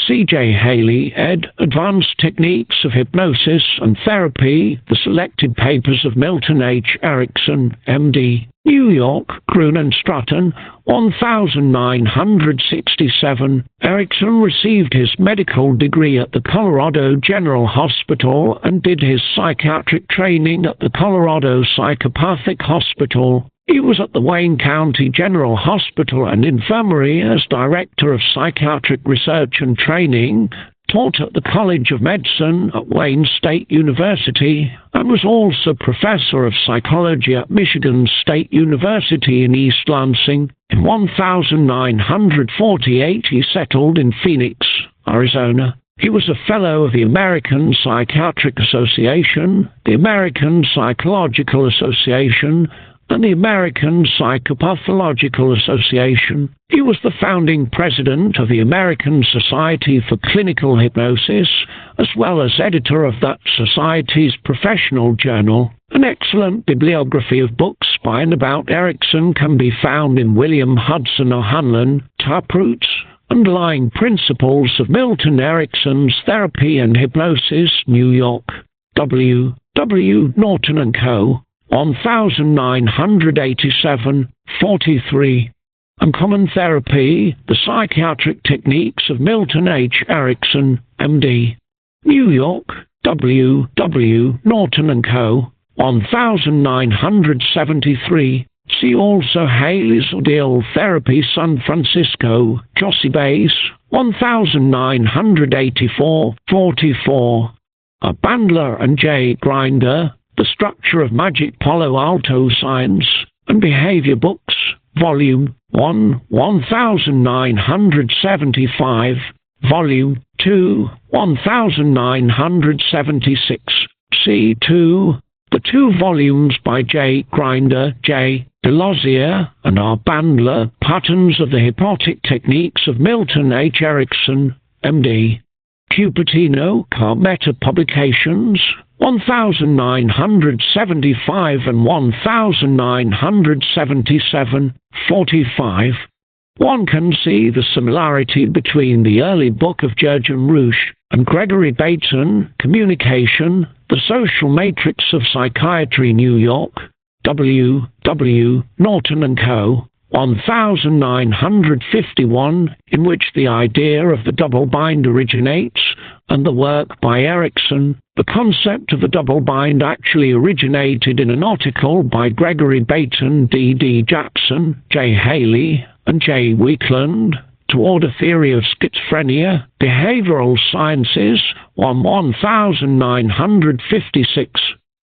C.J. Haley, ed. Advanced Techniques of Hypnosis and Therapy, The Selected Papers of Milton H. Erickson, M.D., New York, Gruen and Stratton, 1967. Erickson received his medical degree at the Colorado General Hospital and did his psychiatric training at the Colorado Psychopathic Hospital. He was at the Wayne County General Hospital and Infirmary as Director of Psychiatric Research and Training, taught at the College of Medicine at Wayne State University, and was also Professor of Psychology at Michigan State University in East Lansing. In 1948 he settled in Phoenix, Arizona. He was a Fellow of the American Psychiatric Association, the American Psychological Association, and the American Psychopathological Association. He was the founding president of the American Society for Clinical Hypnosis, as well as editor of that society's professional journal. An excellent bibliography of books by and about Erickson can be found in William Hudson O'Hanlon, Taproots, Underlying Principles of Milton Erickson's Therapy and Hypnosis, New York, W. W. Norton & Co., 1987, 43. Uncommon Therapy, The Psychiatric Techniques of Milton H. Erickson, M.D. New York, W. W. Norton & Co., 1973. See also Haley's Ordeal Therapy, San Francisco, Jossey Base, 1984, 44. A Bandler and J. Grinder, The Structure of Magic, Palo Alto Science and Behavior Books, Volume 1, 1975, Volume 2, 1976, C2. The 2 volumes by J. Grinder, J. Delosier, and R. Bandler, Patterns of the Hypnotic Techniques of Milton H. Erickson, M.D. Cupertino, Carmetta Publications, 1975 and 1977, 45. One can see the similarity between the early book of Jurgen Roush and Gregory Bateson, Communication, The Social Matrix of Psychiatry, New York, W. W. Norton & Co., 1951, in which the idea of the double bind originates, and the work by Erickson. The concept of a double bind actually originated in an article by Gregory Bateson, D. D. Jackson, J. Haley, and J. Weekland, Toward a Theory of Schizophrenia, Behavioral Sciences, 1956,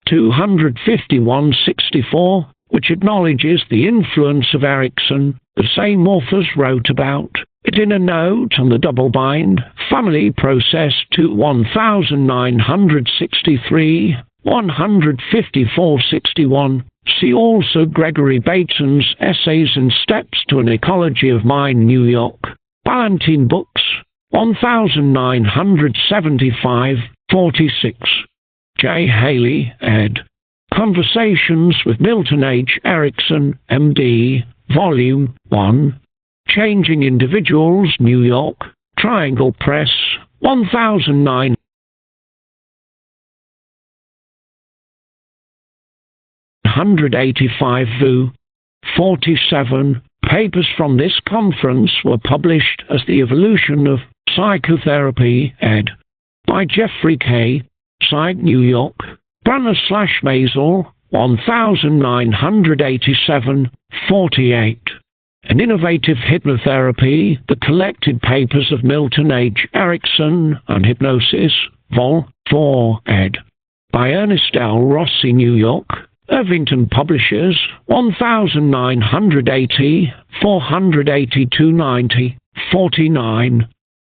251-64, which acknowledges the influence of Erickson. The same authors wrote about it in a note on the double-bind family process to 1963, 154-61. See also Gregory Bateson's Essays and Steps to an Ecology of Mind, New York, Ballantine Books, 1975, 46. J. Haley, ed. Conversations with Milton H. Erickson, M.D., Volume 1. Changing Individuals, New York, Triangle Press, 1009. 185 VU. 47. Papers from this conference were published as The Evolution of Psychotherapy, ed. by Jeffrey K. Psych, New York. Branner/Maisel, 1987, 48. An Innovative Hypnotherapy, The Collected Papers of Milton H. Erickson and Hypnosis, Vol. 4, ed. by Ernest L. Rossi, New York. Irvington Publishers, 1980, 482-90, 49.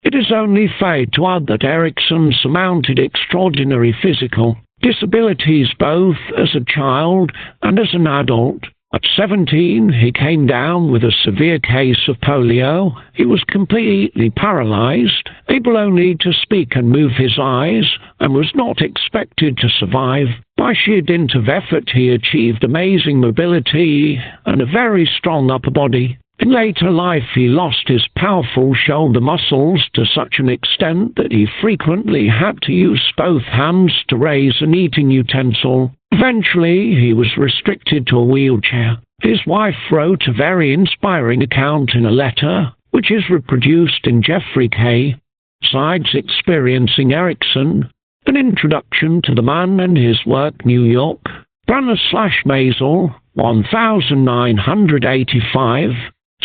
It is only fair to add that Erickson surmounted extraordinary physical disabilities both as a child and as an adult. At 17, he came down with a severe case of polio. He was completely paralyzed, able only to speak and move his eyes, and was not expected to survive. By sheer dint of effort, he achieved amazing mobility and a very strong upper body. In later life, he lost his powerful shoulder muscles to such an extent that he frequently had to use both hands to raise an eating utensil. Eventually, he was restricted to a wheelchair. His wife wrote a very inspiring account in a letter, which is reproduced in Jeffrey K. Psych's Experiencing Erickson, An Introduction to the Man and His Work, New York. Branner/Maisel, 1985,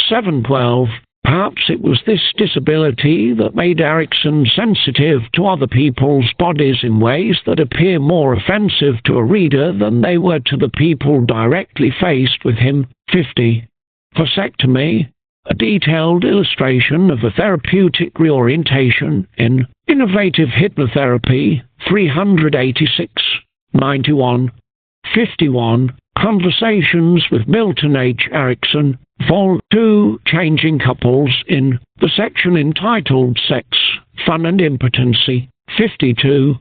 712. Perhaps it was this disability that made Erickson sensitive to other people's bodies in ways that appear more offensive to a reader than they were to the people directly faced with him. 50. Vasectomy, a detailed illustration of a therapeutic reorientation in Innovative Hypnotherapy, 386, 91. 51. Conversations with Milton H. Erickson, Vol. 2, Changing Couples, in the section entitled Sex, Fun and Impotency. 52.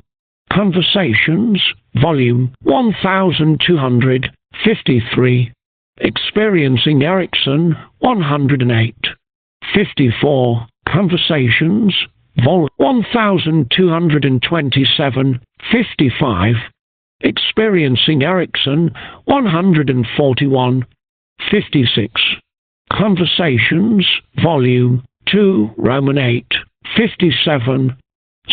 Conversations, Volume 1253. Experiencing Erickson, 108. 54. Conversations, Vol. 1227, 55. Experiencing Erickson, 141. 56. Conversations, Volume 2, Roman 8, 57.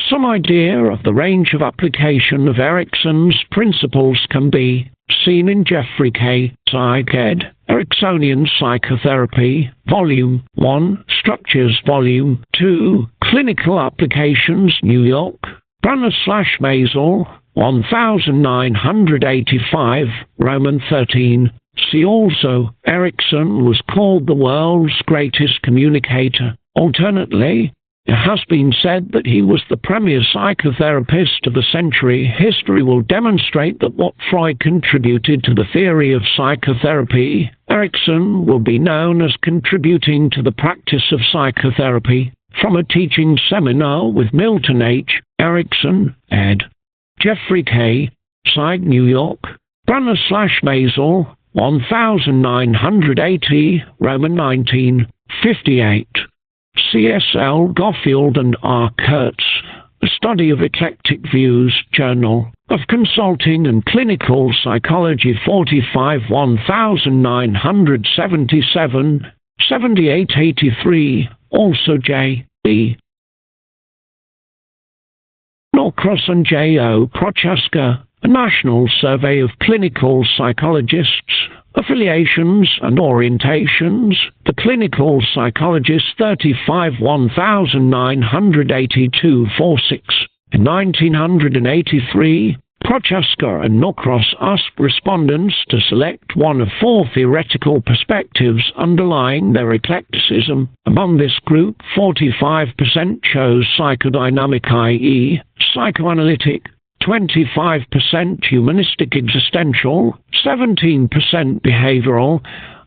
Some idea of the range of application of Erickson's principles can be seen in Jeffrey K. Psych-Ed, Ericksonian Psychotherapy, Volume 1, Structures, Volume 2, Clinical Applications, New York, Brunner/Mazel, 1985, Roman 13. See also, Erickson was called the world's greatest communicator. Alternately, it has been said that he was the premier psychotherapist of the century. History will demonstrate that what Freud contributed to the theory of psychotherapy, Erickson will be known as contributing to the practice of psychotherapy. From a teaching seminar with Milton H. Erickson, ed. Jeffrey K. Psych, New York, Brunner/Mazel, 1980, Roman 19, 58. C.S.L. Goffield and R. Kurtz, A Study of Eclectic Views, Journal of Consulting and Clinical Psychology, 45, 1977, 7883, also J. B. Norcross and J. O. Prochaska, A National Survey of Clinical Psychologists, Affiliations and Orientations, The Clinical Psychologist, 35, 1982, 46. In 1983, Prochaska and Norcross asked respondents to select one of 4 theoretical perspectives underlying their eclecticism. Among this group, 45% chose psychodynamic, i.e., psychoanalytic, 25% humanistic existential, 17% behavioral,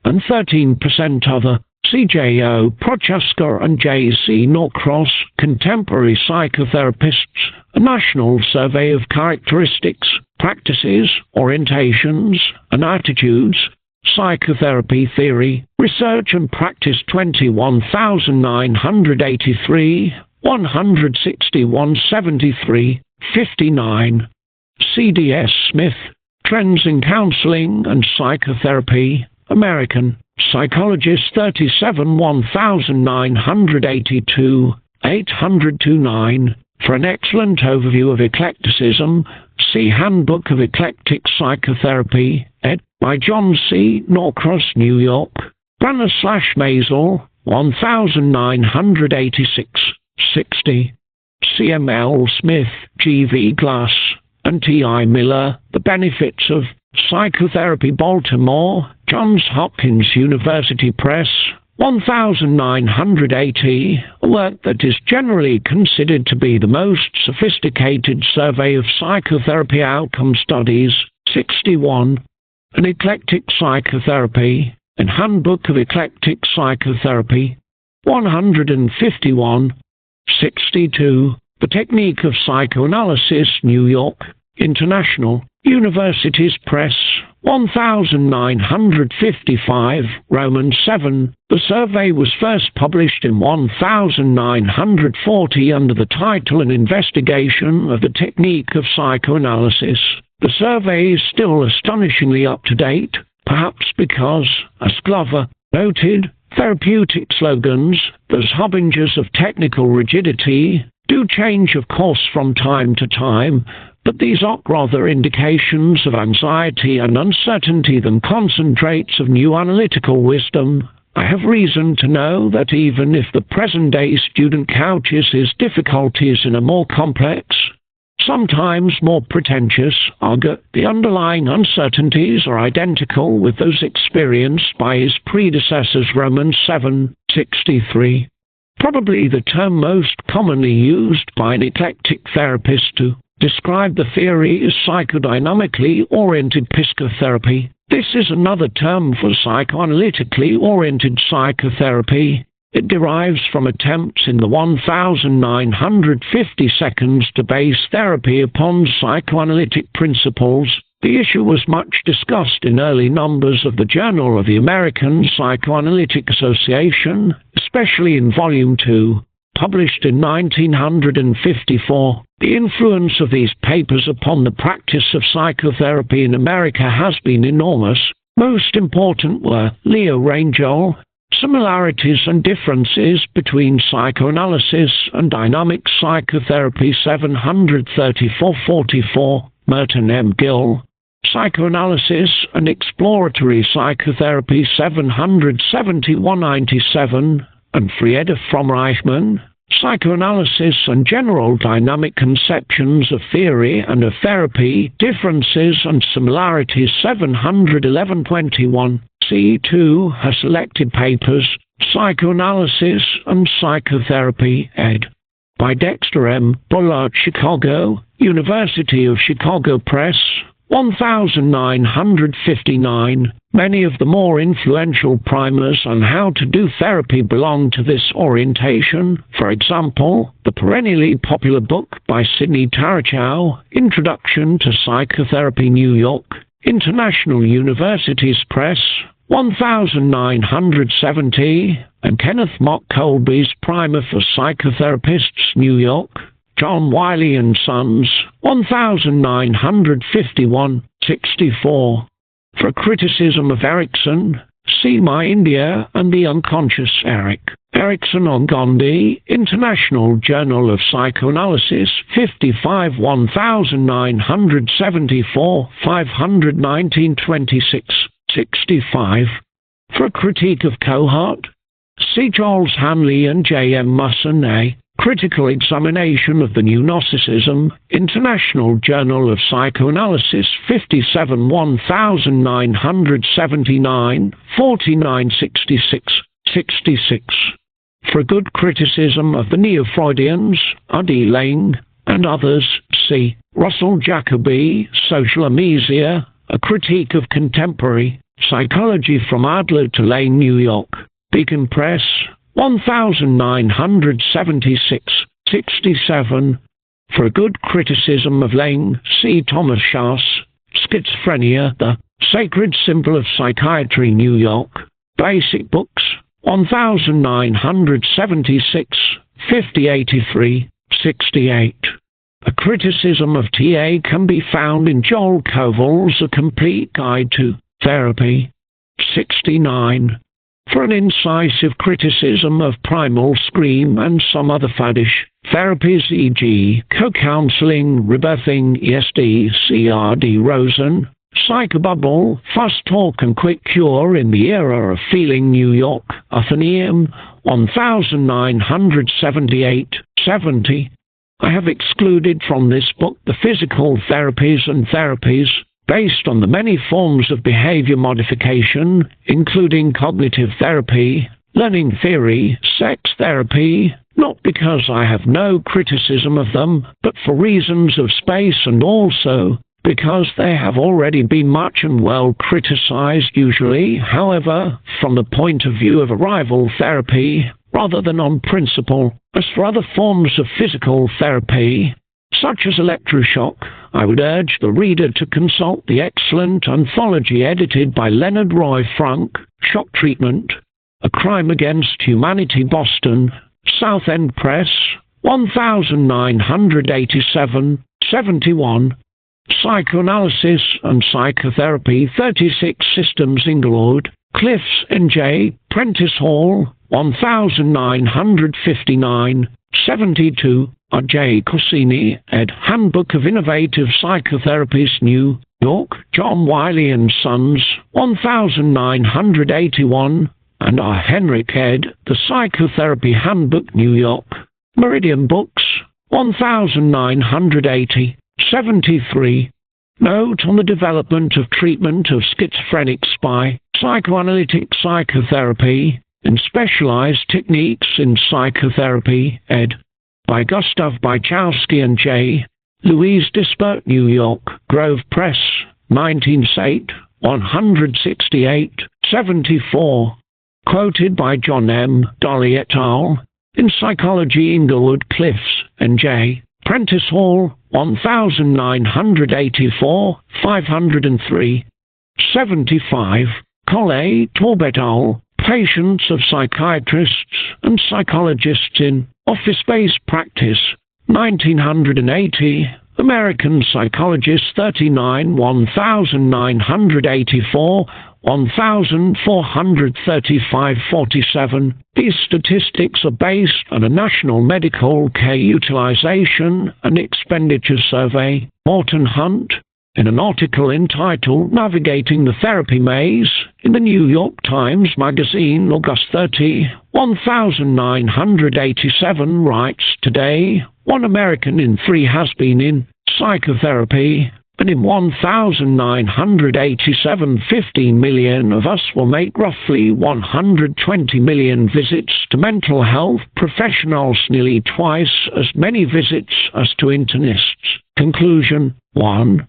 and 13% other. C.J.O. Prochaska and J.C. Norcross, Contemporary Psychotherapists, A National Survey of Characteristics, Practices, Orientations, and Attitudes, Psychotherapy Theory, Research and Practice, 21,983, 160, 173, 59. C.D.S. Smith, Trends in Counseling and Psychotherapy, American Psychologist, 37, 1982, 829. For an excellent overview of eclecticism, see Handbook of Eclectic Psychotherapy, ed. by John C. Norcross, New York, Brunner/Mazel, 1986, 60. C.M.L. Smith, G.V. Glass, and T.I. Miller, The Benefits of Psychotherapy, Baltimore, Johns Hopkins University Press, 1980, a work that is generally considered to be the most sophisticated survey of psychotherapy outcome studies, 61. An Eclectic Psychotherapy, and Handbook of Eclectic Psychotherapy, 151, 62. The Technique of Psychoanalysis, New York, International Universities Press, 1955, Roman 7. The survey was first published in 1940 under the title An Investigation of the Technique of Psychoanalysis. The survey is still astonishingly up to date, perhaps because, as Glover noted, therapeutic slogans, those harbingers of technical rigidity, do change of course from time to time, but these are rather indications of anxiety and uncertainty than concentrates of new analytical wisdom. I have reason to know that even if the present-day student couches his difficulties in a more complex, sometimes more pretentious argot, the underlying uncertainties are identical with those experienced by his predecessors. Romans 7:63. Probably the term most commonly used by an eclectic therapist to describe the theory is psychodynamically oriented psychotherapy. This is another term for psychoanalytically oriented psychotherapy. It derives from attempts in the 1950 seconds to base therapy upon psychoanalytic principles. The issue was much discussed in early numbers of the Journal of the American Psychoanalytic Association, especially in Volume 2, published in 1954. The influence of these papers upon the practice of psychotherapy in America has been enormous. Most important were Leo Rangel, Similarities and differences between psychoanalysis and dynamic psychotherapy 734-44, Merton M. Gill. Psychoanalysis and exploratory psychotherapy 771-97, and Frieda from Reichmann. Psychoanalysis and general dynamic conceptions of theory and of therapy, differences and similarities 711-21. C2 has selected papers, Psychoanalysis and Psychotherapy, ed. by Dexter M. Bullard, Chicago, University of Chicago Press, 1959. Many of the more influential primers on how to do therapy belong to this orientation. For example, the perennially popular book by Sidney Tarachow, Introduction to Psychotherapy, New York, International Universities Press, 1970, and Kenneth Mock Colby's Primer for Psychotherapists, New York, John Wiley & Sons, 1951-64. For a criticism of Erickson, see My India and the Unconscious Eric. Erickson on Gandhi, International Journal of Psychoanalysis, 55 1974, 519-26, 65. For a critique of Kohart, see Charles Hanley and J. M. Musson, A. Critical Examination of the New Gnosticism, International Journal of Psychoanalysis, 57 1979, 4966, 66. For a good criticism of the Neo-Freudians, R.D. Laing, and others, see Russell Jacoby, Social Amnesia, A Critique of Contemporary Psychology from Adler to Lane, New York, Beacon Press, 1976, 67. For a good criticism of Laing, see Thomas Schaas, Schizophrenia, The Sacred Symbol of Psychiatry, New York, Basic Books, 1976, 5083, 68. A criticism of TA can be found in Joel Koval's A Complete Guide to Therapy, 69. For an incisive criticism of Primal Scream and some other faddish therapies, e.g. co-counseling, rebirthing, ESD, C.R.D. Rosen, Psychobubble, Fast Talk and Quick Cure in the Era of Feeling, New York, Athenaeum, 1978, 70. I have excluded from this book the physical therapies and therapies based on the many forms of behavior modification, including cognitive therapy, learning theory, sex therapy, not because I have no criticism of them, but for reasons of space, and also because they have already been much and well criticized, usually, however, from the point of view of arrival therapy, rather than on principle. As for other forms of physical therapy, such as electroshock, I would urge the reader to consult the excellent anthology edited by Leonard Roy Frank, Shock Treatment, A Crime Against Humanity, Boston, South End Press, 1987, 71. Psychoanalysis and Psychotherapy, 36 Systems, Inglewood, Cliffs, N.J., Prentice Hall, 1959, 72. R.J. Corsini, ed. Handbook of Innovative Psychotherapies, New York, John Wiley & Sons, 1981, and R. Henrik, ed. The Psychotherapy Handbook, New York, Meridian Books, 1980, 73. Note on the development of treatment of schizophrenics by psychoanalytic psychotherapy and specialized techniques in psychotherapy, ed. by Gustav Byczowski and J. Louise Dispert, New York, Grove Press, 1908, 168, 74. Quoted by John M. Dolly et al. In Psychology, Inglewood Cliffs, N.J., Prentice Hall, 1984, 503. 75. Collet, Torbet al. Patients of Psychiatrists and Psychologists in Office-Based Practice, 1980, American Psychologist 39, 1984, 1,435.47. These statistics are based on a National Medical Care Utilization and Expenditure Survey. Morton Hunt, in an article entitled Navigating the Therapy Maze in the New York Times Magazine, August 30, 1987, writes, "Today, 1 American in 3 has been in psychotherapy, and in 1987, 15 million of us will make roughly 120 million visits to mental health professionals, nearly twice as many visits as to internists." Conclusion 1.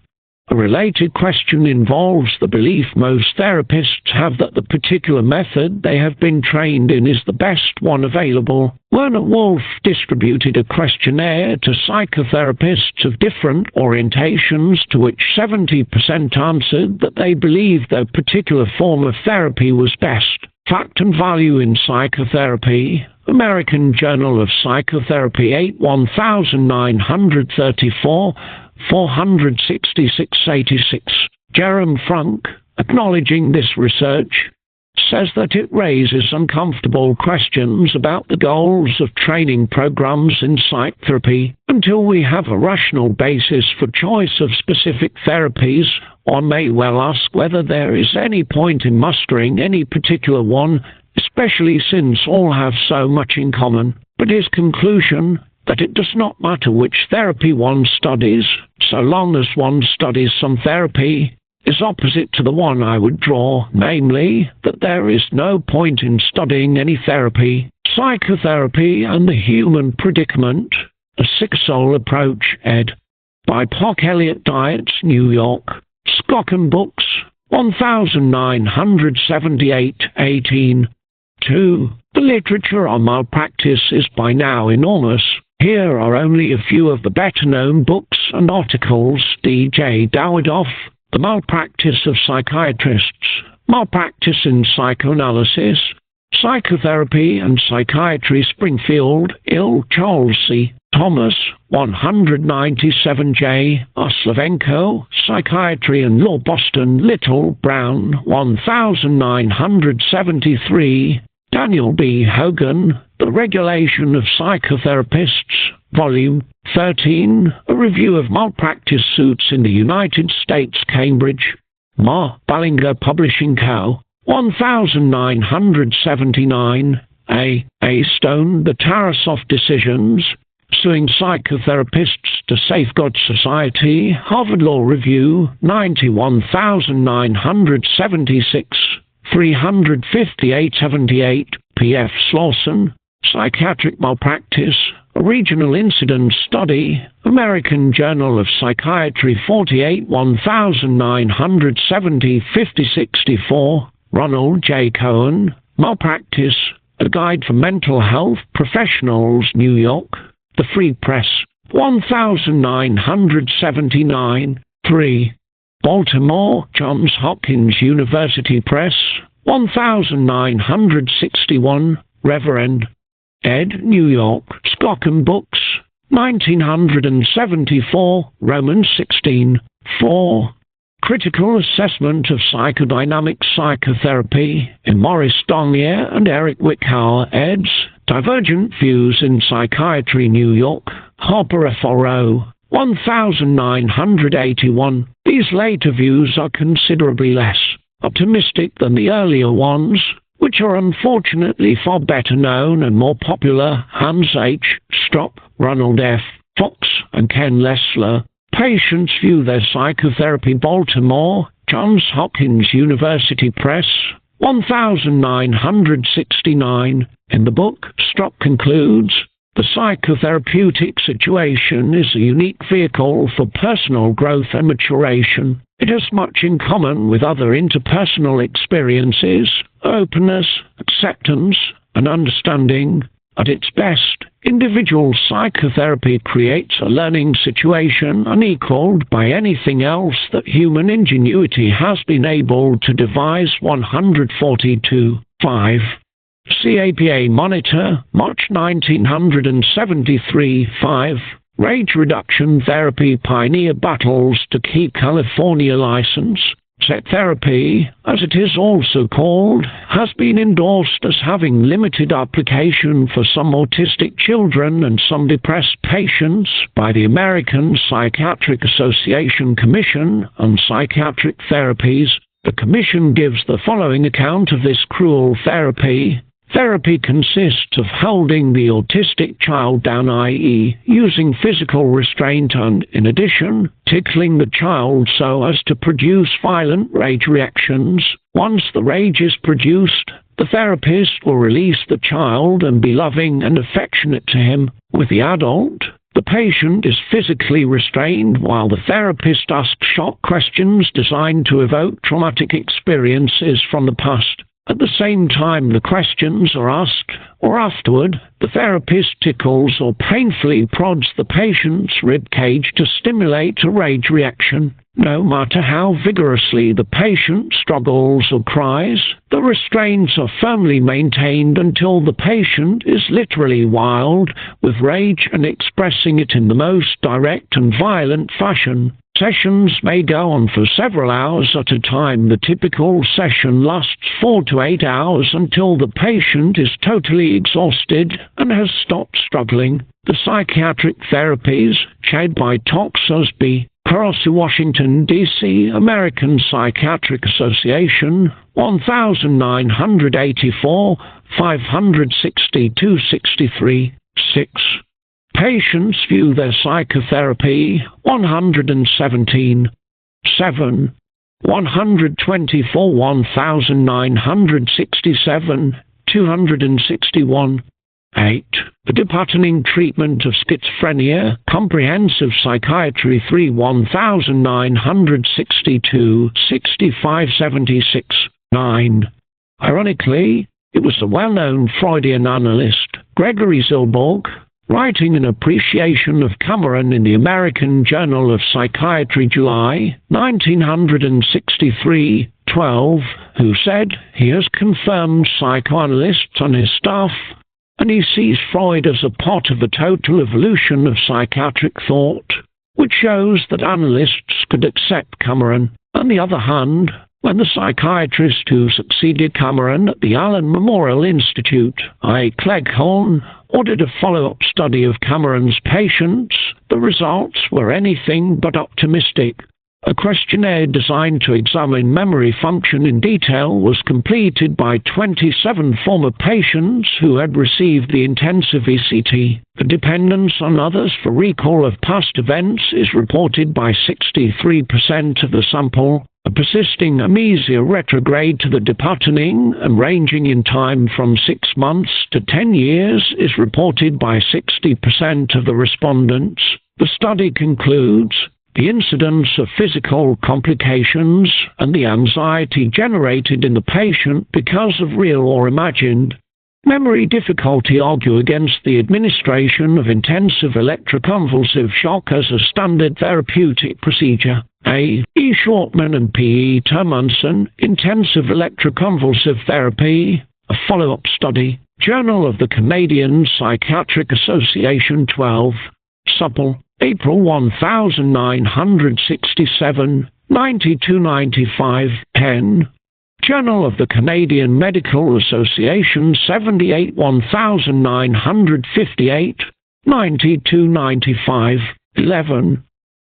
A related question involves the belief most therapists have that the particular method they have been trained in is the best one available. Werner Wolf distributed a questionnaire to psychotherapists of different orientations, to which 70% answered that they believed their particular form of therapy was best. Fact and Value in Psychotherapy, American Journal of Psychotherapy 8, 1934, 466-86. Jerome Frunk, acknowledging this research, says that it raises uncomfortable questions about the goals of training programs in psychotherapy. Until we have a rational basis for choice of specific therapies, one may well ask whether there is any point in mustering any particular one, especially since all have so much in common. But his conclusion that it does not matter which therapy one studies, so long as one studies some therapy, is opposite to the one I would draw, namely, that there is no point in studying any therapy. Psychotherapy and the Human Predicament, A Sick Soul Approach, ed. by Pock Elliott Dietz, New York. Skocken Books, 1978-18. 2. The literature on malpractice is by now enormous. Here are only a few of the better-known books and articles. D.J. Dawidoff, The Malpractice of Psychiatrists, Malpractice in Psychoanalysis, Psychotherapy and Psychiatry, Springfield, Ill, Charles C. Thomas, 197J, Oslovenko, Psychiatry and Law, Boston, Little, Brown, 1973, Daniel B. Hogan, The Regulation of Psychotherapists, Volume 13, A Review of Malpractice Suits in the United States, Cambridge, Ma. Ballinger Publishing Co., 1979, A. Stone, The Tarasov Decisions, Suing Psychotherapists to Safeguard Society, Harvard Law Review, 91976, 35878, P.F. Slauson, Psychiatric Malpractice, A Regional Incidence Study, American Journal of Psychiatry 48, 1970, 5064, Ronald J. Cohen, Malpractice, A Guide for Mental Health Professionals, New York, The Free Press, 1979, 3. Baltimore, Johns Hopkins University Press, 1961, Reverend ed. New York, Skocken Books, 1974, Romans 16, 4. Critical Assessment of Psychodynamic Psychotherapy in Maurice Dongier and Eric Wickhauer, eds. Divergent Views in Psychiatry, New York, Harper FRO, 1981. These later views are considerably less optimistic than the earlier ones, which are unfortunately far better known and more popular. Hans H. Stropp, Ronald F. Fox, and Ken Lessler. Patients View Their Psychotherapy, Baltimore, Johns Hopkins University Press, 1969. In the book, Stropp concludes, the psychotherapeutic situation is a unique vehicle for personal growth and maturation. It has much in common with other interpersonal experiences: openness, acceptance, and understanding. At its best, individual psychotherapy creates a learning situation unequaled by anything else that human ingenuity has been able to devise. 142. 5. CAPA Monitor, March 1973. 5. Rage Reduction Therapy Pioneer Battles to Keep California License. Set therapy, as it is also called, has been endorsed as having limited application for some autistic children and some depressed patients by the American Psychiatric Association Commission on Psychiatric Therapies. The Commission gives the following account of this cruel therapy. Therapy consists of holding the autistic child down, i.e., using physical restraint and, in addition, tickling the child so as to produce violent rage reactions. Once the rage is produced, the therapist will release the child and be loving and affectionate to him. With the adult, the patient is physically restrained while the therapist asks shock questions designed to evoke traumatic experiences from the past. At the same time the questions are asked, or afterward, the therapist tickles or painfully prods the patient's rib cage to stimulate a rage reaction. No matter how vigorously the patient struggles or cries, the restraints are firmly maintained until the patient is literally wild with rage and expressing it in the most direct and violent fashion. Sessions may go on for several hours at a time. The typical session lasts 4 to 8 hours until the patient is totally exhausted and has stopped struggling. The psychiatric therapies, chaired by Tox Osby, Crossy, Washington, D.C., American Psychiatric Association, 1984, 562-63, 6. Patients view their psychotherapy, 117, 7. 124, 1967, 261, 8. The Departing Treatment of Schizophrenia, Comprehensive Psychiatry 3, 1962, 6576, 9. Ironically, it was the well-known Freudian analyst Gregory Zilberg, writing an appreciation of Cameron in the American Journal of Psychiatry, July 1963, 12, who said he has confirmed psychoanalysts on his staff, and he sees Freud as a part of the total evolution of psychiatric thought, which shows that analysts could accept Cameron. On the other hand, when the psychiatrist who succeeded Cameron at the Allen Memorial Institute, I. Cleghorn, ordered a follow-up study of Cameron's patients, the results were anything but optimistic. A questionnaire designed to examine memory function in detail was completed by 27 former patients who had received the intensive ECT. The dependence on others for recall of past events is reported by 63% of the sample. A persisting amnesia retrograde to the departing and ranging in time from 6 months to 10 years is reported by 60% of the respondents. The study concludes the incidence of physical complications and the anxiety generated in the patient because of real or imagined memory difficulty argue against the administration of intensive electroconvulsive shock as a standard therapeutic procedure. A. E. Shortman and P. E. Termanson, Intensive Electroconvulsive Therapy, a follow-up study, Journal of the Canadian Psychiatric Association 12, Supple, April 1967, 9295, 10. Journal of the Canadian Medical Association 78 1958, 9295, 11.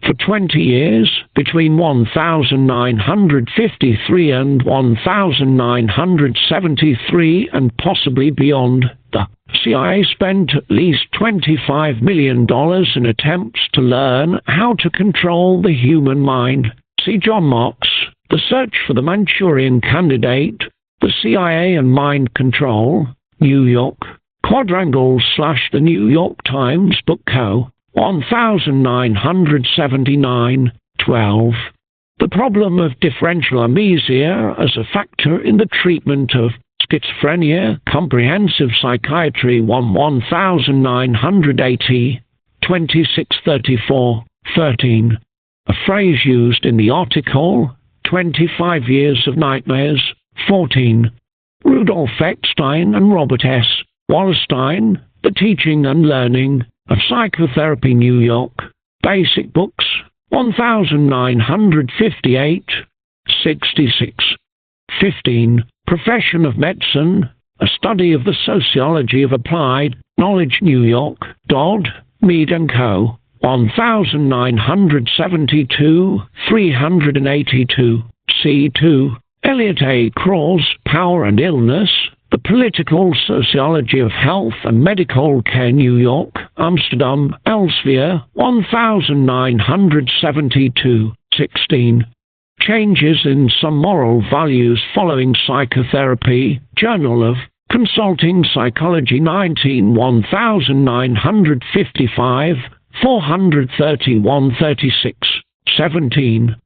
For 20 years, between 1953 and 1973 and possibly beyond, the CIA spent at least $25 million in attempts to learn how to control the human mind. See John Marks, The Search for the Manchurian Candidate, The CIA and Mind Control, New York, Quadrangle/The New York Times Book Co., 1979, 12. The problem of differential amnesia as a factor in the treatment of schizophrenia, Comprehensive Psychiatry 1980, 2634, 13. A phrase used in the article, 25 Years of Nightmares, 14. Rudolf Eckstein and Robert S. Wallerstein, The Teaching and Learning of Psychotherapy, New York, Basic Books, 1958, 66. 15. Profession of Medicine, a study of the sociology of applied knowledge. New York, Dodd, Mead & Co. 1972, 382. C2. Elliot A. Krause, Power and Illness, The Political Sociology of Health and Medical Care. New York, Amsterdam, Elsevier, 1972. 16. Changes in Some Moral Values Following Psychotherapy, Journal of Consulting Psychology 1955, 431-36. 17.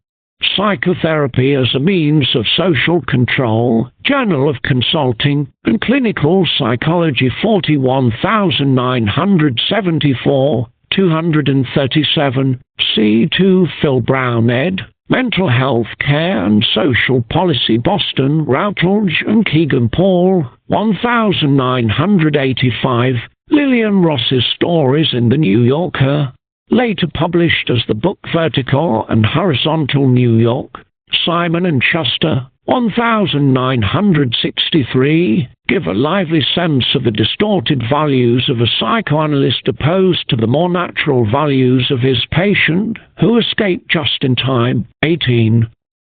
Psychotherapy as a Means of Social Control, Journal of Consulting and Clinical Psychology 41974, 237. C2. Phil Brown ed. Mental Health Care and Social Policy, Boston, Routledge and Keegan Paul, 1985. Lillian Ross's stories in The New Yorker, later published as the book Vertical and Horizontal. New York, Simon & Schuster, 1963, give a lively sense of the distorted values of a psychoanalyst opposed to the more natural values of his patient, who escaped just in time. 18.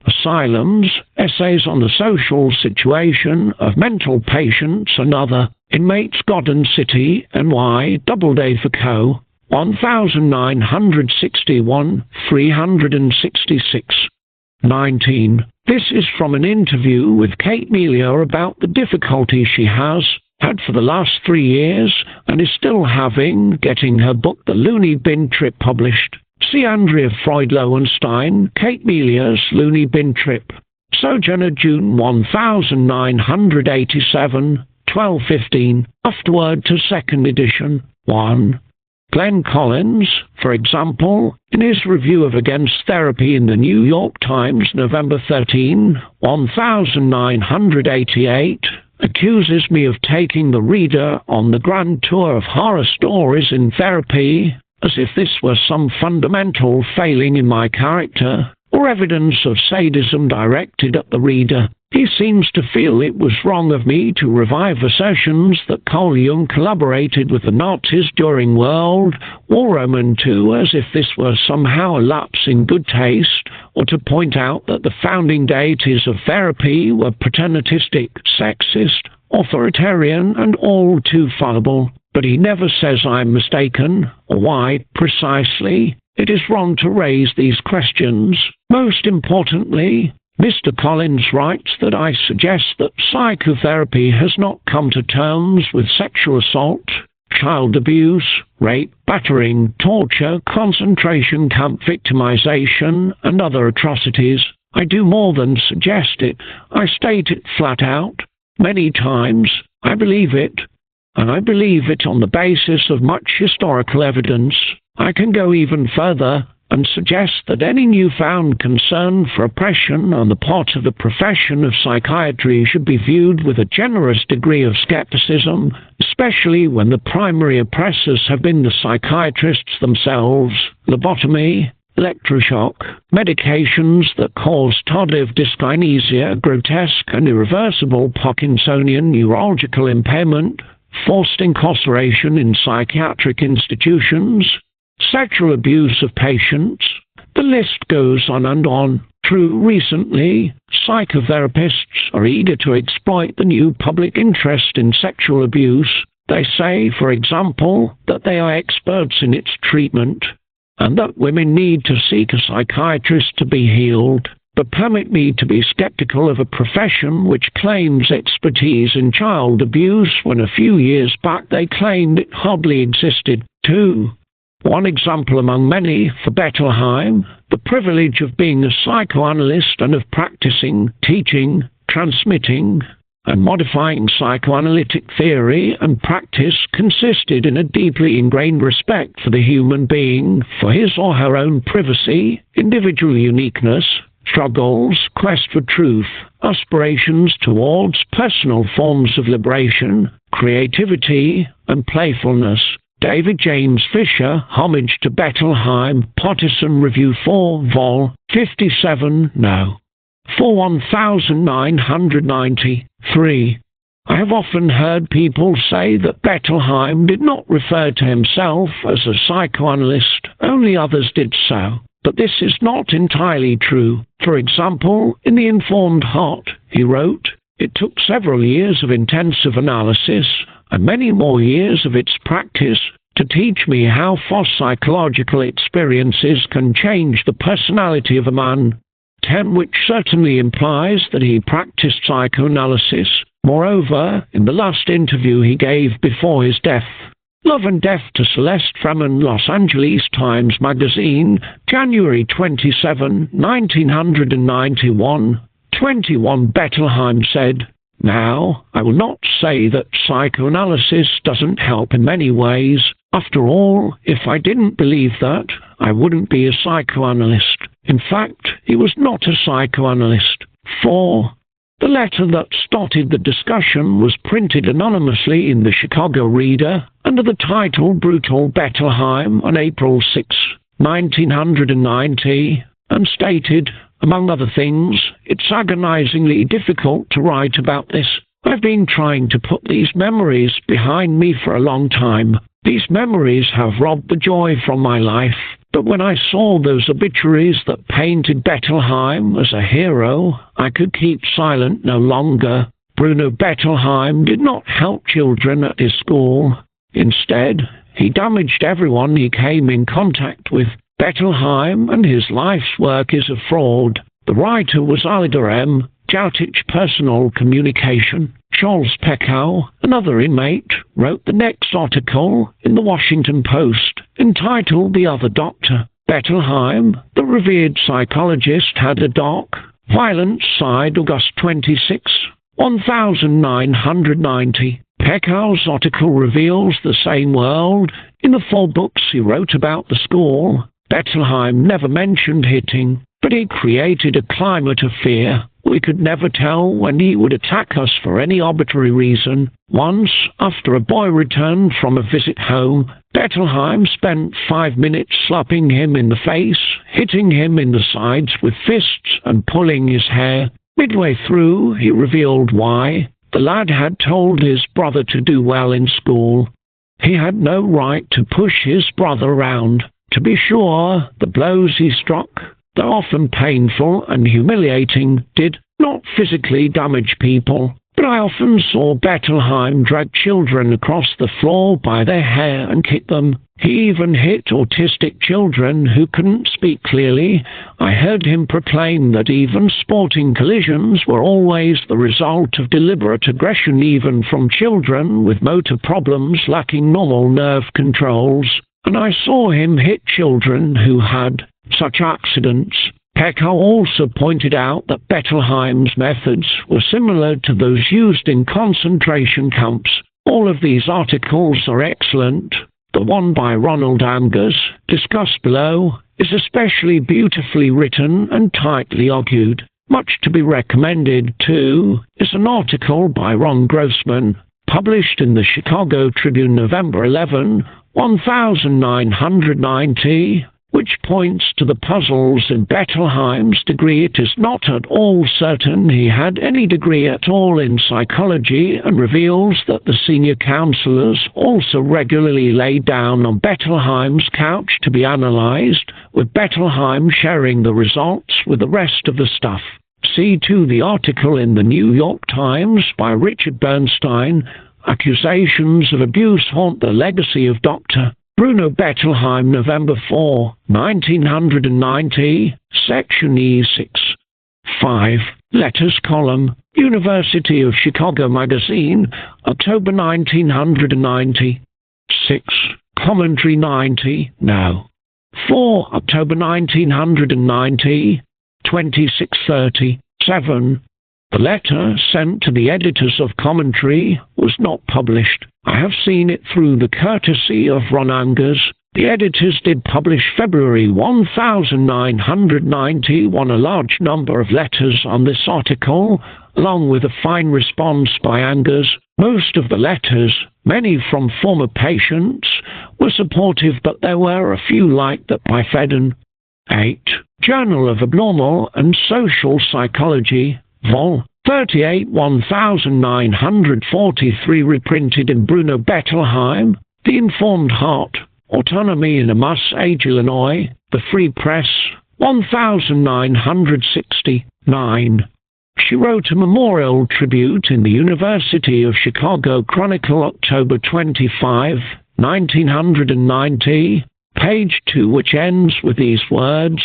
Asylums, Essays on the Social Situation of Mental Patients and Other Inmates. Garden City, NY, Doubleday for Co. 1961, 366. 19. This is from an interview with Kate Melia about the difficulty she has had for the last 3 years and is still having getting her book The Loony Bin Trip published. See Andrea Freud Lowenstein, Kate Melia's Loony Bin Trip. Sojourner, June 1987, 12:15. Afterword to second edition. 1. Glenn Collins, for example, in his review of Against Therapy in the New York Times, November 13, 1988, accuses me of taking the reader on the grand tour of horror stories in therapy, as if this were some fundamental failing in my character, or evidence of sadism directed at the reader. He seems to feel it was wrong of me to revive assertions that Carl Jung collaborated with the Nazis during World War I and II, as if this were somehow a lapse in good taste, or to point out that the founding deities of therapy were paternatistic, sexist, authoritarian, and all too fallible. But he never says I'm mistaken, or why, precisely, it is wrong to raise these questions. Most importantly, Mr. Collins writes that I suggest that psychotherapy has not come to terms with sexual assault, child abuse, rape, battering, torture, concentration camp victimization, and other atrocities. I do more than suggest it. I state it flat out. Many times, I believe it, and I believe it on the basis of much historical evidence. I can go even further and suggest that any newfound concern for oppression on the part of the profession of psychiatry should be viewed with a generous degree of skepticism, especially when the primary oppressors have been the psychiatrists themselves. Lobotomy, electroshock, medications that cause tardive dyskinesia, grotesque and irreversible Parkinsonian neurological impairment, forced incarceration in psychiatric institutions, sexual abuse of patients. The list goes on and on. True, recently, psychotherapists are eager to exploit the new public interest in sexual abuse. They say, for example, that they are experts in its treatment, and that women need to seek a psychiatrist to be healed. But permit me to be skeptical of a profession which claims expertise in child abuse when a few years back they claimed it hardly existed. 2. One example among many for Bettelheim, the privilege of being a psychoanalyst and of practicing, teaching, transmitting, and modifying psychoanalytic theory and practice consisted in a deeply ingrained respect for the human being, for his or her own privacy, individual uniqueness, struggles, quest for truth, aspirations towards personal forms of liberation, creativity, and playfulness. David James Fisher, Homage to Bettelheim, Partisan Review 4, Vol. 57, No. For 1993. I have often heard people say that Bettelheim did not refer to himself as a psychoanalyst, only others did so. But this is not entirely true. For example, in The Informed Heart, he wrote, "It took several years of intensive analysis, and many more years of its practice, to teach me how far psychological experiences can change the personality of a man." 10, which certainly implies that he practiced psychoanalysis. Moreover, in the last interview he gave before his death, Love and Death to Celeste Fremen, Los Angeles Times Magazine, January 27, 1991, 21, Bettelheim said, "Now, I will not say that psychoanalysis doesn't help in many ways. After all, if I didn't believe that, I wouldn't be a psychoanalyst." In fact, he was not a psychoanalyst. 4. The letter that started the discussion was printed anonymously in the Chicago Reader under the title Brutal Bettelheim on April 6, 1990, and stated, among other things, "It's agonizingly difficult to write about this. I've been trying to put these memories behind me for a long time. These memories have robbed the joy from my life. But when I saw those obituaries that painted Bettelheim as a hero, I could keep silent no longer." Bruno Bettelheim did not help children at his school. Instead, he damaged everyone he came in contact with. Bettelheim and his life's work is a fraud. The writer was Alida M. Joutich Personal Communication. Charles Pekow, another inmate, wrote the next article in the Washington Post, entitled The Other Doctor. Bettelheim, the revered psychologist, had a dark, violent side. August 26, 1990. Pekow's article reveals the same world in the 4 books he wrote about the school. Bettelheim never mentioned hitting, but he created a climate of fear. We could never tell when he would attack us for any arbitrary reason. Once, after a boy returned from a visit home, Bettelheim spent 5 minutes slapping him in the face, hitting him in the sides with fists, and pulling his hair. Midway through, he revealed why. The lad had told his brother to do well in school. He had no right to push his brother around. To be sure, the blows he struck, though often painful and humiliating, did not physically damage people. But I often saw Bettelheim drag children across the floor by their hair and kick them. He even hit autistic children who couldn't speak clearly. I heard him proclaim that even sporting collisions were always the result of deliberate aggression, even from children with motor problems lacking normal nerve controls. And I saw him hit children who had such accidents. Pekow also pointed out that Bettelheim's methods were similar to those used in concentration camps. All of these articles are excellent. The one by Ronald Angus, discussed below, is especially beautifully written and tightly argued. Much to be recommended, too, is an article by Ron Grossman, published in the Chicago Tribune November 11, 1990, which points to the puzzles in Bettelheim's degree. It is not at all certain he had any degree at all in psychology, and reveals that the senior counselors also regularly lay down on Bettelheim's couch to be analyzed, with Bettelheim sharing the results with the rest of the staff. See too the article in the New York Times by Richard Bernstein, "Accusations of Abuse Haunt the Legacy of Dr. Bruno Bettelheim," November 4, 1990, Section E6. 5. Letters column, University of Chicago Magazine, October 1990. 6. Commentary 90, no. 4. October 1990, 26:30. 7. The letter sent to the editors of Commentary was not published. I have seen it through the courtesy of Ron Angus. The editors did publish February 1991 a large number of letters on this article, along with a fine response by Angus. Most of the letters, many from former patients, were supportive, but there were a few like that by Fedden. 8. Journal of Abnormal and Social Psychology, Vol. 38 1943, reprinted in Bruno Bettelheim, The Informed Heart, Autonomy in Amos Age, Illinois, The Free Press, 1969. She wrote a memorial tribute in the University of Chicago Chronicle, October 25, 1990, page 2, which ends with these words: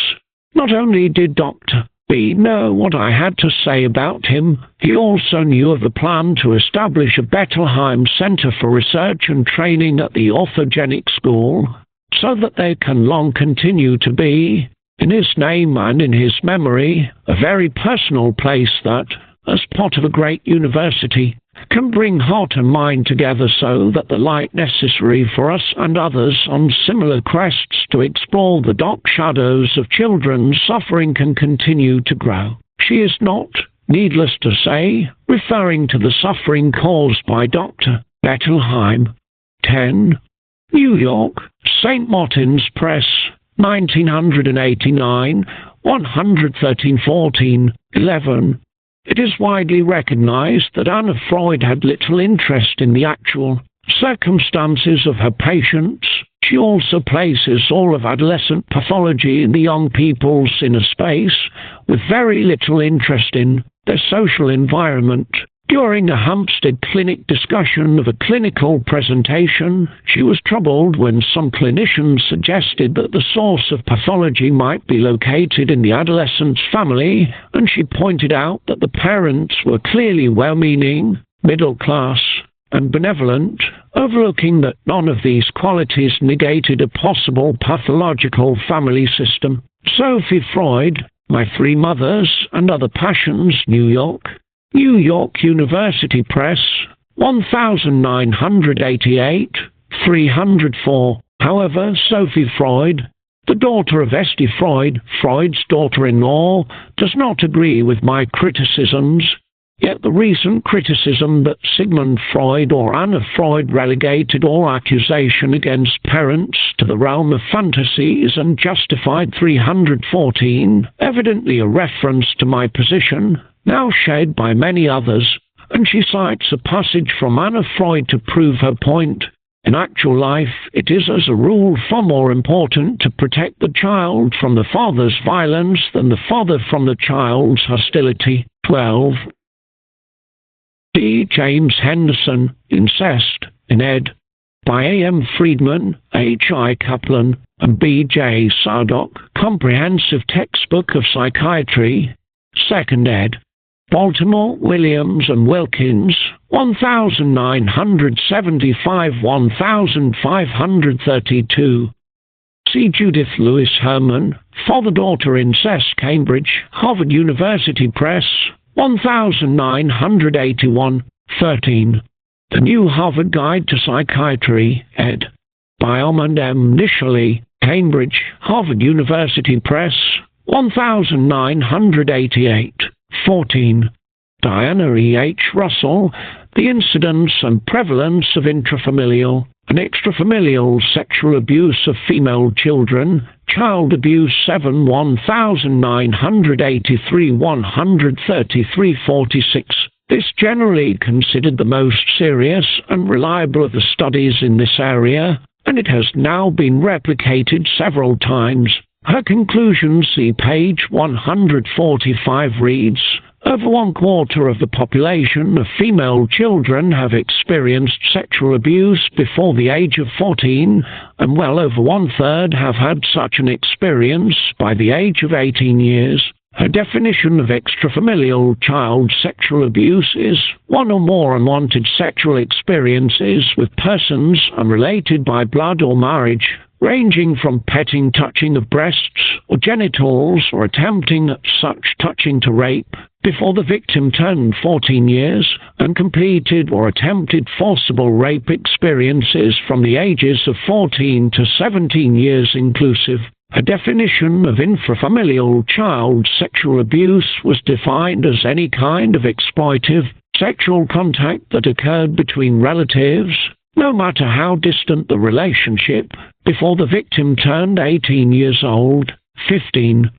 "Not only did Dr. B know what I had to say about him, he also knew of a plan to establish a Bettelheim Center for Research and Training at the Orthogenic School, so that there can long continue to be, in his name and in his memory, a very personal place that, as part of a great university, can bring heart and mind together so that the light necessary for us and others on similar quests to explore the dark shadows of children's suffering can continue to grow." She is not, needless to say, referring to the suffering caused by Dr. Bettelheim. 10. New York, St. Martin's Press, 1989, 113-14, 11. It is widely recognized that Anna Freud had little interest in the actual circumstances of her patients. She also places all of adolescent pathology in the young people's inner space, with very little interest in their social environment. During a Hampstead Clinic discussion of a clinical presentation, she was troubled when some clinicians suggested that the source of pathology might be located in the adolescent's family, and she pointed out that the parents were clearly well-meaning, middle-class, and benevolent, overlooking that none of these qualities negated a possible pathological family system. Sophie Freud, My Three Mothers and Other Passions, New York. New York University Press, 1988, 304. However, Sophie Freud, the daughter of Esther Freud, Freud's daughter-in-law, does not agree with my criticisms. Yet the recent criticism that Sigmund Freud or Anna Freud relegated all accusation against parents to the realm of fantasies and justified 314, evidently a reference to my position, now shared by many others, and she cites a passage from Anna Freud to prove her point. In actual life, it is as a rule far more important to protect the child from the father's violence than the father from the child's hostility. 12. D. James Henderson, Incest, in ed. by A. M. Friedman, H. I. Kaplan, and B. J. Sadok, Comprehensive Textbook of Psychiatry, 2nd ed. Baltimore, Williams and Wilkins, 1975-1532. See Judith Lewis Herman, Father-Daughter Incest, Cambridge, Harvard University Press, 1981, 13. The New Harvard Guide to Psychiatry, ed. by Armand M. Nishley, Cambridge, Harvard University Press, 1988, 14. Diana E. H. Russell, The Incidence and Prevalence of Intrafamilial and Extrafamilial Sexual Abuse of Female Children, Child Abuse 7, 1983, 133-46. This generally considered the most serious and reliable of the studies in this area, and it has now been replicated several times. Her conclusion, see page 145, reads, "Over 1/4 of the population of female children have experienced sexual abuse before the age of 14, and well over 1/3 have had such an experience by the age of 18 years. Her definition of extrafamilial child sexual abuse is one or more unwanted sexual experiences with persons unrelated by blood or marriage, ranging from petting, touching of breasts or genitals, or attempting at such touching to rape before the victim turned 14 years, and completed or attempted forcible rape experiences from the ages of 14 to 17 years inclusive." A definition of infrafamilial child sexual abuse was defined as any kind of exploitive sexual contact that occurred between relatives, no matter how distant the relationship, before the victim turned 18 years old. 15.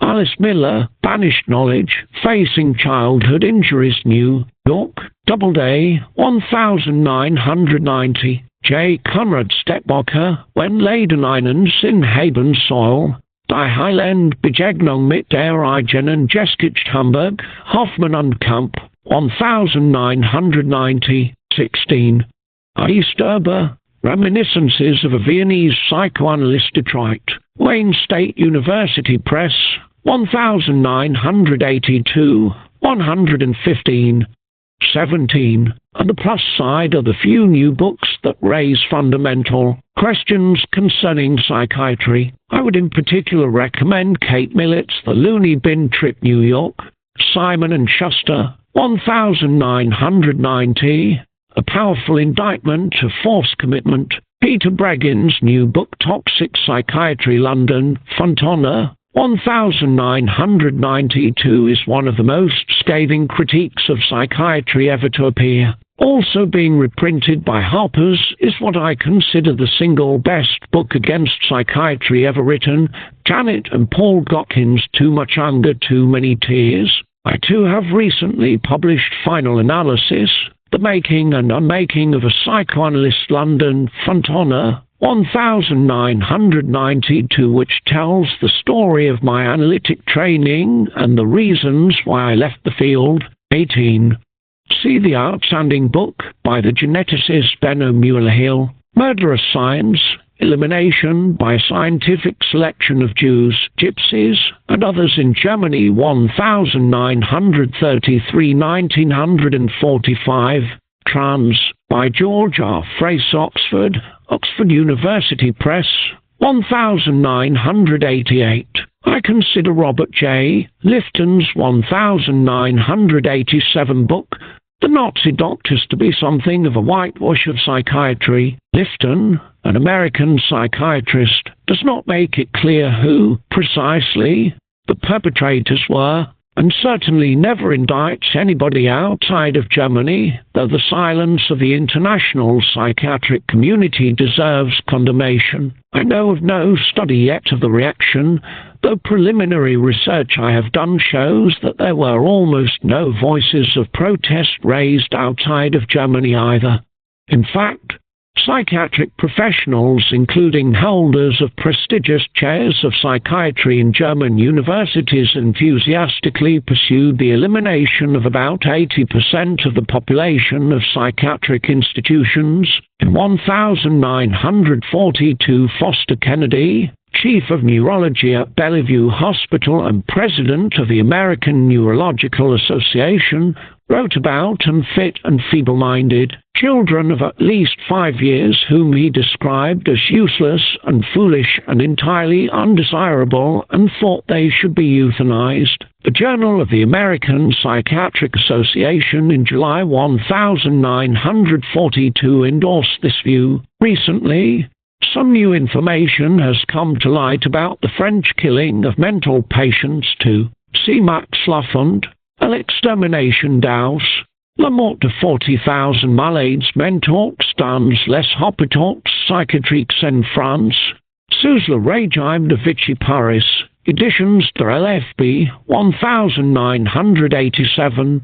Alice Miller, Banished Knowledge, Facing Childhood Injuries, New York, Doubleday, 1990. J. Conrad Stettbacher, When Ledeneinens in Haben Soil, Die Heiland Begegnung mit der eigenen Geschichte Hamburg, Hoffmann und Kamp, 1990. 16. I. Sturber, Reminiscences of a Viennese Psychoanalyst, Detroit, Wayne State University Press, 1982, 115. 17. On the plus side are the few new books that raise fundamental questions concerning psychiatry. I would in particular recommend Kate Millett's The Looney Bin Trip, New York, Simon and Schuster, 1990, A Powerful Indictment of Forced Commitment. Peter Bregin's new book Toxic Psychiatry, London, Fontana, 1992, is one of the most scathing critiques of psychiatry ever to appear. Also being reprinted by Harper's is what I consider the single best book against psychiatry ever written, Janet and Paul Gotkin's Too Much Anger, Too Many Tears. I too have recently published Final Analysis, The Making and Unmaking of a Psychoanalyst, London, Fontana, 1992, which tells the story of my analytic training and the reasons why I left the field. 18. See the outstanding book by the geneticist Benno Mueller-Hill, Murderous Science, Elimination by Scientific Selection of Jews, Gypsies, and Others in Germany, 1933, 1945, Trans, by George R. Frace, Oxford, Oxford University Press, 1988. I consider Robert J. Lifton's 1987 book, The Nazi Doctors, to be something of a whitewash of psychiatry. Lifton, an American psychiatrist, does not make it clear who, precisely, the perpetrators were, and certainly never indicts anybody outside of Germany, though the silence of the international psychiatric community deserves condemnation. I know of no study yet of the reaction, though preliminary research I have done shows that there were almost no voices of protest raised outside of Germany either. In fact, psychiatric professionals, including holders of prestigious chairs of psychiatry in German universities, enthusiastically pursued the elimination of about 80% of the population of psychiatric institutions. In 1942, Foster Kennedy, Chief of Neurology at Bellevue Hospital and President of the American Neurological Association, wrote about unfit and feeble-minded children of at least 5 years whom he described as useless and foolish and entirely undesirable, and thought they should be euthanized. The Journal of the American Psychiatric Association in July 1942 endorsed this view. Recently, some new information has come to light about the French killing of mental patients too. See Max Laffont, L'extermination d'aus, La mort de 40,000 malades mentaux dans les hôpitaux psychiatriques en France, sous le régime de Vichy Paris, Editions de l'FB, 1987,